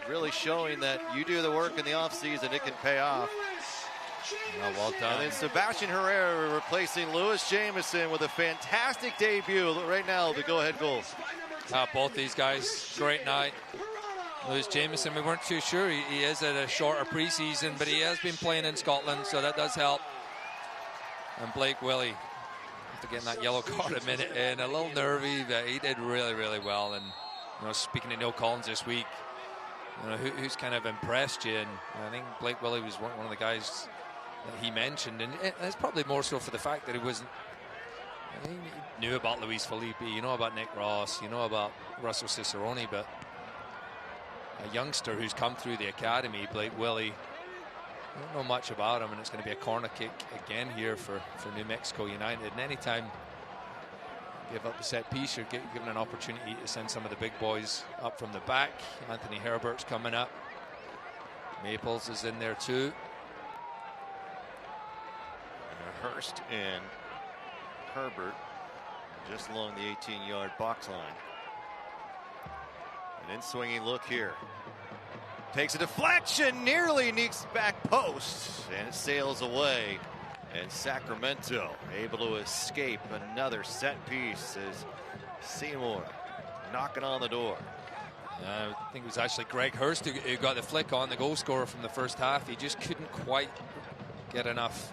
Really showing that you do the work in the offseason, it can pay off. Oh, well done. And then Sebastian Herrera replacing Lewis Jamison with a fantastic debut right now, the go-ahead goal. Both these guys, great night. Lewis Jamison, we weren't too sure. He is at a shorter preseason, but he has been playing in Scotland, so that does help. And Blake Willie, after getting that yellow card a minute in, a little nervy, but he did really, really well. And you know, speaking to Neil Collins this week, you know, who's kind of impressed you? And I think Blake Willie was one of the guys that he mentioned, and it's probably more so for the fact that he knew about Luis Felipe, you know about Nick Ross, you know about Russell Cicerone, but a youngster who's come through the academy, Blake Willie, I don't know much about him, and it's going to be a corner kick again here for New Mexico United. And anytime you give up the set piece, you're given an opportunity to send some of the big boys up from the back. Anthony Herbert's coming up. Maples is in there too. Hurst and Herbert just along the 18-yard box line. An in-swinging look here. Takes a deflection, nearly neeks back post, and it sails away. And Sacramento able to escape another set piece as Seymour knocking on the door. I think it was actually Greg Hurst who got the flick on, the goal scorer from the first half. He just couldn't quite get enough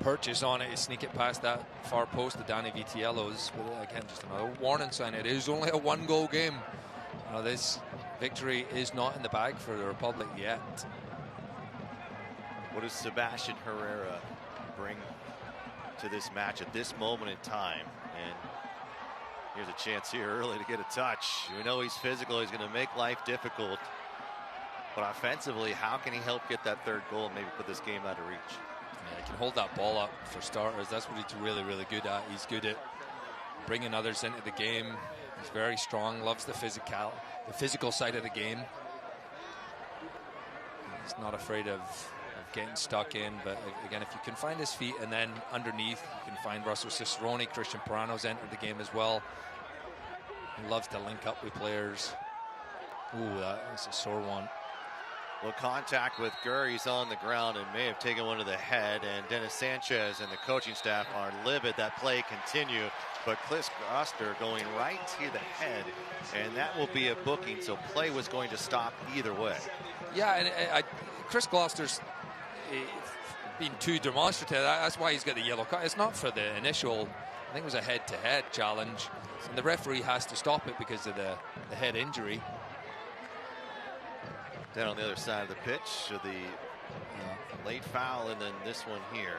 purchase on it to sneak it past that far post to Danny Vitiello's. Again, just another warning sign. It is only a 1-goal game. This victory is not in the bag for the Republic yet. What does Sebastian Herrera bring to this match at this moment in time? And here's a chance here early to get a touch. We know he's physical. He's going to make life difficult. But offensively, how can he help get that third goal and maybe put this game out of reach? Yeah, he can hold that ball up for starters. That's what he's really, really good at. He's good at bringing others into the game. He's very strong, loves the physical side of the game. He's not afraid of getting stuck in. But again, if you can find his feet, and then underneath you can find Russell Cicerone. Christian Pirano's entered the game as well. He loves to link up with players. Ooh, that was a sore one. Well, contact with Gurr. He's on the ground and may have taken one to the head. And Dennis Sanchez and the coaching staff are livid that play continue. But Chris Gloster going right to the head, and that will be a booking. So play was going to stop either way. Yeah, and Chris Gloster's been too demonstrative. That's why he's got the yellow card. It's not for the initial, I think it was a head-to-head challenge. And the referee has to stop it because of the head injury. Down on the other side of the pitch, so the late foul, and then this one here.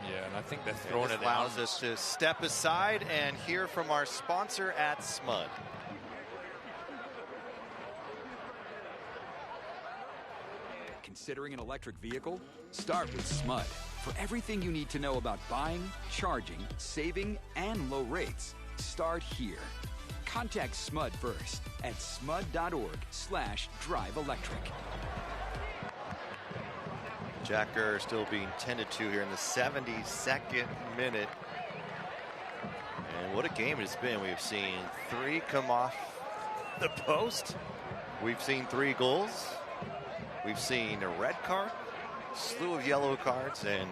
Yeah, and I think they're throwing it. Allows us to step aside and hear from our sponsor at SMUD. Considering an electric vehicle? Start with SMUD. For everything you need to know about buying, charging, saving, and low rates, start here. Contact SMUD first at smud.org/drive-electric. Jack Gurr still being tended to here in the 72nd minute. And what a game it's been. We've seen 3 come off the post. We've seen 3 goals. We've seen a red card, slew of yellow cards, and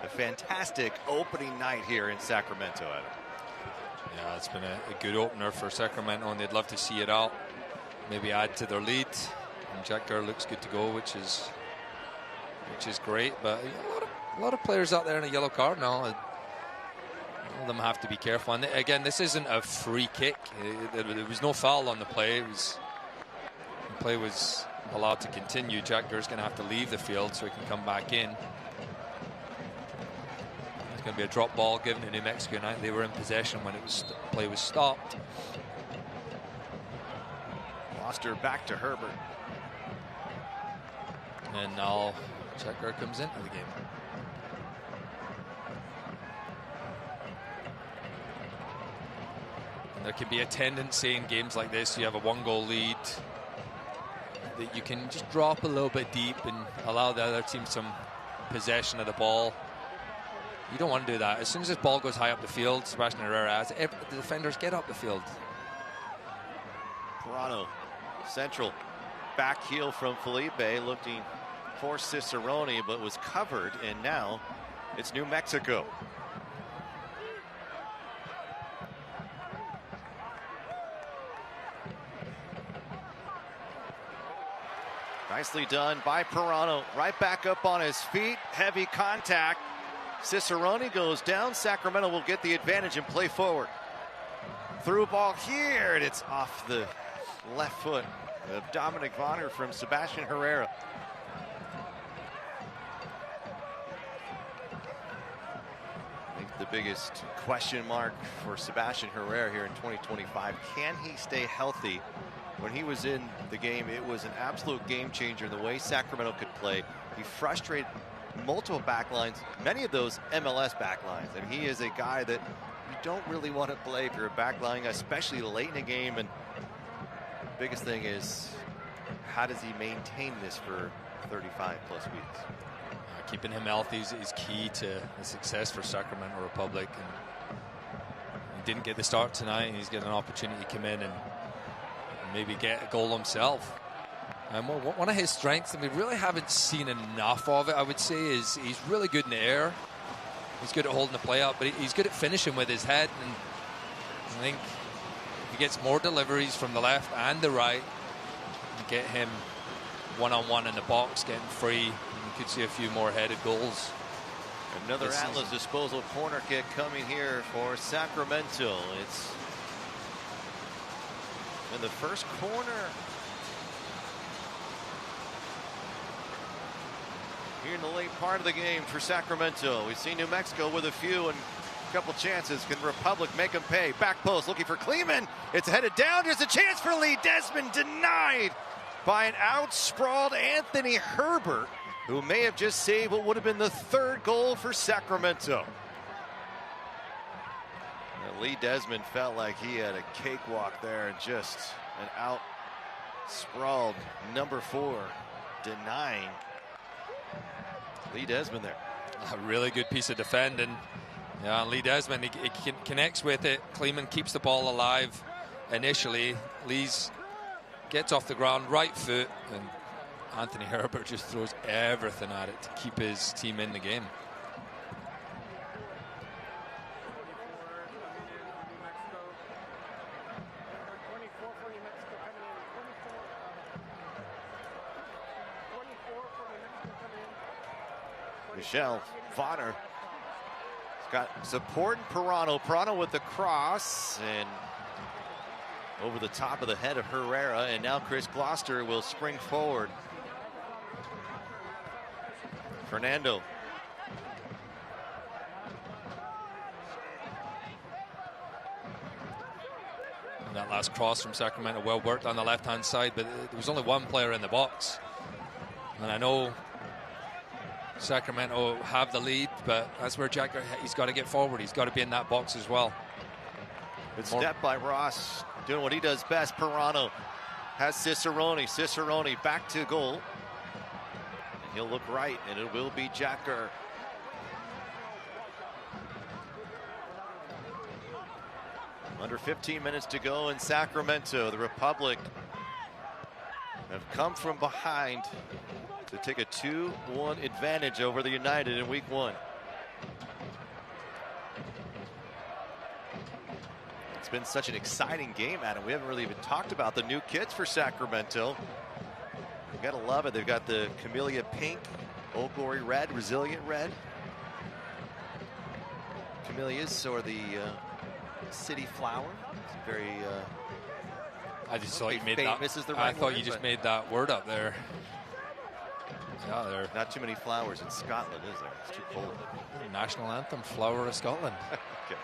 a fantastic opening night here in Sacramento, Adam. Yeah, it's been a good opener for Sacramento, and they'd love to see it out. Maybe add to their lead. And Jack Gurr looks good to go, which is great. But a lot of players out there in a yellow card now. All of them have to be careful. And again, this isn't a free kick. There was no foul on the play. The play was allowed to continue. Jack Gurr's going to have to leave the field so he can come back in. It's going to be a drop ball given to New Mexico United. They were in possession when play was stopped. Gloster back to Herbert. And now Jack Gurr comes into the game. And there can be a tendency in games like this. You have a 1-goal lead, that you can just drop a little bit deep and allow the other team some possession of the ball. You don't want to do that. As soon as this ball goes high up the field, Sebastian Herrera has the defenders get up the field. Pirano, central, back heel from Felipe, looking for Cicerone, but was covered, and now it's New Mexico. Nicely done by Pirano. Right back up on his feet. Heavy contact. Cicerone goes down. Sacramento will get the advantage and play forward. Through ball here, and it's off the left foot of Dominic Vonner from Sebastian Herrera. I think the biggest question mark for Sebastian Herrera here in 2025, can he stay healthy? When he was in the game, it was an absolute game changer in the way Sacramento could play. He frustrated multiple backlines, many of those MLS backlines. And he is a guy that you don't really want to play if you're a backline, especially late in the game. And the biggest thing is, how does he maintain this for 35 plus weeks? Keeping him healthy is key to the success for Sacramento Republic. And he didn't get the start tonight, and he's getting an opportunity to come in and maybe get a goal himself. And one of his strengths, and we really haven't seen enough of it, I would say, is he's really good in the air. He's good at holding the play up, but he's good at finishing with his head. And I think if he gets more deliveries from the left and the right, and get him one-on-one in the box, getting free, you could see a few more headed goals. Another Atlas disposal corner kick coming here for Sacramento. It's in the first corner here in the late part of the game for Sacramento. We've seen New Mexico with a few and a couple chances. Can Republic make them pay? Back post looking for Kleeman. It's headed down. There's a chance for Lee Desmond, denied by an out-sprawled Anthony Herbert, who may have just saved what would have been the 3rd goal for Sacramento. Lee Desmond felt like he had a cakewalk there, and just an out-sprawled number 4 denying. Lee Desmond there. A really good piece of defending. Yeah, Lee Desmond, he connects with it. Kleeman keeps the ball alive initially. Lee's gets off the ground, right foot, and Anthony Herbert just throws everything at it to keep his team in the game. Michelle Vonner has got support in Pirano. Pirano with the cross and over the top of the head of Herrera, and now Chris Gloucester will spring forward. Fernando. And that last cross from Sacramento, well worked on the left-hand side, but there was only one player in the box. And I know Sacramento have the lead, but that's where Jack, he's got to get forward. He's got to be in that box as well. Good step by Ross, doing what he does best. Pirano has Cicerone. Cicerone back to goal. And he'll look right, and it will be Jack Gurr. Under 15 minutes to go in Sacramento. The Republic have come from behind to take a 2-1 advantage over the United in week 1. It's been such an exciting game, Adam. We haven't really even talked about the new kits for Sacramento. You gotta love it. They've got the Camellia Pink, Old Glory Red, Resilient Red. Camellias, or the City Flower. It's very I just thought you made famous that. Is the I right thought word, you just but made that word up there. Yeah, there. Not too many flowers in Scotland, is there? It's too cold. National anthem, Flower of Scotland. Okay.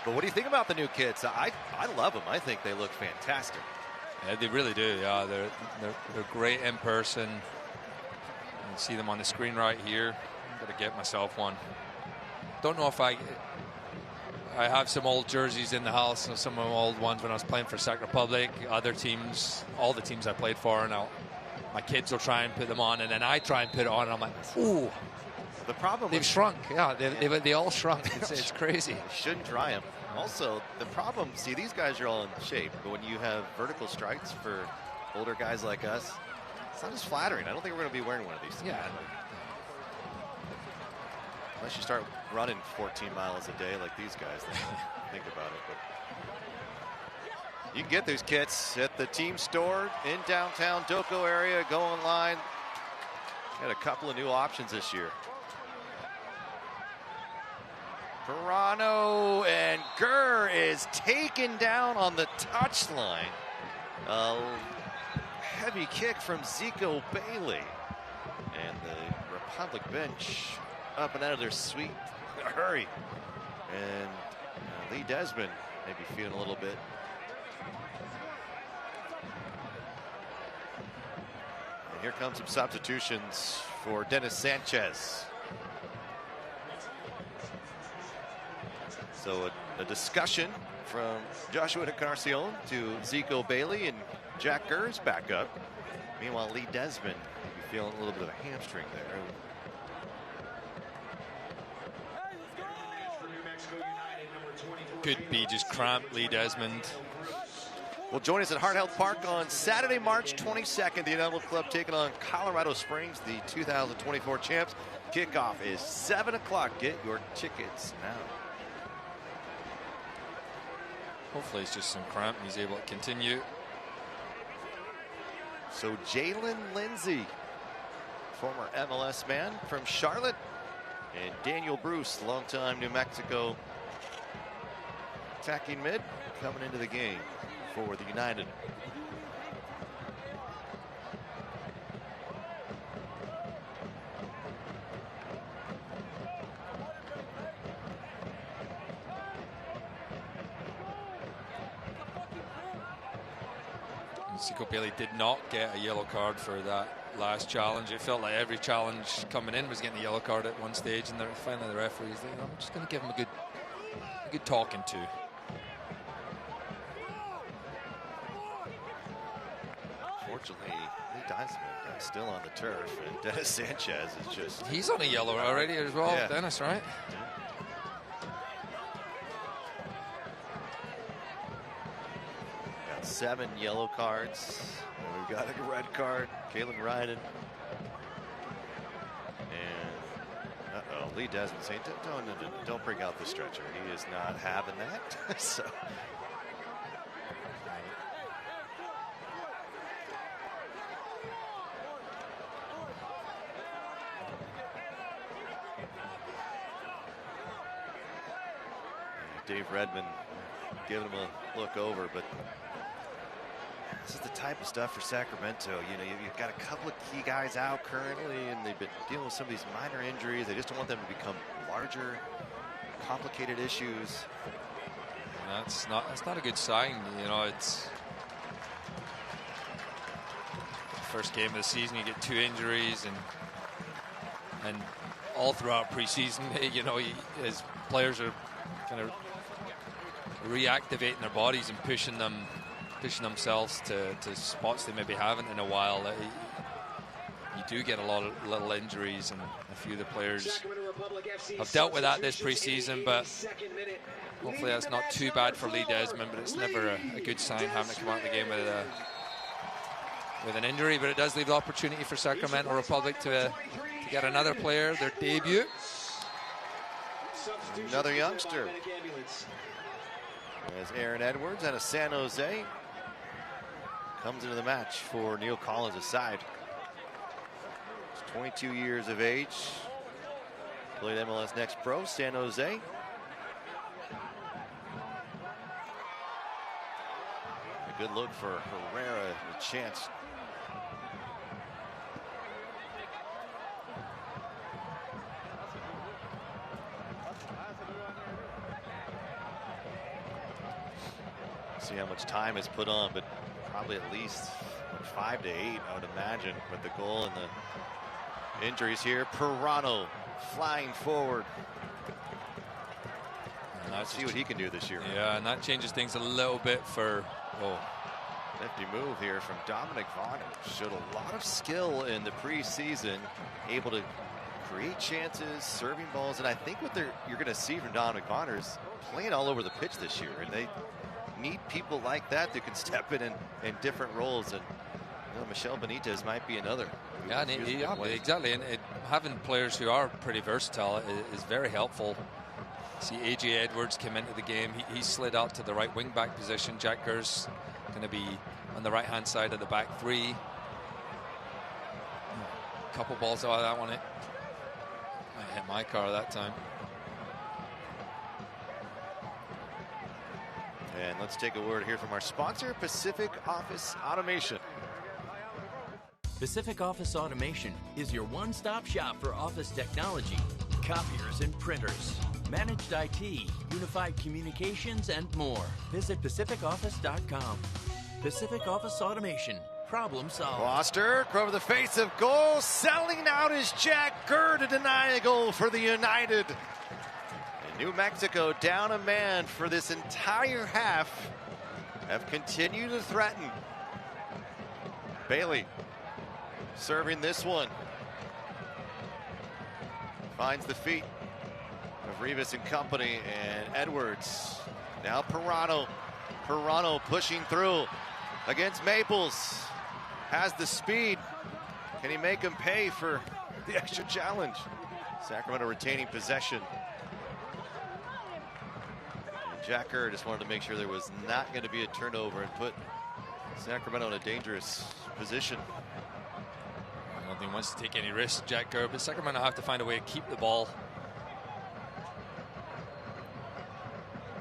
But what do you think about the new kits? I love them. I think they look fantastic. Yeah, they really do. Yeah, they're great in person. You can see them on the screen right here. I'm gonna get myself one. Don't know if I have some old jerseys in the house, some of my old ones when I was playing for Sac Republic, other teams, all the teams I played for, and my kids will try and put them on, and then I try and put it on, and I'm like, ooh. The problem they've shrunk. Yeah, they all shrunk. It's crazy. You shouldn't dry them. Also, the problem, see, these guys are all in shape, but when you have vertical strikes for older guys like us, it's not as flattering. I don't think we're going to be wearing one of these. Yeah. Unless you start running 14 miles a day like these guys, think about it. But you can get these kits at the team store in downtown Doko area. Go online. Got a couple of new options this year. Pirano, and Gurr is taken down on the touchline. A heavy kick from Zico Bailey. And the Republic bench up and out of their sweet hurry. And Lee Desmond maybe feeling a little bit. And here comes some substitutions for Dennis Sanchez. So a discussion from Joshua Encarnacion to Zico Bailey, and Jack Gurr's back up. Meanwhile, Lee Desmond may be feeling a little bit of a hamstring there. Could be just cramped, Lee Desmond. Will join us at Hart Health Park on Saturday, March 22nd. The United Club taking on Colorado Springs, the 2024 champs. Kickoff is 7 o'clock. Get your tickets now. Hopefully it's just some cramp and he's able to continue. So Jalen Lindsay, former MLS man from Charlotte, and Daniel Bruce, longtime New Mexico attacking mid, coming into the game for the United. Zico Bailey did not get a yellow card for that last challenge. It felt like every challenge coming in was getting a yellow card at one stage, and finally the referees, I'm just going to give him a good talking to. Unfortunately, Lee Desmond still on the turf, and Dennis Sanchez is just... He's on a yellow already as well, Yeah. Dennis, right? Got 7 yellow cards. And we've got a red card, Kalen Ryden. And Lee Desmond saying, don't bring out the stretcher. He is not having that. So. Dave Redmond giving him a look over, but this is the type of stuff for Sacramento. You know, you've got a couple of key guys out currently, and they've been dealing with some of these minor injuries. They just don't want them to become larger, complicated issues. That's not a good sign. You know, it's first game of the season. You get 2 injuries, and all throughout preseason, you know, as players are kind of reactivating their bodies and pushing themselves to spots they maybe haven't in a while. You do get a lot of little injuries, and a few of the players have dealt with that this preseason, but hopefully that's not too bad for Lee Desmond. But it's never a good sign having to come out of the game with an injury. But it does leave the opportunity for Sacramento Republic to get another player, their debut. Another youngster. As Aaron Edwards out of San Jose comes into the match for Neil Collins' side. He's 22 years of age. Played MLS Next Pro, San Jose. A good look for Herrera, a chance. See how much time is put on, but probably at least 5 to 8, I would imagine, with the goal and the injuries here. Pirano flying forward. Let's see what he can do this year. Yeah, and that changes things a little bit for... Nifty move here from Dominic Vonner. Showed a lot of skill in the preseason, able to create chances, serving balls, and I think what you're going to see from Dominic Vonner is playing all over the pitch this year, and they need people like that that can step in different roles, and you know, Michel Benitez might be another. Yeah, exactly, and having players who are pretty versatile is very helpful. See AJ Edwards come into the game. He slid out to the right wing back position. Jack Kerr's going to be on the right hand side of the back three. A couple balls out of that one. It might hit my car that time. And let's take a word here from our sponsor, Pacific Office Automation. Pacific Office Automation is your one-stop shop for office technology, copiers and printers, managed IT, unified communications, and more. Visit PacificOffice.com. Pacific Office Automation. Problem solved. Foster over the face of goal. Selling out is Jack Kerr to deny a goal for the United. And New Mexico down a man for this entire half. Have continued to threaten. Bailey serving this one. Finds the feet of Rivas and company, and Edwards. Now Pirano. Pirano pushing through against Maples. Has the speed. Can he make him pay for the extra challenge? Sacramento retaining possession. And Jack Kerr just wanted to make sure there was not going to be a turnover and put Sacramento in a dangerous position. I don't think he wants to take any risks, Jack Kerr, but Sacramento have to find a way to keep the ball.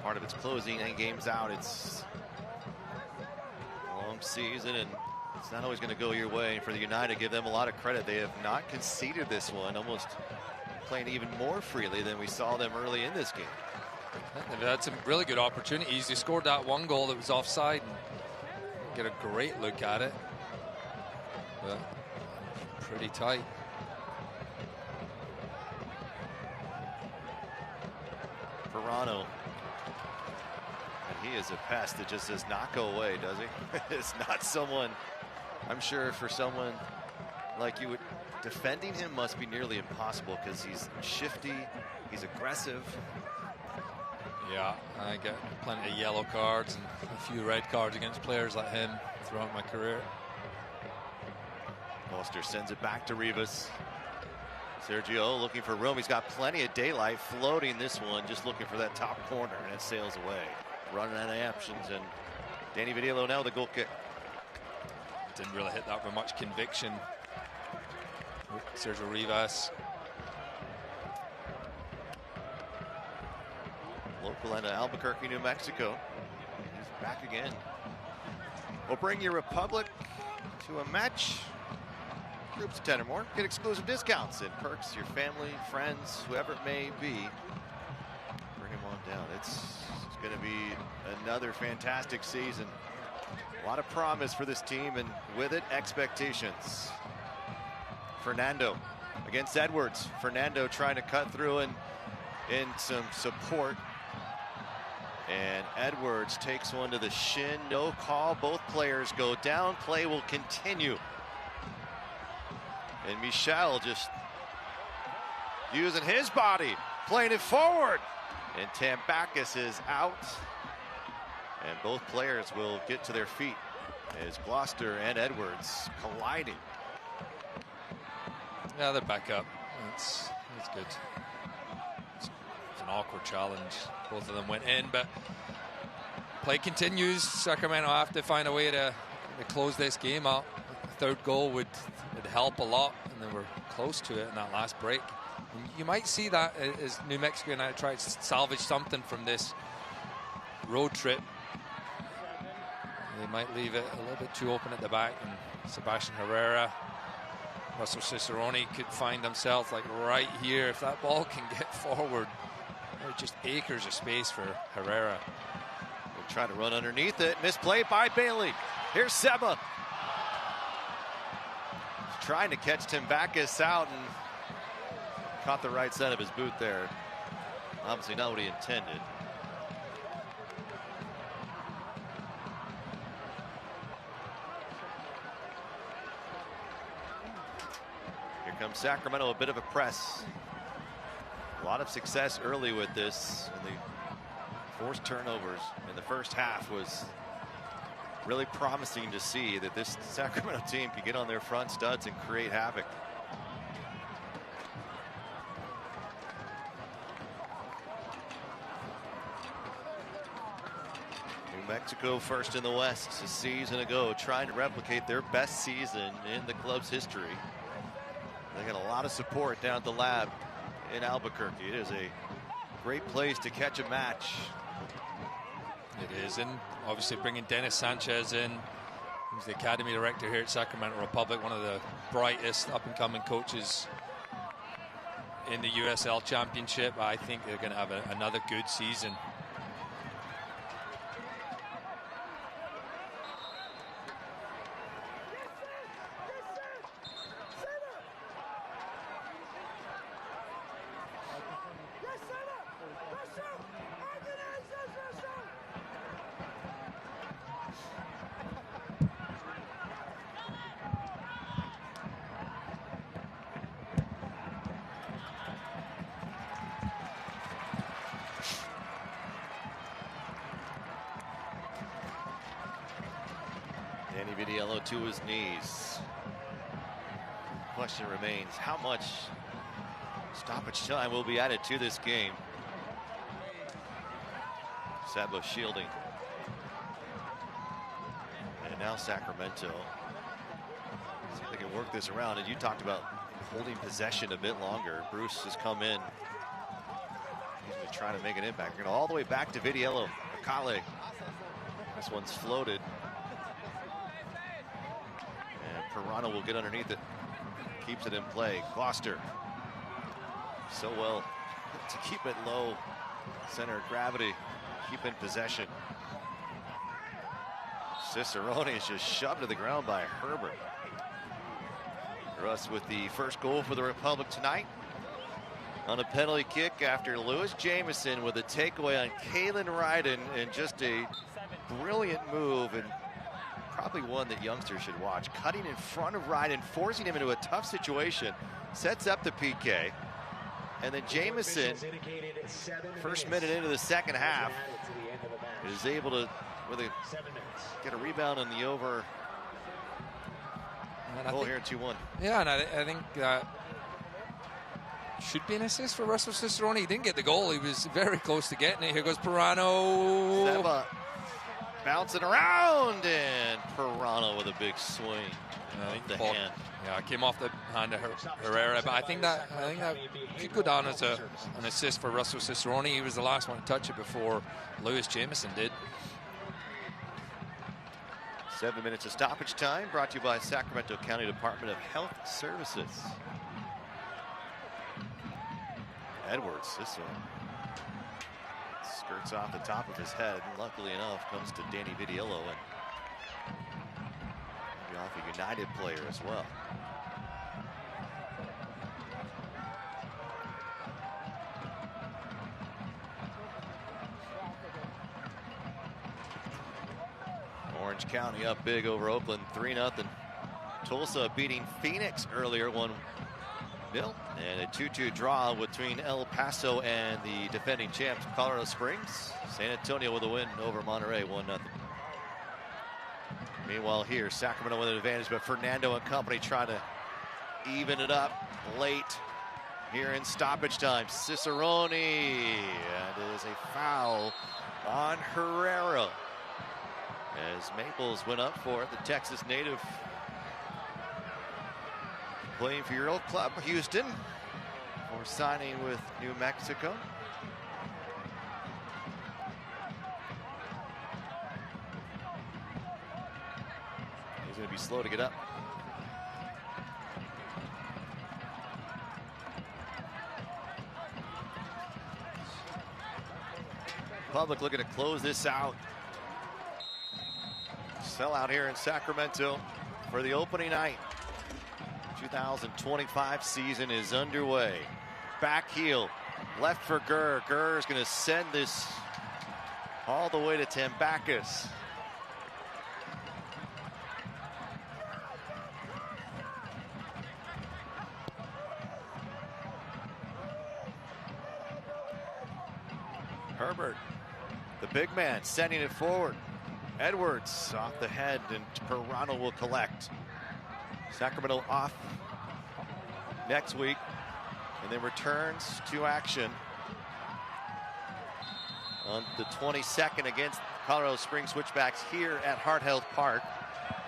Part of its closing and games out. It's a long season, and it's not always going to go your way. And for the United, give them a lot of credit. They have not conceded this one, almost playing even more freely than we saw them early in this game. They've had some really good opportunities. They scored that one goal that was offside and get a great look at it. But pretty tight. Pirano. And he is a pest that just does not go away, does he? It's not someone I'm sure for someone like you, defending him must be nearly impossible because he's shifty, he's aggressive. Yeah, I get plenty of yellow cards and a few red cards against players like him throughout my career. Foster sends it back to Rivas. Sergio looking for room. He's got plenty of daylight, floating this one, just looking for that top corner, and it sails away. Running out of options, and Danny Vidillo now the goal kick. Didn't really hit that with much conviction. Sergio Rivas. Local out of Albuquerque, New Mexico. He's back again. We'll bring your Republic to a match. Groups of 10 or more get exclusive discounts and perks. Your family, friends, whoever it may be. Bring them on down. It's going to be another fantastic season. A lot of promise for this team, and with it, expectations. Fernando against Edwards. Fernando trying to cut through and in some support. And Edwards takes one to the shin. No call. Both players go down. Play will continue. And Michel just using his body, playing it forward. And Tambakis is out. And both players will get to their feet as Gloucester and Edwards colliding. Yeah, they're back up. That's good. It's an awkward challenge. Both of them went in, but play continues. Sacramento have to find a way to close this game out. The third goal would help a lot, and they were close to it in that last break. And you might see that as New Mexico United try to salvage something from this road trip. They might leave it a little bit too open at the back, and Sebastian Herrera, Russell Cicerone could find themselves like right here. If that ball can get forward, there's just acres of space for Herrera. We'll try to run underneath it. Misplay by Bailey. Here's Seba. He's trying to catch Tambakis out and caught the right side of his boot there. Obviously not what he intended. Here comes Sacramento, a bit of a press. A lot of success early with this, and the forced turnovers in the first half was really promising to see that this Sacramento team can get on their front studs and create havoc. New Mexico first in the West a season ago, trying to replicate their best season in the club's history. They got a lot of support down at the lab in Albuquerque. It is a great place to catch a match. It is, and obviously bringing Dennis Sanchez in, who's the academy director here at Sacramento Republic, one of the brightest up-and-coming coaches in the USL Championship. I think they're going to have another good season. Danny Vidillo to his knees. Question remains, how much stoppage time will be added to this game? Sabo shielding. And now Sacramento. See if they can work this around. And you talked about holding possession a bit longer. Bruce has come in. He's going to try to make an impact. We're going all the way back to Vidillo. Akale. This one's floated. Pirano will get underneath it, keeps it in play. Gloucester, so well to keep it low, center of gravity, keep in possession. Cicerone is just shoved to the ground by Herbert. Russ with the first goal for the Republic tonight on a penalty kick after Lewis Jamison with a takeaway on Kalen Ryden, and just a brilliant move and probably one that youngsters should watch. Cutting in front of Ryden, forcing him into a tough situation, sets up the PK. And then Jamison, first minute into the second half, is able to get a rebound on the over goal here at 2-1. Yeah, and I think that should be an assist for Russell Cicerone. He didn't get the goal. He was very close to getting it. Here goes Pirano. Seba bouncing around, and Pirano with a big swing. The hand. Yeah, it came off the hand of Herrera, but I think that could go down as an assist for Russell Cicerone. He was the last one to touch it before Lewis Jamison did. 7 minutes of stoppage time, brought to you by Sacramento County Department of Health Services. Edwards, this one skirts off the top of his head, and luckily enough comes to Danny Vidiello, and maybe off a United player as well. Orange County up big over Oakland, 3-0. Tulsa beating Phoenix earlier, 1-0. And a 2-2 draw between El Paso and the defending champs, Colorado Springs. San Antonio with a win over Monterey, 1-0. Meanwhile here, Sacramento with an advantage, but Fernando and company trying to even it up late here in stoppage time. Cicerone, and it is a foul on Herrera, as Maples went up for it. The Texas native playing for your old club, Houston, for signing with New Mexico. He's going to be slow to get up. Public looking to close this out. Sellout here in Sacramento for the opening night. 2025 season is underway. Back heel, left for Gurr. Gurr is going to send this all the way to Tambakis. Herbert, the big man, sending it forward. Edwards off the head, and Pirano will collect. Sacramento off next week, and then returns to action on the 22nd against Colorado Springs Switchbacks here at Hart Health Park.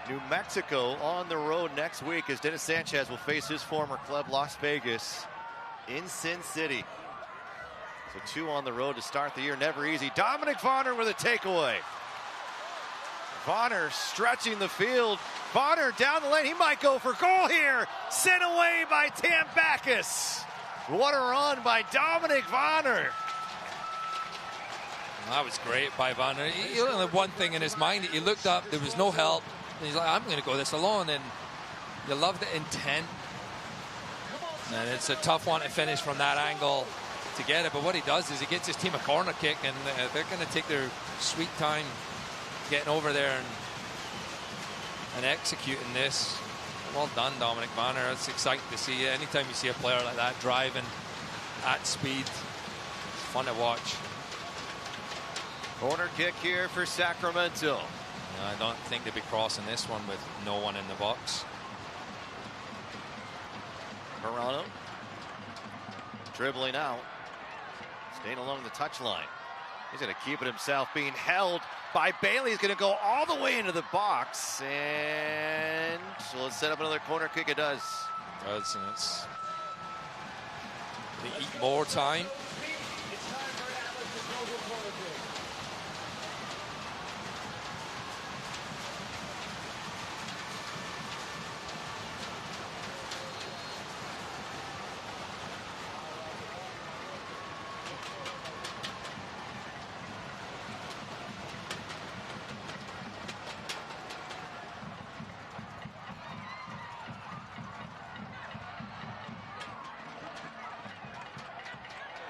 New Mexico on the road next week, as Dennis Sanchez will face his former club, Las Vegas, in Sin City. So 2 on the road to start the year, never easy. Dominic Vonner with a takeaway. Vonner stretching the field. Vonner down the lane. He might go for goal here. Sent away by Tambakis. What a run by Dominic Vonner. That was great by Vonner. He only had one thing in his mind. He looked up. There was no help. And he's like, I'm going to go this alone. And you love the intent. And it's a tough one to finish from that angle to get it. But what he does is he gets his team a corner kick, and they're going to take their sweet time getting over there and executing this. Well done, Dominic Vonner. It's exciting to see. Anytime you see a player like that driving at speed, it's fun to watch. Corner kick here for Sacramento. I don't think they'll be crossing this one with no one in the box. Pirano dribbling out, staying along the touchline. He's going to keep it himself, being held by Bailey. He's going to go all the way into the box, and so let's set up another corner kick. It does. It does, and it's they eat more time.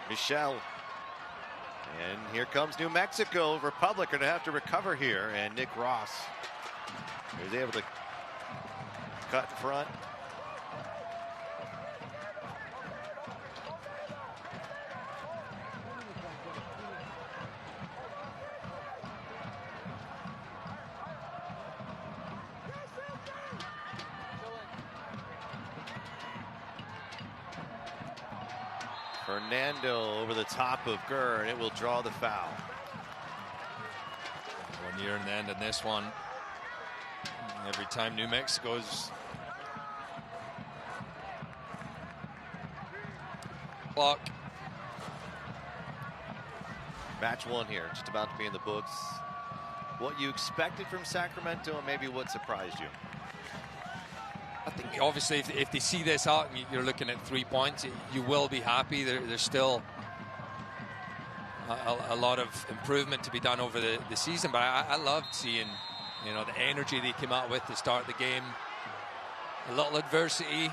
Michelle. And here comes New Mexico. Republic are going to have to recover here. And Nick Ross He was able to cut in front. Fernando over the top of Gurr, and it will draw the foul. 1 year and the end in this one. Every time New Mexico's clock. Match one here, just about to be in the books. What you expected from Sacramento and maybe what surprised you? I think obviously if they see this out and you're looking at 3 points, you will be happy. There's still a lot of improvement to be done over the season, but I loved seeing, you know, the energy they came out with to start the game. A little adversity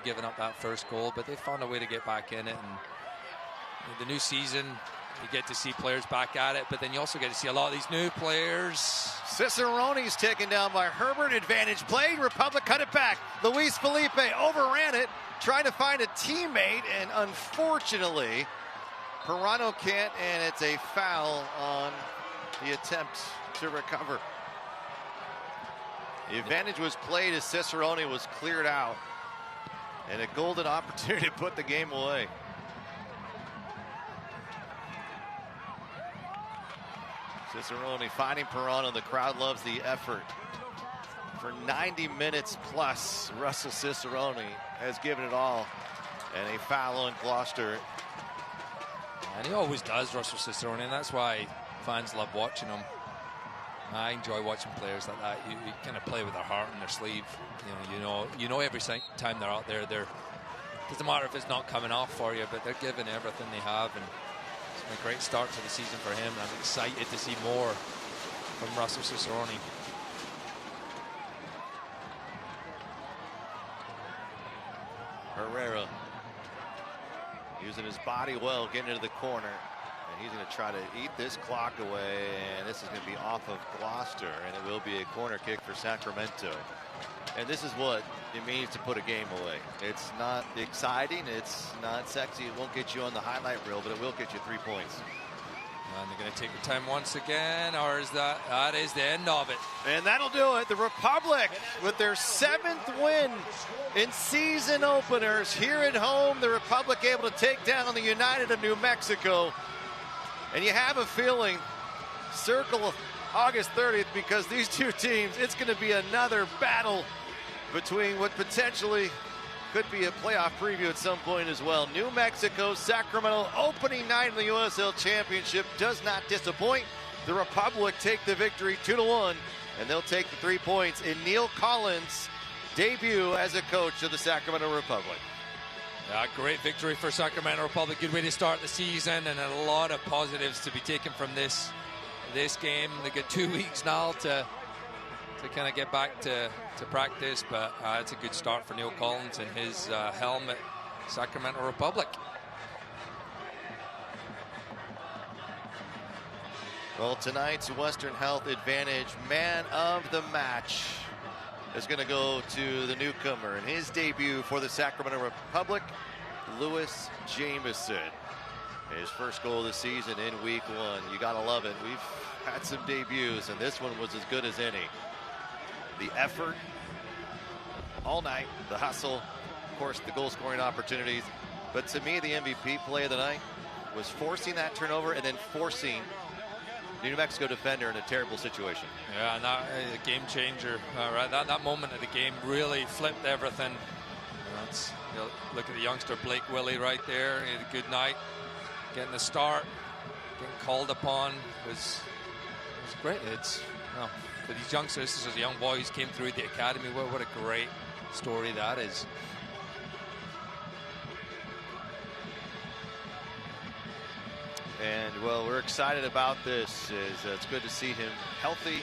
giving up that first goal, but they found a way to get back in it. And the new season, you get to see players back at it, but then you also get to see a lot of these new players. Cicerone's taken down by Herbert. Advantage play. Republic cut it back. Luis Felipe overran it, trying to find a teammate, and unfortunately, Pirano can't, and it's a foul on the attempt to recover. The advantage was played as Cicerone was cleared out, and a golden opportunity to put the game away. Cicerone finding Pirano. The crowd loves the effort. For 90 minutes plus, Russell Cicerone has given it all. And a foul on Gloucester. And he always does, Russell Cicerone, and that's why fans love watching him. I enjoy watching players like that. You kind of play with their heart on their sleeve. You know every time they're out there, doesn't matter if it's not coming off for you, but they're giving everything they have. And it's been a great start to the season for him. I'm excited to see more from Russell Cicerone. Herrera using his body well, getting into the corner. And he's going to try to eat this clock away. And this is going to be off of Gloucester. And it will be a corner kick for Sacramento. And this is what it means to put a game away. It's not exciting. It's not sexy. It won't get you on the highlight reel, but it will get you 3 points. And they're going to take the time once again, or is that is the end of it? And that'll do it. The Republic with their 7th win in season openers here at home. The Republic able to take down the United of New Mexico. And you have a feeling, circle August 30th, because these two teams, it's going to be another battle between what potentially could be a playoff preview at some point as well. New Mexico, Sacramento, opening night in the USL Championship does not disappoint. The Republic take the victory 2-1, and they'll take the 3 points in Neil Collins' debut as a coach of the Sacramento Republic. Yeah, great victory for Sacramento Republic. Good way to start the season, and a lot of positives to be taken from this game. They get 2 weeks now to kind of get back to practice, but it's a good start for Neil Collins and his helm at Sacramento Republic. Well, tonight's Western Health Advantage man of the match is going to go to the newcomer in his debut for the Sacramento Republic, Lewis Jamison. His first goal of the season in week 1. You got to love it. We've had some debuts, and this one was as good as any. The effort all night, the hustle, of course, the goal scoring opportunities. But to me, the MVP play of the night was forcing that turnover and then forcing the New Mexico defender in a terrible situation. Yeah, and that a game changer. Right, that moment of the game really flipped everything. Look at the youngster Blake Willie right there. He had a good night, getting the start, getting called upon was great. It's for these youngsters, this is a young boy who's came through the academy. What a great story that is. And well, we're excited about this. It's good to see him healthy,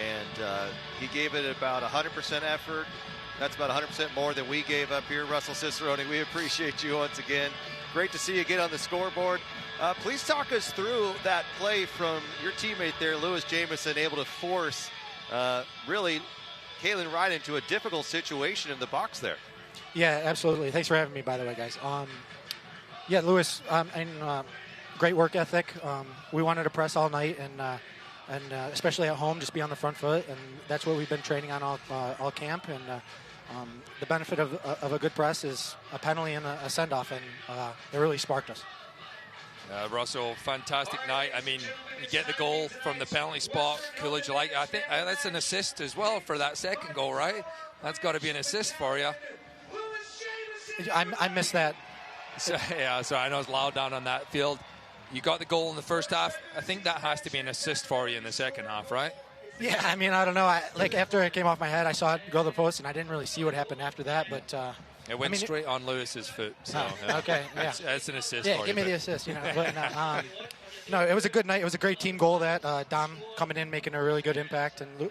and he gave it about 100% effort. That's about 100% more than we gave up here. Russell Cicerone, we appreciate you once again. Great to see you get on the scoreboard. Please talk us through that play from your teammate there, Lewis Jamison, able to force really Kalen Wright into a difficult situation in the box there. Yeah, absolutely. Thanks for having me, by the way, guys. Yeah, Lewis, great work ethic. We wanted to press all night, and especially at home, just be on the front foot, and that's what we've been training on all camp. And the benefit of a good press is a penalty and a send-off, and it really sparked us. Russell, fantastic night. I mean, you get the goal from the penalty spot. Coolidge, I think that's an assist as well for that second goal, right? That's got to be an assist for you. I missed that. So I know it's loud down on that field. You got the goal in the first half. I think that has to be an assist for you in the second half, right? Yeah, I mean, I don't know. After it came off my head, I saw it go to the post, and I didn't really see what happened after that. But it went straight on Lewis's foot. So okay, yeah, that's an assist. Yeah, for give you, me the assist. But no, it was a good night. It was a great team goal. That Dom coming in, making a really good impact, and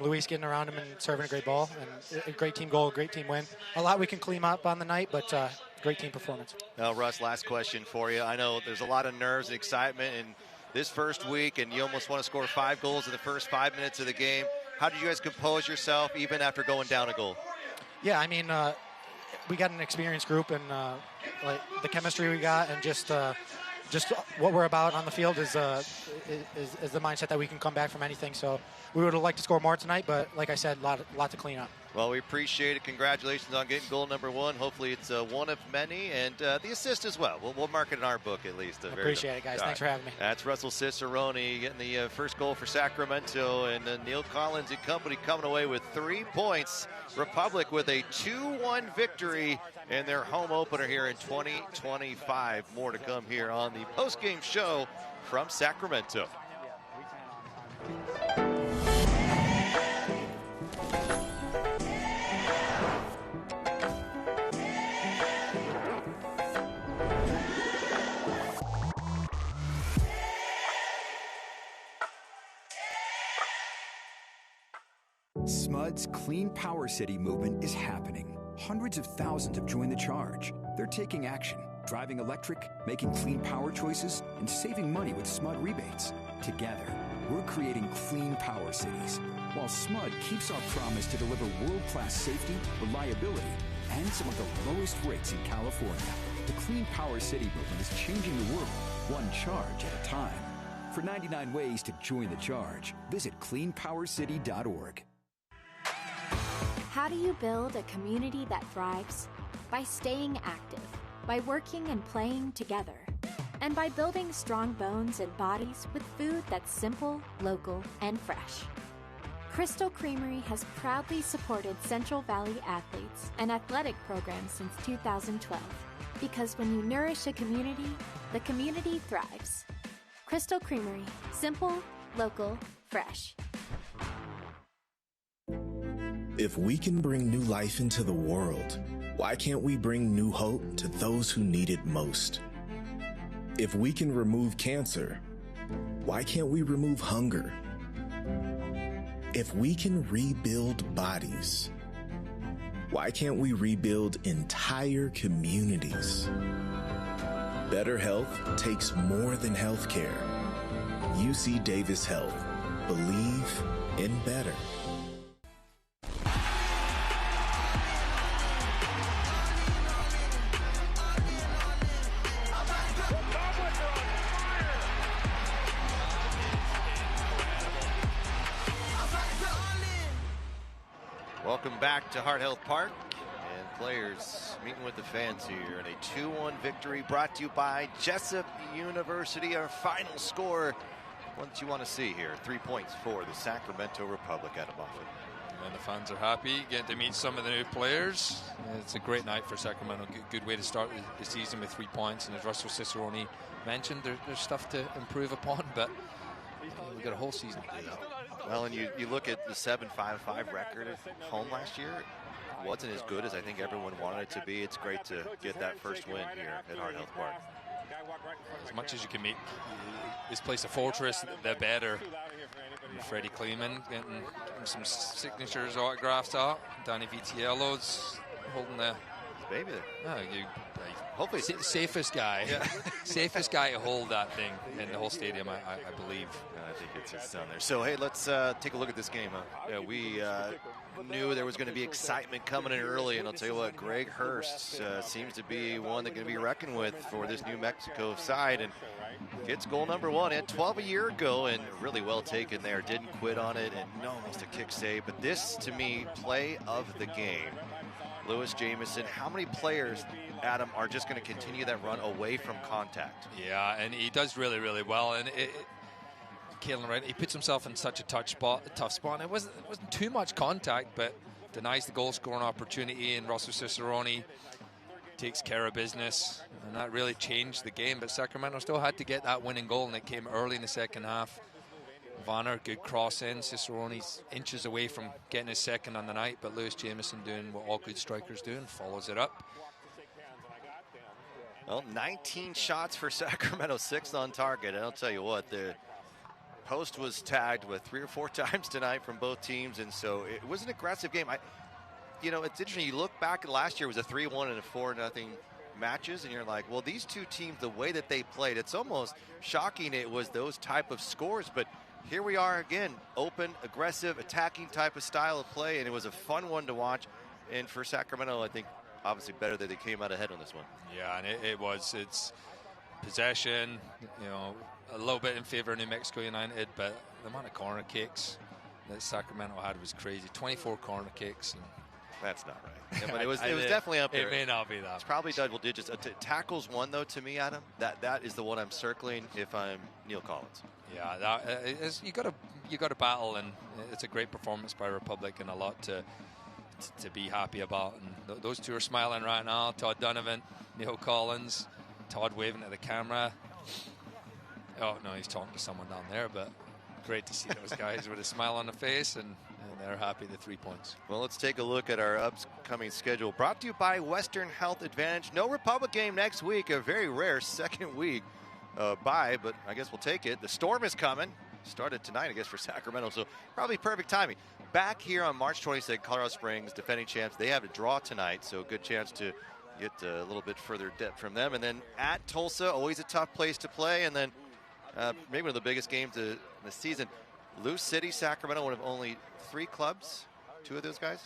Luis getting around him and serving a great ball, and a great team goal, a great team win. A lot we can clean up on the night, but great team performance. Now, Russ, last question for you. I know there's a lot of nerves and excitement in this first week, and you almost want to score 5 goals in the first 5 minutes of the game. How did you guys compose yourself even after going down a goal? Yeah, I mean, we got an experienced group, and like the chemistry we got, and just what we're about on the field is the mindset that we can come back from anything. So we would have liked to score more tonight, but like I said, a lot to clean up. Well, we appreciate it. Congratulations on getting goal number 1. Hopefully it's one of many, and the assist as well. We'll mark it in our book at least. Appreciate it, guys. Thanks for having me. That's Russell Cicerone getting the first goal for Sacramento, and Neil Collins and company coming away with 3 points. Republic with a 2-1 victory in their home opener here in 2025. More to come here on the post-game show from Sacramento. SMUD's Clean Power City movement is happening. Hundreds of thousands have joined the charge. They're taking action, driving electric, making clean power choices, and saving money with SMUD rebates. Together, we're creating clean power cities, while SMUD keeps our promise to deliver world-class safety, reliability, and some of the lowest rates in California. The Clean Power City movement is changing the world, one charge at a time. For 99 ways to join the charge, visit cleanpowercity.org. How do you build a community that thrives? By staying active, by working and playing together, and by building strong bones and bodies with food that's simple, local, and fresh. Crystal Creamery has proudly supported Central Valley athletes and athletic programs since 2012. Because when you nourish a community, the community thrives. Crystal Creamery, simple, local, fresh. If we can bring new life into the world, why can't we bring new hope to those who need it most? If we can remove cancer, why can't we remove hunger? If we can rebuild bodies, why can't we rebuild entire communities? Better health takes more than healthcare. UC Davis Health. Believe in better. Welcome back to Heart Health Park, and players meeting with the fans here in a 2-1 victory brought to you by Jessup University. Our final score, what you want to see here, 3 points for the Sacramento Republic out of Buffett. And the fans are happy, getting to meet some of the new players. It's a great night for Sacramento. Good way to start the season with 3 points. And as Russell Cicerone mentioned, there's stuff to improve upon, but we've got a whole season to do that. Well, and you look at the 7-5-5 record at home last year. It wasn't as good as I think everyone wanted it to be. It's great to get that first win here at Heart Health Park. As much as you can make this place a fortress, the better. And Freddie Kleeman getting some signatures, autographs out. Danny Vitiello's holding the baby there. Hopefully, safest guy. Yeah. Safest guy to hold that thing in the whole stadium, I believe. I think it's his son there. So, hey, let's take a look at this game. Yeah, we knew there was going to be excitement coming in early, and I'll tell you what, Greg Hurst seems to be one that's going to be reckoned with for this New Mexico side, and gets goal number 1. He had 12 a year ago, and really well taken there. Didn't quit on it, and almost a kick save. But this, to me, play of the game. Lewis Jamison, how many players, Adam, are just going to continue that run away from contact? Yeah, and he does really, really well. And Kalen, right, he puts himself in such a tough spot. And it wasn't too much contact, but denies the goal-scoring opportunity. And Russell Cicerone takes care of business, and that really changed the game. But Sacramento still had to get that winning goal, and it came early in the second half. Vanner, good cross in. Cicerone's inches away from getting his second on the night, but Lewis Jamison doing what all good strikers do and follows it up. Well, 19 shots for Sacramento, 6 on target. And I'll tell you what, the post was tagged with 3 or 4 times tonight from both teams, and so it was an aggressive game. You know, it's interesting. You look back at last year, it was a 3-1 and a 4-0 matches, and you're like, well, these two teams, the way that they played, it's almost shocking it was those type of scores. But here we are again, open, aggressive, attacking type of style of play, and it was a fun one to watch. And for Sacramento, I think obviously better that they came out ahead on this one. Yeah, and it's possession, you know, a little bit in favor of New Mexico United, but the amount of corner kicks that Sacramento had was crazy. 24 corner kicks. And that's not right. Yeah, but it was definitely up there. It may not be that. It's probably double digits. Tackles one, though, to me, Adam. That is the one I'm circling if I'm Neil Collins. Yeah, you got to battle, and it's a great performance by Republic and a lot to be happy about. And those two are smiling right now. Todd Donovan, Neil Collins, Todd waving at the camera. Oh no, he's talking to someone down there, but great to see those guys with a smile on the face, and they're happy, the 3 points. Well, let's take a look at our upcoming schedule. Brought to you by Western Health Advantage. No Republic game next week, a very rare second week bye, but I guess we'll take it. The Storm is coming. Started tonight, I guess, for Sacramento, so probably perfect timing. Back here on March 26th, Colorado Springs, defending champs. They have a draw tonight, so good chance to get a little bit further depth from them. And then at Tulsa, always a tough place to play. And then maybe one of the biggest games of the season, Lou City, Sacramento, one of only 3 clubs, 2 of those guys,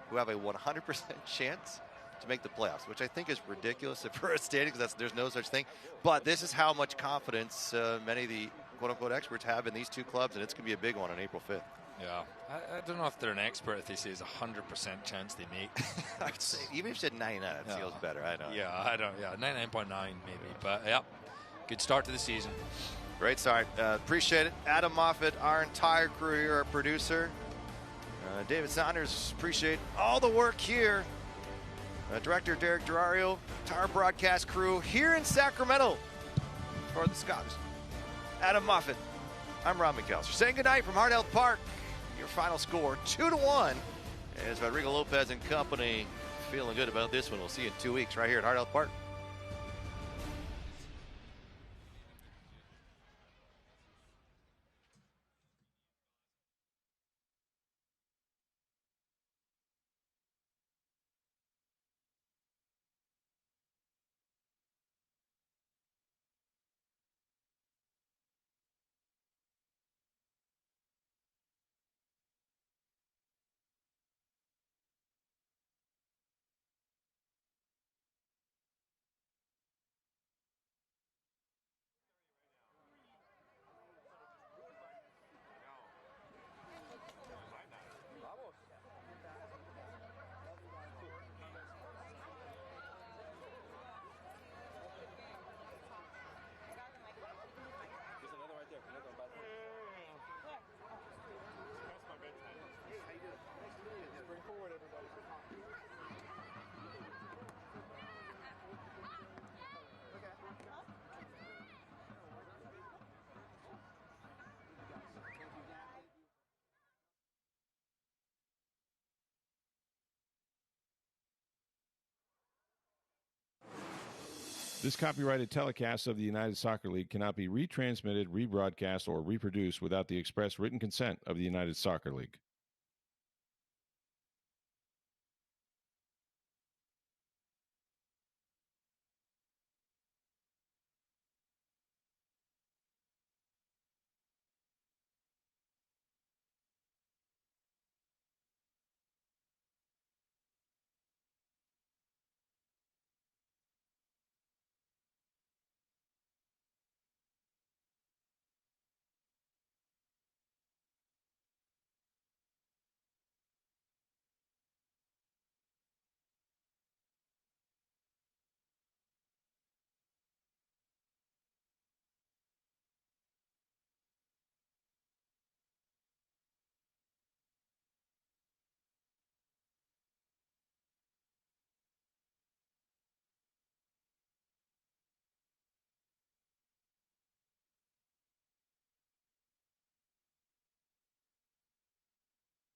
who have a 100% chance to make the playoffs, which I think is ridiculous for a standing, because there's no such thing. But this is how much confidence many of the quote-unquote experts have in these 2 clubs, and it's going to be a big one on April 5th. Yeah, I don't know if they're an expert if they say it's a 100% chance they make. I'd say, even if you said 99, it feels better. I know. Yeah, I don't. Yeah, 99.9 maybe, but yeah, good start to the season. Great start. Appreciate it. Adam Moffitt, our entire crew here, our producer. David Saunders, appreciate all the work here. Director Derek Durario, entire broadcast crew here in Sacramento for the Scottish. Adam Moffitt, I'm Rob McAllister. Saying goodnight from Hart Health Park. Your final score, 2-1, as Rodrigo Lopez and company feeling good about this one. We'll see you in 2 weeks right here at Hart Health Park. This copyrighted telecast of the United Soccer League cannot be retransmitted, rebroadcast, or reproduced without the express written consent of the United Soccer League.